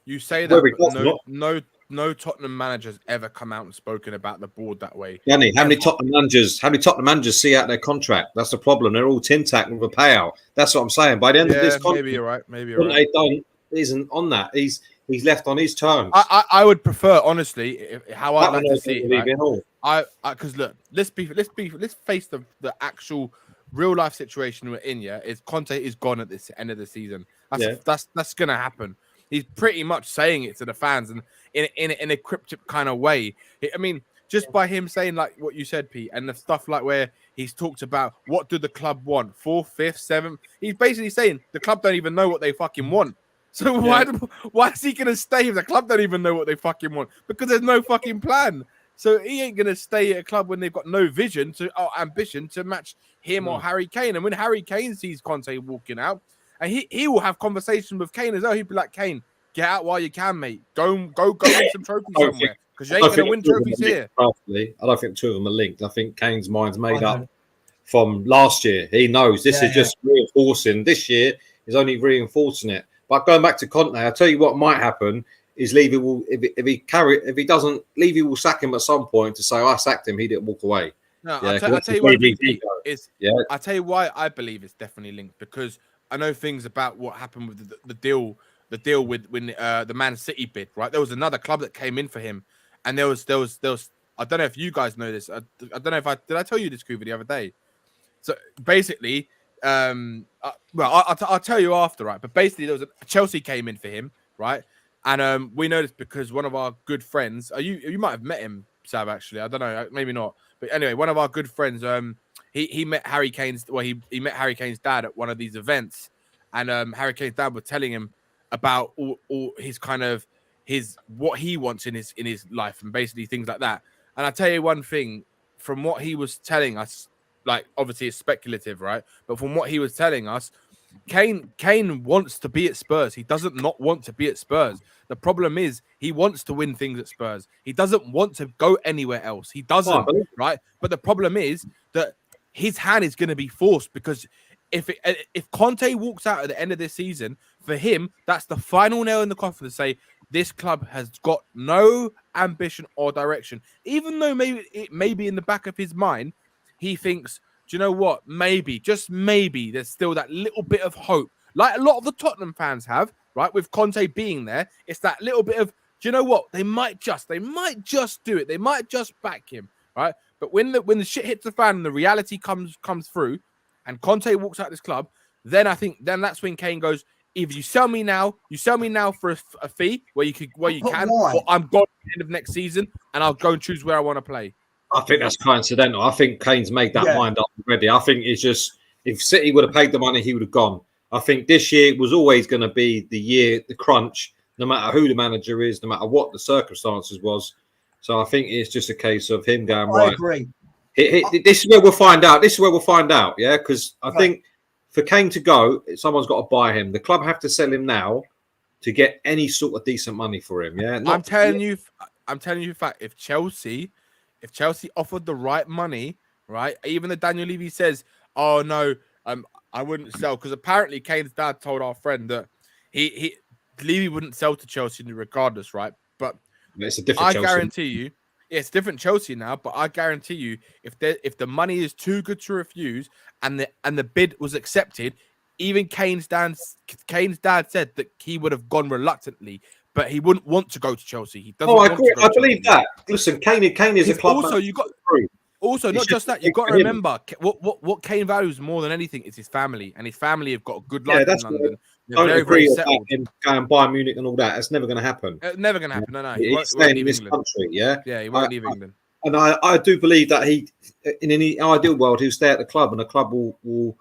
You say that, but no Tottenham managers ever come out and spoken about the board that way. Danny, how many Tottenham managers see out their contract? That's the problem. They're all tin tack with a payout. That's what I'm saying. By the end of this contract, maybe you're right. Maybe you're right. They isn't on that. He's left on his terms. I would prefer, honestly, how I'd like to see it. Right? Because look, let's face the actual real life situation we're in. Yeah, is Conte is gone at this end of the season. That's gonna happen. He's pretty much saying it to the fans and in a cryptic kind of way. I mean, just by him saying like what you said, Pete, and the stuff like where he's talked about what do the club want, 4th, 5th, 7th. He's basically saying the club don't even know what they fucking want. So why is he gonna stay if the club don't even know what they fucking want? Because there's no fucking plan. So he ain't gonna stay at a club when they've got no vision or ambition to match him or Harry Kane. And when Harry Kane sees Conte walking out. And he will have conversation with Kane as well. He'd be like, Kane, get out while you can, mate. Go win some trophies somewhere. Because you ain't going to win trophies here. Personally, I don't think the two of them are linked. I think Kane's mind's made up from last year. He knows this is just reinforcing. This year is only reinforcing it. But going back to Conte, I'll tell you what might happen is Levy will, if he doesn't, Levy will sack him at some point to say, I sacked him, he didn't walk away. No, I'll tell you one thing, I'll tell you why I believe it's definitely linked, because I know things about what happened with the deal with when the Man City bid, right? There was another club that came in for him, and there was I don't know if you guys know this. I don't know if did I tell you this, Kuvva, the other day. So basically, I'll tell you after, right? But basically, there was Chelsea came in for him, right? And we know this because one of our good friends, you might have met him, Sav, actually. I don't know, maybe not. But anyway, one of our good friends, he met Harry Kane's. Well, he met Harry Kane's dad at one of these events, and Harry Kane's dad was telling him about all his kind of what he wants in his life, and basically things like that. And I tell you one thing, from what he was telling us, like obviously it's speculative, right? But from what he was telling us, Kane wants to be at Spurs. He doesn't not want to be at Spurs. The problem is he wants to win things at Spurs. He doesn't want to go anywhere else. He doesn't, right? But the problem is that his hand is going to be forced, because if Conte walks out at the end of this season, for him, that's the final nail in the coffin to say this club has got no ambition or direction. Even though maybe in the back of his mind, he thinks, do you know what? Maybe, just maybe, there's still that little bit of hope, like a lot of the Tottenham fans have, right? With Conte being there, it's that little bit of, do you know what? They might just do it. They might just back him, right? But when the shit hits the fan and the reality comes through, and Conte walks out this club, then I think that's when Kane goes, either you sell me now for a fee where you can, or I'm gone at the end of next season and I'll go and choose where I want to play. I think that's coincidental. I think Kane's made that mind up already. I think it's just, if City would have paid the money, he would have gone. I think this year was always going to be the crunch, no matter who the manager is, no matter what the circumstances was. So I think it's just a case of him going, right. I agree. This is where we'll find out. Yeah, because I think for Kane to go, someone's got to buy him. The club have to sell him now to get any sort of decent money for him. Yeah, I'm telling you, in fact, if Chelsea offered the right money, right? Even the Daniel Levy says, "Oh no, I wouldn't sell," because apparently Kane's dad told our friend that Levy wouldn't sell to Chelsea regardless, right? But it's a different. I guarantee you, It's different Chelsea now, but I guarantee you, if the money is too good to refuse and the bid was accepted, even Kane's dad said that he would have gone reluctantly, but he wouldn't want to go to Chelsea. He doesn't. I want agree. to go I to believe Chelsea. that. Listen, Kane is a club. Also, you got. Also, not just that, you've got to remember what Kane values more than anything is his family, and his family have got a good life in London. I don't agree with him going Bayern Munich and all that. That's never going to happen. Never going to happen. No. He's staying in this country, yeah? Yeah, he won't leave England. And I do believe that he, in any ideal world, he'll stay at the club, and the club will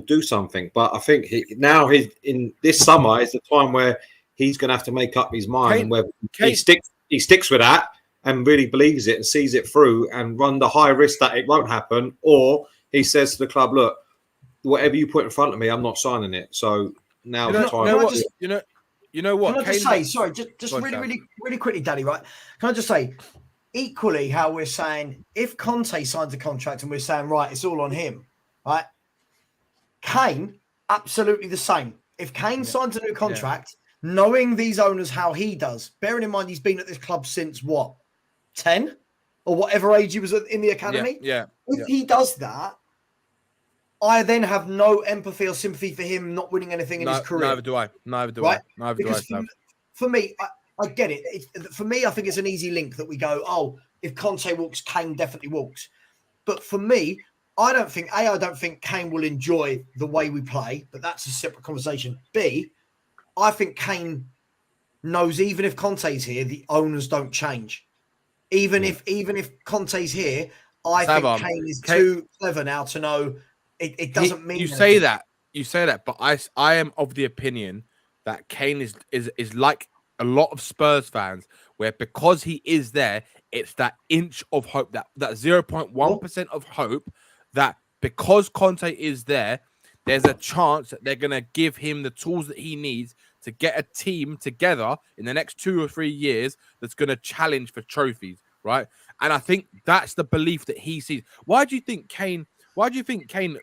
do something. But I think he's in this summer is the time where he's going to have to make up his mind, and whether he sticks with that and really believes it and sees it through and run the high risk that it won't happen, or he says to the club, look, whatever you put in front of me, I'm not signing it. So now the time. You know what? Can I just say, sorry, just really quickly, Daddy, right? Can I just say, equally how we're saying, if Conte signs a contract and we're saying, right, it's all on him, right? Kane, absolutely the same. If Kane signs a new contract, knowing these owners how he does, bearing in mind he's been at this club since what? 10 or whatever age he was in the academy. If he does that, I then have no empathy or sympathy for him not winning anything in his career. Neither do I. For me, I get it. For me, I think it's an easy link that we go, oh, if Conte walks, Kane definitely walks. But for me, I don't think Kane will enjoy the way we play, but that's a separate conversation. B, I think Kane knows even if Conte's here, the owners don't change. Even if Conte's here, I think Kane is too clever now to know it doesn't mean you anything. say that, but I am of the opinion that Kane is like a lot of Spurs fans, where because he is there, it's that inch of hope, that 0.1% of hope that because Conte is there, there's a chance that they're going to give him the tools that he needs to get a team together in the next 2 or 3 years that's going to challenge for trophies, right? And I think that's the belief that he sees. Why do you think Kane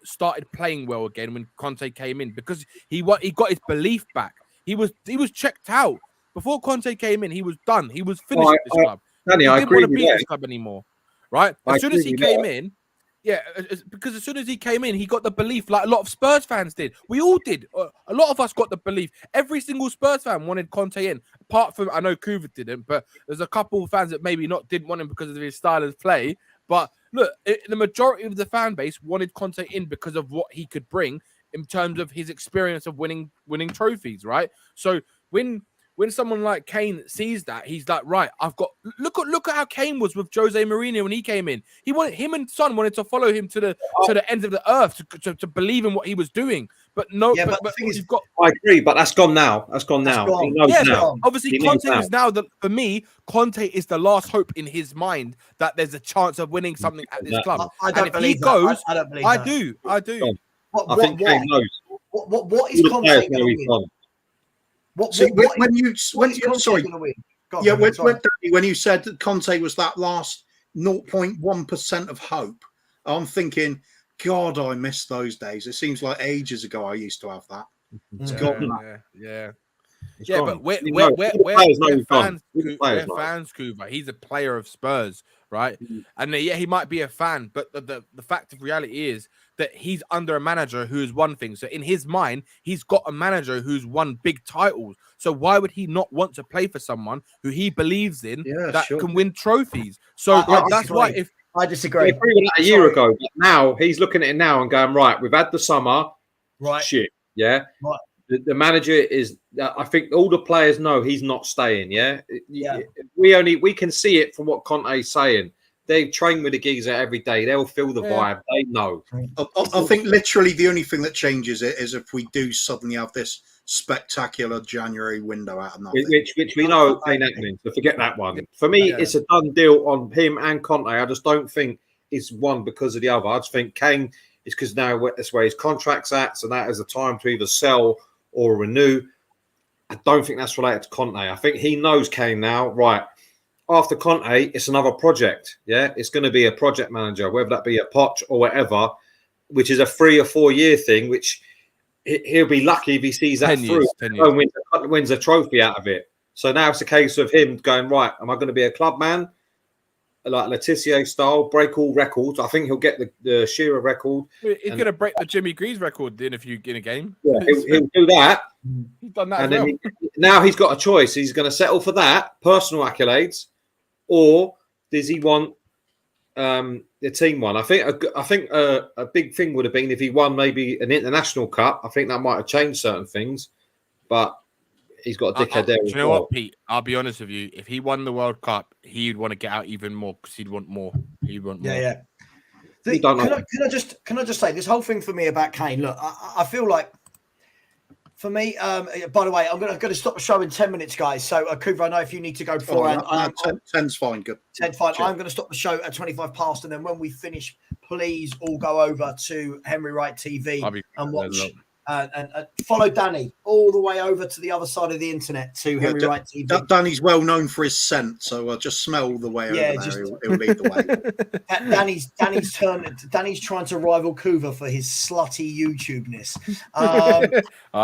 started playing well again when Conte came in? Because he got his belief back. He was checked out. Before Conte came in, he was done. He was finished at this club. Danny, he didn't want to be at this club anymore, right? As soon as he came in, because as soon as he came in, he got the belief like a lot of Spurs fans did. We all did. A lot of us got the belief. Every single Spurs fan wanted Conte in. Apart from, I know Kuvva didn't, but there's a couple of fans that maybe didn't want him because of his style of play. But look, the majority of the fan base wanted Conte in because of what he could bring in terms of his experience of winning trophies, right? So when someone like Kane sees that, he's like, right, I've got look at how Kane was with Jose Mourinho when he came in. Him and Son wanted to follow him to the ends of the earth to believe in what he was doing. But no, but the thing is, I agree, but that's gone now. That's gone now. He knows now. Obviously, Conte is now for me, Conte is the last hope in his mind that there's a chance of winning something at this club. I don't believe that. I don't believe that. I do. I think Kane knows. What is Conte going to win? When you said that Conte was that last 0.1% of hope, I'm thinking, God, I miss those days. It seems like ages ago I used to have that. It's gone. But we're fans, Kuvva. He's a player of Spurs, right? And he might be a fan, but the fact of reality is that he's under a manager who's won things. So in his mind, he's got a manager who's won big titles. So why would he not want to play for someone who he believes in can win trophies? So that's why I disagree. I agree with that a year ago, but now he's looking at it now and going, right, we've had the summer. Right. Shit. Yeah. Right. The manager is, I think all the players know he's not staying. Yeah. We can see it from what Conte's saying. They train with the geezer every day. They'll feel the vibe. They know. I think literally the only thing that changes it is if we do suddenly have this spectacular January window out of nothing. Which we know ain't happening. So forget that one. For me, it's a done deal on him and Conte. I just don't think it's one because of the other. I just think Kane is because now that's where his contract's at. So that is the time to either sell or renew. I don't think that's related to Conte. I think he knows Kane now, right? After Conte, it's another project. Yeah, it's going to be a project manager, whether that be a Poch or whatever, which is a 3 or 4 year thing, which he'll be lucky if he sees that through and wins a trophy out of it. So now it's a case of him going, right, am I going to be a club man like Letitia style, break all records. I think he'll get the Shearer record. He's going to break the Jimmy Greaves record in a game. Yeah, he'll do that. He's done that And as then well. now he's got a choice. He's going to settle for that, personal accolades, or does he want the team one? I think a big thing would have been if he won maybe an international cup. I think that might have changed certain things, but he's got a dickhead there. Do you know what, Pete? I'll be honest with you. If he won the World Cup, he'd want to get out even more because he'd want more. He'd want more. Yeah. Can I just say this whole thing for me about Kane? Look, I feel like for me. By the way, I'm going to stop the show in 10 minutes, guys. So, Kuvva, I know if you need to go beforehand. 10's fine. Good. 10's fine. I'm going to stop the show at 25 past, and then when we finish, please all go over to Henry Wright TV and watch. And follow Danny all the way over to the other side of the internet to Henry Wright TV. Danny's well known for his scent, so just smell the way over there. He'll lead the way. Danny's trying to rival Kuvva for his slutty YouTube-ness. I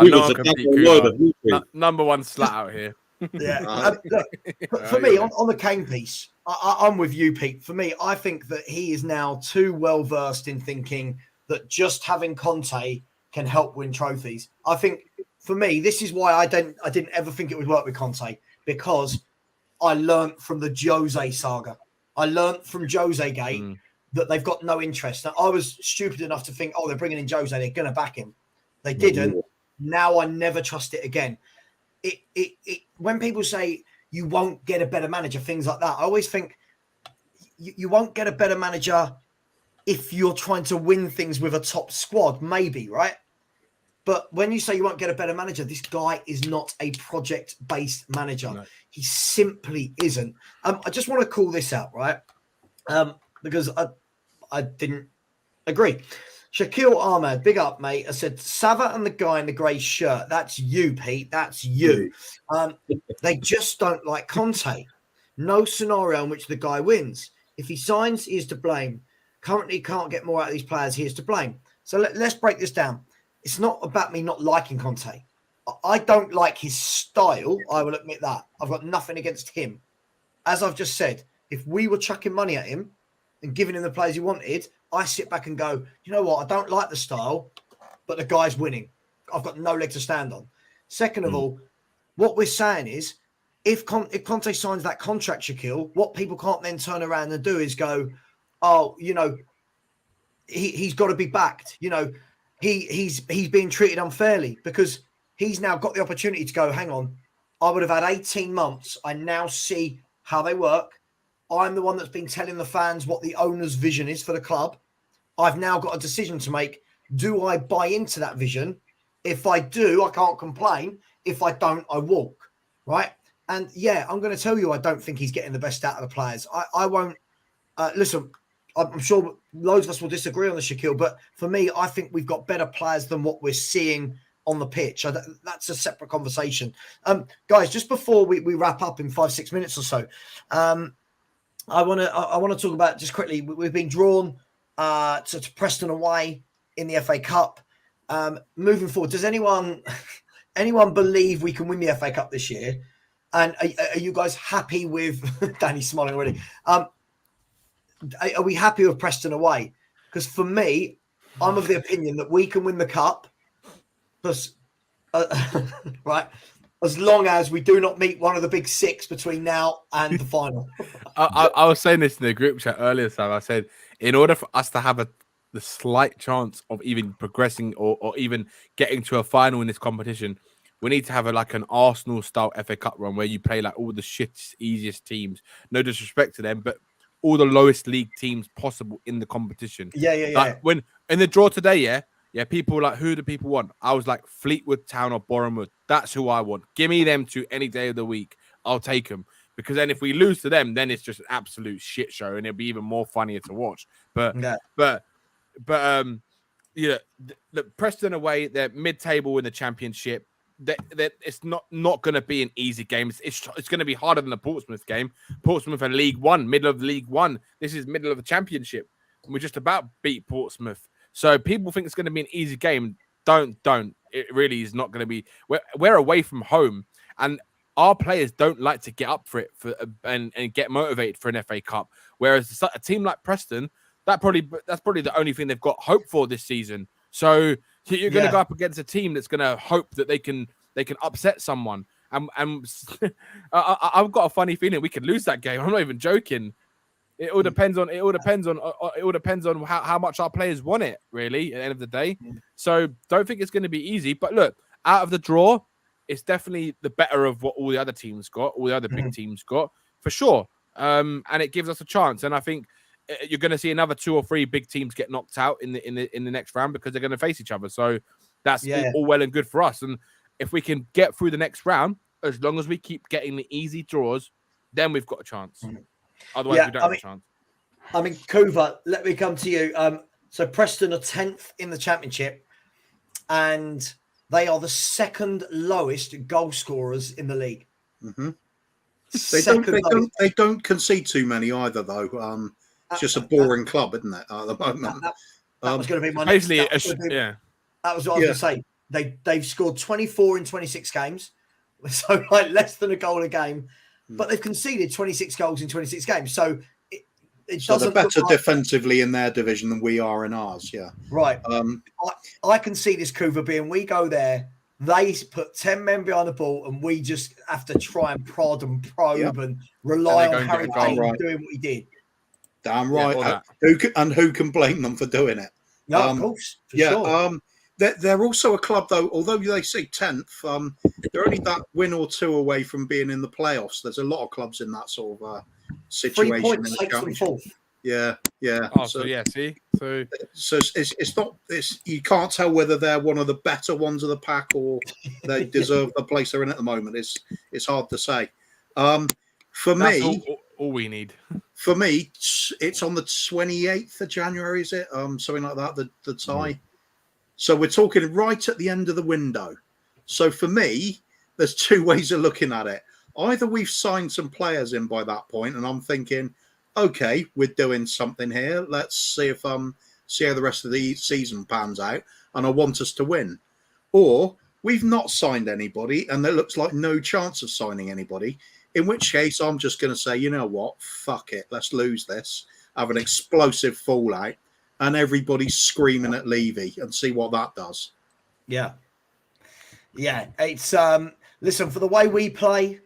know I compete Kuvva. Number one slut out here. Yeah. Look, for me, on the Kane piece, I'm with you, Pete. For me, I think that he is now too well versed in thinking that just having Conte can help win trophies. I think for me, this is why I didn't ever think it would work with Conte, because I learned from the Jose saga. I learned from Jose Gate that they've got no interest. Now, I was stupid enough to think, they're bringing in Jose, they're going to back him. They didn't. Now I never trust it again. When people say you won't get a better manager, things like that, I always think you won't get a better manager if you're trying to win things with a top squad, maybe, right? But when you say you won't get a better manager, this guy is not a project-based manager. No. He simply isn't. I just want to call this out, right? Because I didn't agree. Shaquille Ahmed, big up, mate. I said, Savva and the guy in the grey shirt. That's you, Pete. That's you. They just don't like Conte. No scenario in which the guy wins. If he signs, he is to blame. Currently can't get more out of these players, he is to blame. So let's break this down. It's not about me not liking Conte. I don't like his style. I will admit that. I've got nothing against him. As I've just said, if we were chucking money at him and giving him the players he wanted, I sit back and go, you know what? I don't like the style, but the guy's winning. I've got no leg to stand on. Second of all, what we're saying is, if Conte signs that contract, Shaquille, what people can't then turn around and do is go, he's got to be backed. He's being treated unfairly because he's now got the opportunity to go, hang on, I would have had 18 months. I now see how they work. I'm the one that's been telling the fans what the owner's vision is for the club. I've now got a decision to make. Do I buy into that vision? If I do, I can't complain. If I don't, I walk, right? And yeah, I'm going to tell you, I don't think he's getting the best out of the players. I won't. Listen, I'm sure loads of us will disagree on the Shaquille, but for me, I think we've got better players than what we're seeing on the pitch. That's a separate conversation. Guys, just before we wrap up in 5-6 minutes or so, I want to talk about just quickly. We've been drawn to Preston away in the FA Cup. Moving forward, does anyone believe we can win the FA Cup this year? And are you guys happy with Danny smiling already? Are we happy with Preston away? Because for me, I'm of the opinion that we can win the cup, plus, right, as long as we do not meet one of the big six between now and the final. I was saying this in the group chat earlier, Sam. I said, in order for us to have the slight chance of even progressing or even getting to a final in this competition, we need to have an Arsenal-style FA Cup run where you play all the shittest, easiest teams. No disrespect to them, but all the lowest league teams possible in the competition. Yeah. When in the draw today, people who do people want? I was like Fleetwood Town or Bournemouth. That's who I want. Give me them to any day of the week. I'll take them. Because then if we lose to them, then it's just an absolute shit show and it'll be even more funnier to watch. But Preston away, they're mid-table in the Championship. That it's not going to be an easy game. It's going to be harder than the Portsmouth game. Portsmouth are League One, middle of League One. This is middle of the Championship. And we're just about beat Portsmouth. So people think it's going to be an easy game. Don't. It really is not going to be. We're away from home. And our players don't like to get up for it and get motivated for an FA Cup. Whereas a team like Preston, that's probably the only thing they've got hope for this season. So you're going to go up against a team that's going to hope that they can upset someone. And I've got a funny feeling we could lose that game. I'm not even joking. It all depends on how much our players want it, really, at the end of the day. So don't think it's going to be easy. But look, out of the draw, it's definitely the better of what all the other teams got, all the other big teams got, for sure. And it gives us a chance. And I think you're going to see another 2 or 3 big teams get knocked out in the next round because they're going to face each other. So that's all well and good for us. And if we can get through the next round, as long as we keep getting the easy draws, then we've got a chance. Otherwise, we don't have a chance. I mean, Kuvva, let me come to you. So Preston are 10th in the championship, and they are the second lowest goal scorers in the league. Mm-hmm. They don't concede too many either, though. It's just a boring club, isn't it? At the moment, that was going to be my basically that was what I was going to say. They've scored 24 in 26 games, so like less than a goal a game, but they've conceded 26 goals in 26 games. So it doesn't. They're better defensively in their division than we are in ours. Yeah, right. I can see this Kuvva being. We go there. They put 10 men behind the ball, and we just have to try and prod and probe and rely on Harry Kane doing what he did. Damn right. Who can blame them for doing it? No, of course. Sure. They're also a club, though, although they say 10th, they're only that win or 2 away from being in the playoffs. There's a lot of clubs in that sort of situation. 3 points takes them fourth. Yeah. Oh, so see? So it's not this. You can't tell whether they're one of the better ones of the pack or they deserve the place they're in at the moment. It's hard to say. For that's me, all we need. For me, it's on the 28th of January, is it? Something like that, the tie. So we're talking right at the end of the window. So for me, there's 2 ways of looking at it. Either we've signed some players in by that point, and I'm thinking, okay, we're doing something here. Let's see if see how the rest of the season pans out, and I want us to win. Or we've not signed anybody, and there looks like no chance of signing anybody. In which case, I'm just going to say, you know what? Fuck it. Let's lose this. Have an explosive fallout, and everybody's screaming at Levy and see what that does. Yeah. It's listen, for the way we play,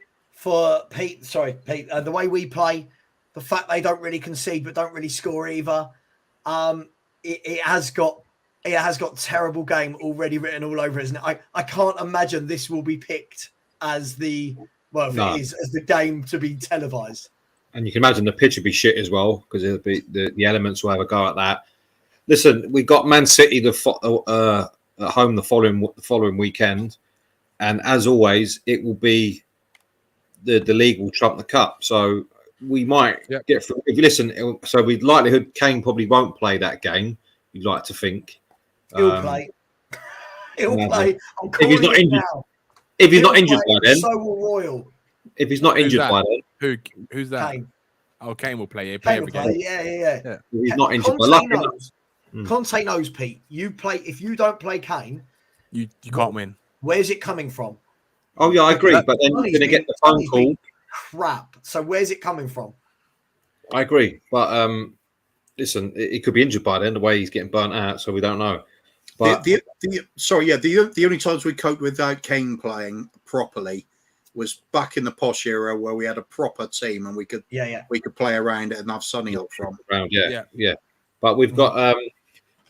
the way we play, the fact they don't really concede but don't really score either. It has got terrible game already written all over it, isn't it? I can't imagine this will be picked as it is as the game to be televised. And you can imagine the pitch would be shit as well because it'll be the elements will have a go at that. Listen, we got Man City at home the following weekend, and as always, it will be the league will trump the cup. So we might get through. If you listen, so with likelihood, Kane probably won't play that game. You'd like to think he'll play. He'll play. If he's not injured, if he's not injured by then, so will Royal. If he's not injured by then, who's that? Kane. Oh, Kane will play. Play every game. Yeah. He's not injured. Conte knows, Pete. You play. If you don't play Kane, you can't win. Where's it coming from? Oh yeah, I agree. But then you're going to get the phone call. Crap. So where's it coming from? I agree, but listen, it could be injured by then. The way he's getting burnt out, so we don't know. But the only times we coped without Kane playing properly was back in the posh era where we had a proper team and we could play around it and have Sonny up from. Yeah. But we've got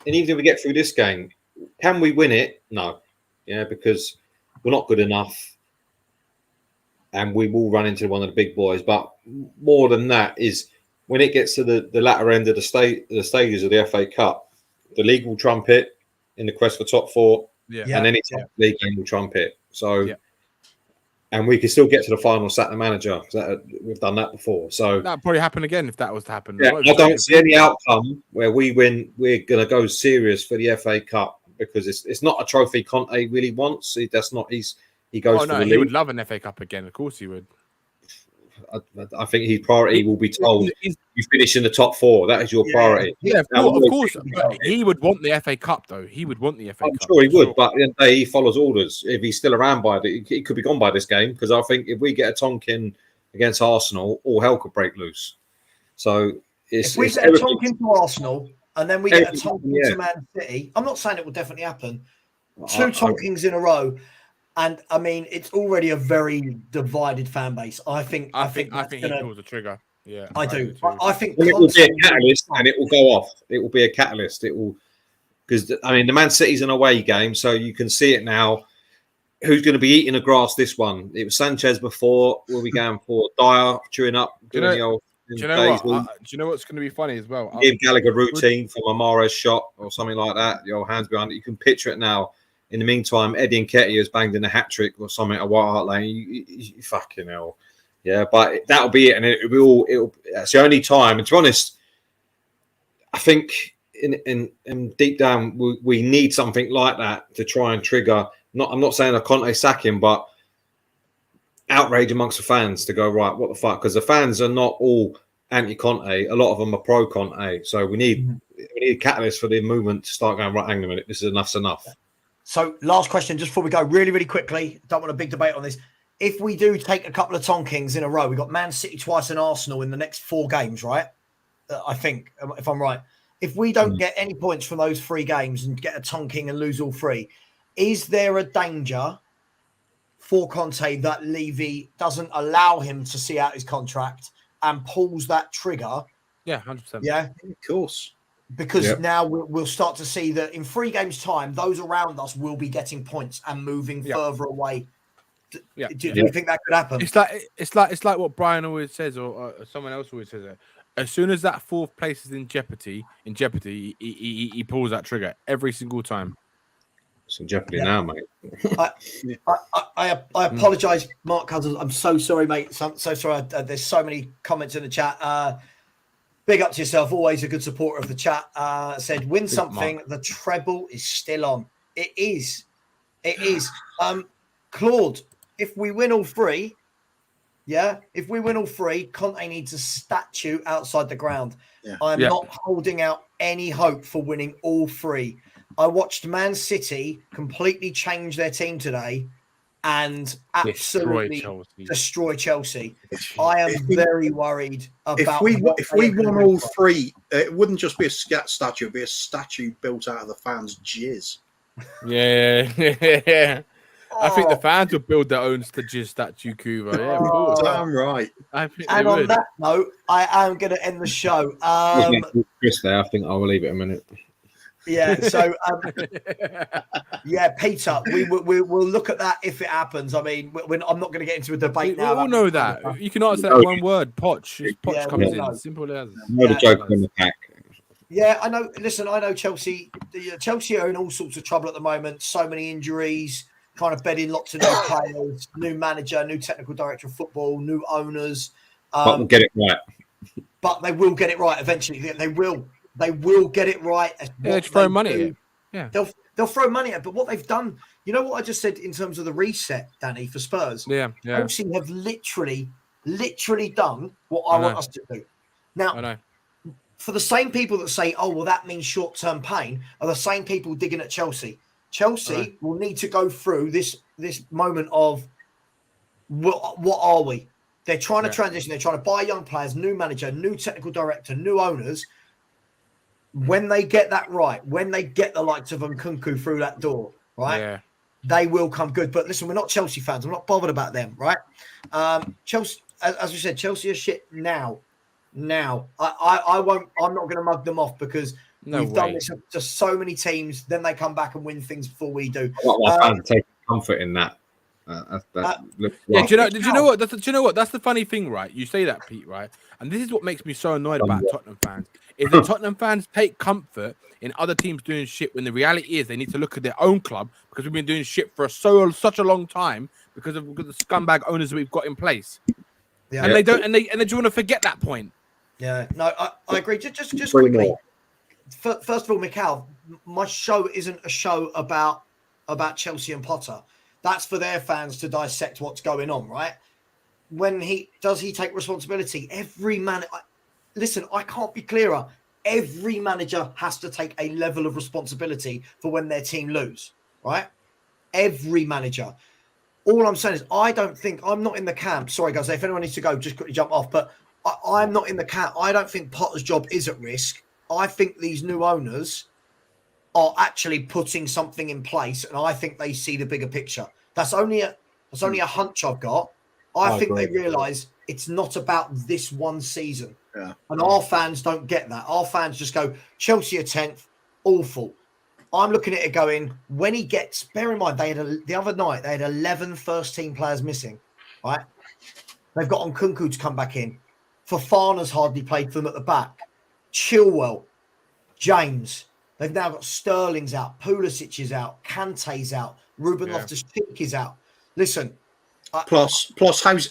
and even if we get through this game, can we win it? No. Yeah, because we're not good enough. And we will run into one of the big boys. But more than that is when it gets to the latter end of the stages of the FA Cup, the league will trump it in the quest for top 4. Yeah. And any league game will trump it. So and we can still get to the final, sack the manager. We've done that before. So that'd probably happen again if that was to happen. Yeah, I don't see any outcome where we win. We're going to go serious for the FA Cup because it's not a trophy Conte really wants. He goes. Oh no, he would love an FA Cup again. Of course he would. I think his priority will be told, you finish in the top 4. That is your priority. Yeah, of course. But he would want the FA Cup, though. He would want the FA Cup. I'm sure he would, but at the end of the day, he follows orders. If he's still around by it, he could be gone by this game, because I think if we get a Tonkin against Arsenal, all hell could break loose. So if we get a Tonkin to Arsenal and then we get a Tonkin to Man City, I'm not saying it will definitely happen. 2 Tonkins in a row. And I mean, it's already a very divided fan base. I think he pulls the trigger. Yeah, I do. I think it will be a catalyst, and it will go off. It will be a catalyst. It will, because I mean, the Man City's an away game, so you can see it now. Who's going to be eating the grass this one? It was Sanchez before. What are we going for? Dyer chewing up. Do you know what's going to be funny as well? Give Gallagher routine from a Mahrez shot or something like that. Your hands behind it. You can picture it now. In the meantime, Eddie Nketiah has banged in a hat trick or something at White Hart Lane. You fucking hell, yeah. But that'll be it, and it'll be all. That's the only time. And to be honest, I think in deep down we need something like that to try and trigger. I'm not saying a Conte sacking, but outrage amongst the fans to go, right, what the fuck? Because the fans are not all anti-Conte. A lot of them are pro-Conte. So we need a catalyst for the movement to start going, right, hang on a minute, this is enough's enough. So last question, just before we go, really, really quickly. Don't want a big debate on this. If we do take a couple of Tonkins in a row, we've got Man City twice and Arsenal in the next 4 games, right? I think, if I'm right. If we don't get any points from those 3 games and get a Tonkin and lose all 3, is there a danger for Conte that Levy doesn't allow him to see out his contract and pulls that trigger? Yeah, 100%. Yeah, of course. Because now we'll start to see that in 3 games' time, those around us will be getting points and moving further away. Do you think that could happen? It's like what Brian always says, or someone else always says it. As soon as that 4th place is in jeopardy, he pulls that trigger every single time. It's in jeopardy now, mate. I apologise, Mark Cousins. I'm so sorry, mate. So sorry. There's so many comments in the chat. Big up to yourself. Always a good supporter of the chat. Said, win something. The treble is still on. It is. It is. Claude, if we win all 3, if we win all 3, Conte needs a statue outside the ground. I'm not holding out any hope for winning all 3. I watched Man City completely change their team today and absolutely destroy Chelsea. I am very worried about if we won all 3, it wouldn't just be a statue, it'd be a statue built out of the fans' jizz. Yeah. I think the fans will build their own statue, Kuvva. Yeah, of course. Damn right. And on that note, I am going to end the show. Chris there, I think I will leave it a minute. Yeah, so Peter, we'll look at that if it happens. I mean, I'm not going to get into a debate now. We all know that. You can answer that one word, Poch. Poch comes in. Simple as. No the joke on the pack. Yeah, I know. Listen, I know Chelsea. Chelsea are in all sorts of trouble at the moment. So many injuries, trying to bed in lots of new players, new manager, new technical director of football, new owners. But we'll get it right. But they will get it right eventually. They will. They will get it right. They throw money at it. Yeah. They'll throw money at it. But what they've done, you know what I just said in terms of the reset, Danny, for Spurs? Yeah. Chelsea have literally done what I want us to do. Now, I know. For the same people that say, oh, well, that means short-term pain, are the same people digging at Chelsea. Chelsea will need to go through this moment of what are we? They're trying to transition. They're trying to buy young players, new manager, new technical director, new owners. When they get that right, when they get the likes of Nkunku through that door, right, they will come good. But listen, we're not Chelsea fans. I'm not bothered about them, right? Chelsea, as we said, Chelsea are shit now. I won't. I'm not going to mug them off because we've done this to so many teams. Then they come back and win things before we do. My fans take comfort in that. Do you know what? Do you know what? That's the funny thing, right? You say that, Pete, right? And this is what makes me so annoyed about Tottenham fans. Is that Tottenham fans take comfort in other teams doing shit when the reality is they need to look at their own club because we've been doing shit for such a long time because of the scumbag owners that we've got in place. Yeah. And they don't, and they just want to forget that point. Yeah, no, I agree. Just quickly. First of all, Mikhail, my show isn't a show about Chelsea and Potter. That's for their fans to dissect what's going on, right? does he take responsibility? Every man, listen, I can't be clearer. Every manager has to take a level of responsibility for when their team lose, right? Every manager. All I'm saying is I'm not in the camp. Sorry, guys, if anyone needs to go, just quickly jump off. But I'm not in the camp. I don't think Potter's job is at risk. I think these new owners are actually putting something in place, and I think they see the bigger picture. That's only a hunch I've got. I think they realise it's not about this one season. Yeah. And our fans don't get that. Our fans just go, Chelsea are 10th, awful. I'm looking at it going, when he gets, bear in mind, the other night, they had 11 first-team players missing, right? They've got Nkunku to come back in. Fofana's hardly played for them at the back. Chilwell, James. They've now got Sterling's out. Pulisic is out. Kante's out. Ruben Loftus-Cheek is out. Listen. Plus,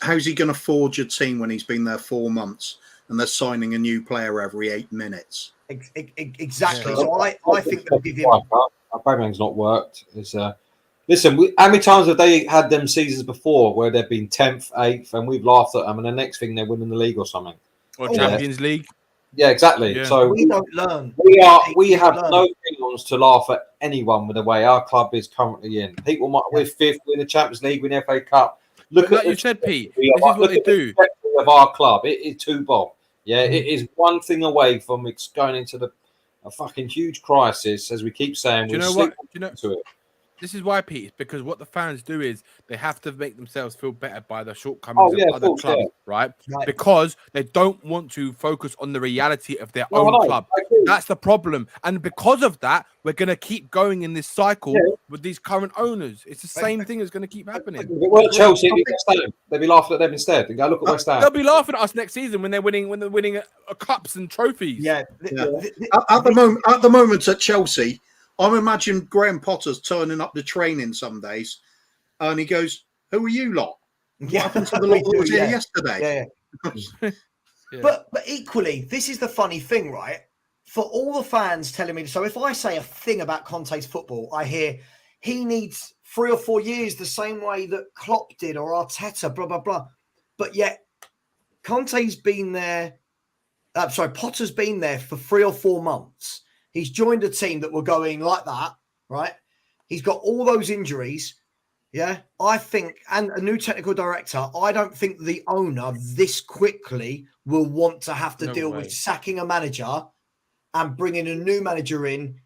how's he going to forge a team when he's been there 4 months and they're signing a new player every 8 minutes? Exactly. So I think they'll give him. Aubameyang's not worked. Listen, how many times have they had them seasons before where they've been 10th, 8th, and we've laughed at them, and the next thing they're winning the league or something? Or Champions League. Yeah, exactly. Yeah. So we don't learn. We have no grounds to laugh at anyone with the way our club is currently in. We're 5th, we're in the Champions League, we're in the FA Cup. Look at you said, Pete. This is what they do. Of our club, it is too bob. Yeah, it is one thing away from going into a fucking huge crisis, as we keep saying. Do you know what? This is why, Pete. Because what the fans do is they have to make themselves feel better by the shortcomings of other clubs, right? Because they don't want to focus on the reality of their own club. That's the problem, and because of that, we're going to keep going in this cycle with these current owners. It's the same thing that's going to keep happening. Well, Chelsea, they'll be laughing at them instead. And go look at West Ham. They'll be laughing at us next season when they're winning cups and trophies. Yeah. At the moment at Chelsea, I'm imagining Graham Potter's turning up the training some days, and he goes, "Who are you lot? What happened to the lot that was here yesterday?" But equally, this is the funny thing, right? For all the fans telling me, so if I say a thing about Conte's football, I hear he needs 3 or 4 years the same way that Klopp did or Arteta, blah, blah, blah. But yet Potter's been there for 3 or 4 months. He's joined a team that were going like that, right? He's got all those injuries. Yeah, I think, and a new technical director, I don't think the owner this quickly will want to have to deal with sacking a manager and bringing a new manager in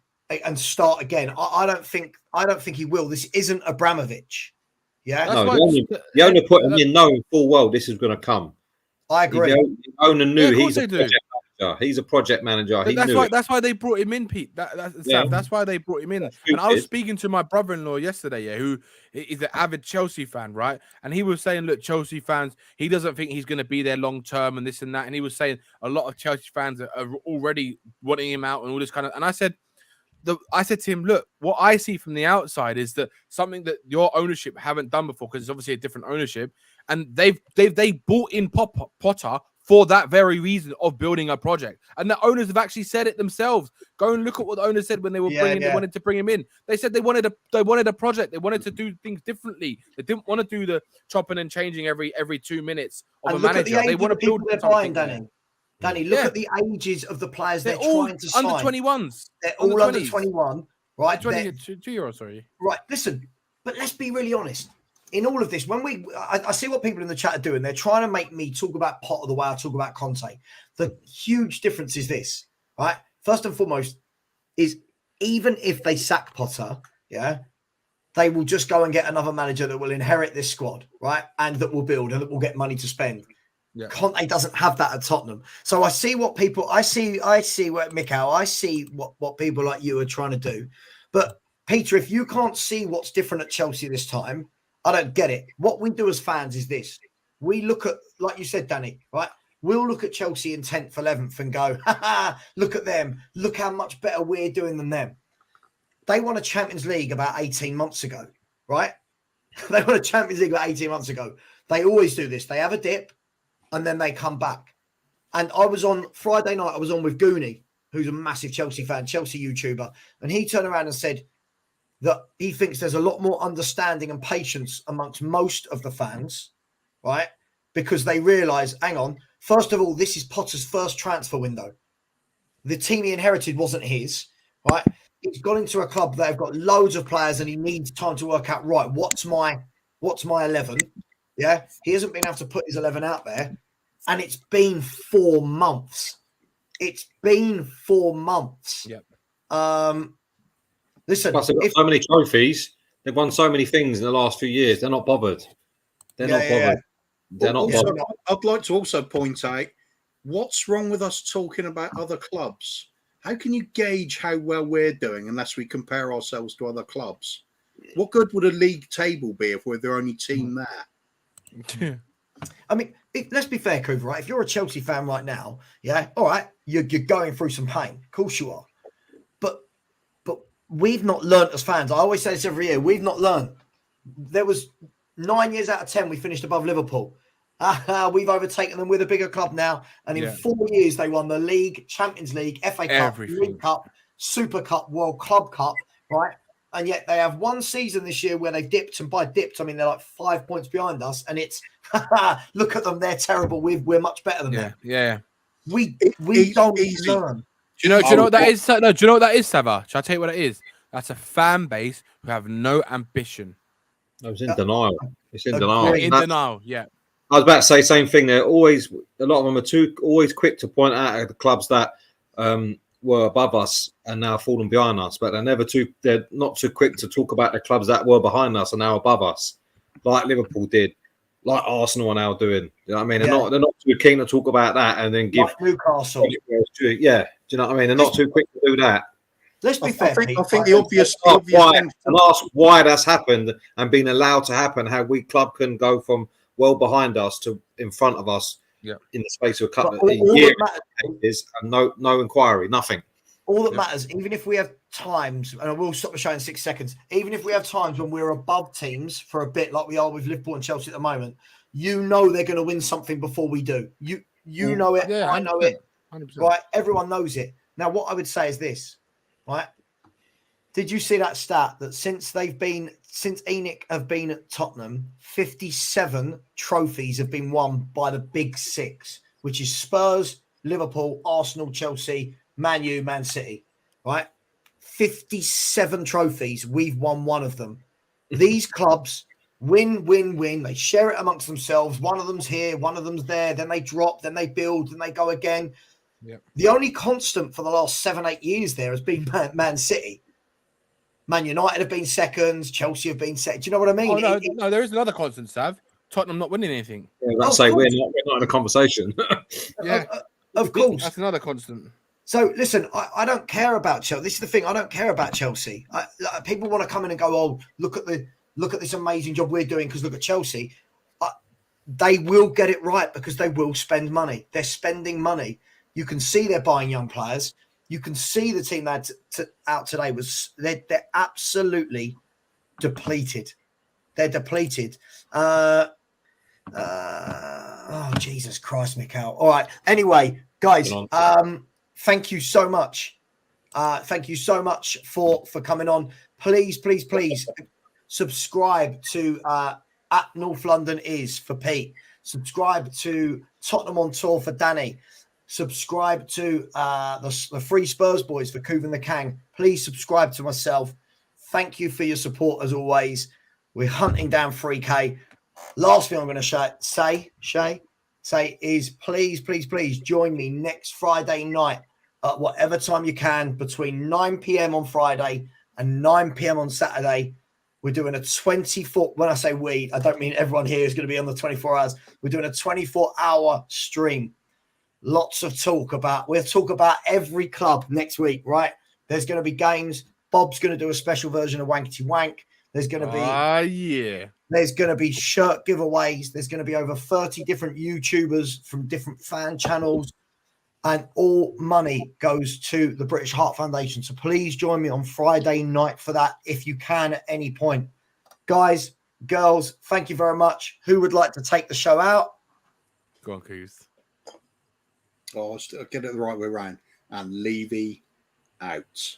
and start again. I don't think he will. This isn't Abramovich. Yeah, the owner put him in knowing full well this is going to come. I agree. The owner knew he's a project manager. He's a project manager. That's why they brought him in, Pete. That's why they brought him in. And I was speaking to my brother-in-law yesterday, who is an avid Chelsea fan, right? And he was saying, look, Chelsea fans, he doesn't think he's going to be there long term and this and that. And he was saying a lot of Chelsea fans are already wanting him out and all this kind of. And I said to him, look, what I see from the outside is that something that your ownership haven't done before, because it's obviously a different ownership, and they bought in Potter for that very reason of building a project. And the owners have actually said it themselves. Go and look at what the owners said when they were they wanted to bring him in. They said they wanted a project. They wanted to do things differently. They didn't want to do the chopping and changing every 2 minutes of a manager. They want to build something. Danny, look at the ages of the players they're all trying to sign. Under 21s. They're all under 21, right? 22-year-olds, sorry. Right, listen, but let's be really honest. In all of this, I see what people in the chat are doing. They're trying to make me talk about Potter the way I talk about Conte. The huge difference is this, right? First and foremost, is even if they sack Potter, they will just go and get another manager that will inherit this squad, right? And that will build and that will get money to spend. Yeah. Conte doesn't have that at Tottenham. So I see what people, I see what Mikhail, I see what people like you are trying to do. But Peter, if you can't see what's different at Chelsea this time, I don't get it. What we do as fans is this. We look at, like you said, Danny, right? We'll look at Chelsea in 10th, 11th and go, look at them. Look how much better we're doing than them. They won a Champions League about 18 months ago, right? They won a Champions League about 18 months ago. They always do this. They have a dip and then they come back. And I was on Friday night, I was on with Goonie, who's a massive Chelsea fan, Chelsea YouTuber. And he turned around and said that he thinks there's a lot more understanding and patience amongst most of the fans, right? because they realise, hang on, first of all, this is Potter's first transfer window. The team he inherited wasn't his, right? He's gone into a club that have got loads of players and he needs time to work out, right, what's my 11? Yeah. He hasn't been able to put his 11 out there. And it's been 4 months. It's been 4 months. Yep. Listen, Plus, they've got so many trophies. They've won so many things in the last few years. They're not bothered. They're not bothered. They're not bothered. I'd like to also point out what's wrong with us talking about other clubs. How can you gauge how well we're doing unless we compare ourselves to other clubs? What good would a league table be if we're the only team there? I mean, let's be fair, Kuvva, right? If you're a Chelsea fan right now, yeah, all right, you're going through some pain. Of course you are. But we've not learnt as fans. I always say this every year. We've not learnt. There was 9 years out of 10 we finished above Liverpool. We've overtaken them with a bigger club now. And in 4 years, they won the league, Champions League, FA Cup, League Cup, Super Cup, World Club Cup, right? And yet they have one season this year where they've dipped. And by dipped, I mean, they're like 5 points behind us. And it's, look at them. They're terrible. We're much better than them. Yeah. We don't learn. Do you know what that is? No, do you know what that is, Savva? Shall I tell you what it is? That's a fan base who have no ambition. I was in denial. It's in denial. Denial, yeah. I was about to say the same thing. They're always, a lot of them are always quick to point out the clubs that were above us and now fallen behind us, but they're not too quick to talk about the clubs that were behind us and now above us, like Liverpool did, like Arsenal are now doing. You know what I mean? They're not too keen to talk about that and then give like Newcastle. Yeah, do you know what I mean? They're not too quick to do that. Let's be fair. I think the obvious and ask why that's happened and been allowed to happen. How we club can go from well behind us to in front of us in the space of a couple of years and no inquiry, nothing. All that matters, even if we have times, and I will stop the show in 6 seconds, even if we have times when we're above teams for a bit, like we are with Liverpool and Chelsea at the moment, you know they're going to win something before we do. You know it, I know it, 100%. right? Everyone knows it. Now, what I would say is this, right? Did you see that stat that since ENIC have been at Tottenham, 57 trophies have been won by the big six, which is Spurs, Liverpool, Arsenal, Chelsea, Man U, Man City, right? 57 trophies. We've won one of them. These clubs win. They share it amongst themselves. One of them's here, one of them's there. Then they drop, then they build, then they go again. Yep. The only constant for the last 7-8 years there has been Man City. Man United have been seconds. Chelsea have been second. Do you know what I mean? Oh, no, there is another constant, Sav. Tottenham not winning anything. Yeah, that's say we're not in a conversation. Of course. That's another constant. So, listen, I don't care about Chelsea. This is the thing. I don't care about Chelsea. People want to come in and go, oh, look at this amazing job we're doing because look at Chelsea. They will get it right because they will spend money. They're spending money. You can see they're buying young players. You can see the team that out today they're absolutely depleted. They're depleted. Oh, Jesus Christ, Mikhail. All right. Anyway, guys, thank you so much. Thank you so much for coming on. Please subscribe to at North London is for Pete. Subscribe to Tottenham on Tour for Danny. Subscribe to the Free Spurs Boys for Kuvva and the Kang. Please subscribe to myself. Thank you for your support as always. We're hunting down 3K. Last thing I'm going to say is please join me next Friday night at whatever time you can between 9 p.m. on Friday and 9 p.m. on Saturday. We're doing a 24. When I say we, I don't mean everyone here is going to be on the 24 hours. We're doing a 24-hour stream. Lots of we'll talk about every club next week, right? There's going to be games. Bob's going to do a special version of Wankety Wank. There's going to be There's going to be shirt giveaways. There's going to be over 30 different YouTubers from different fan channels, and all money goes to the British Heart Foundation. So please join me on Friday night for that if you can at any point. Guys, girls, thank you very much. Who would like to take the show out? Go on, Coos. Oh, I'll get it the right way around. And Levy out.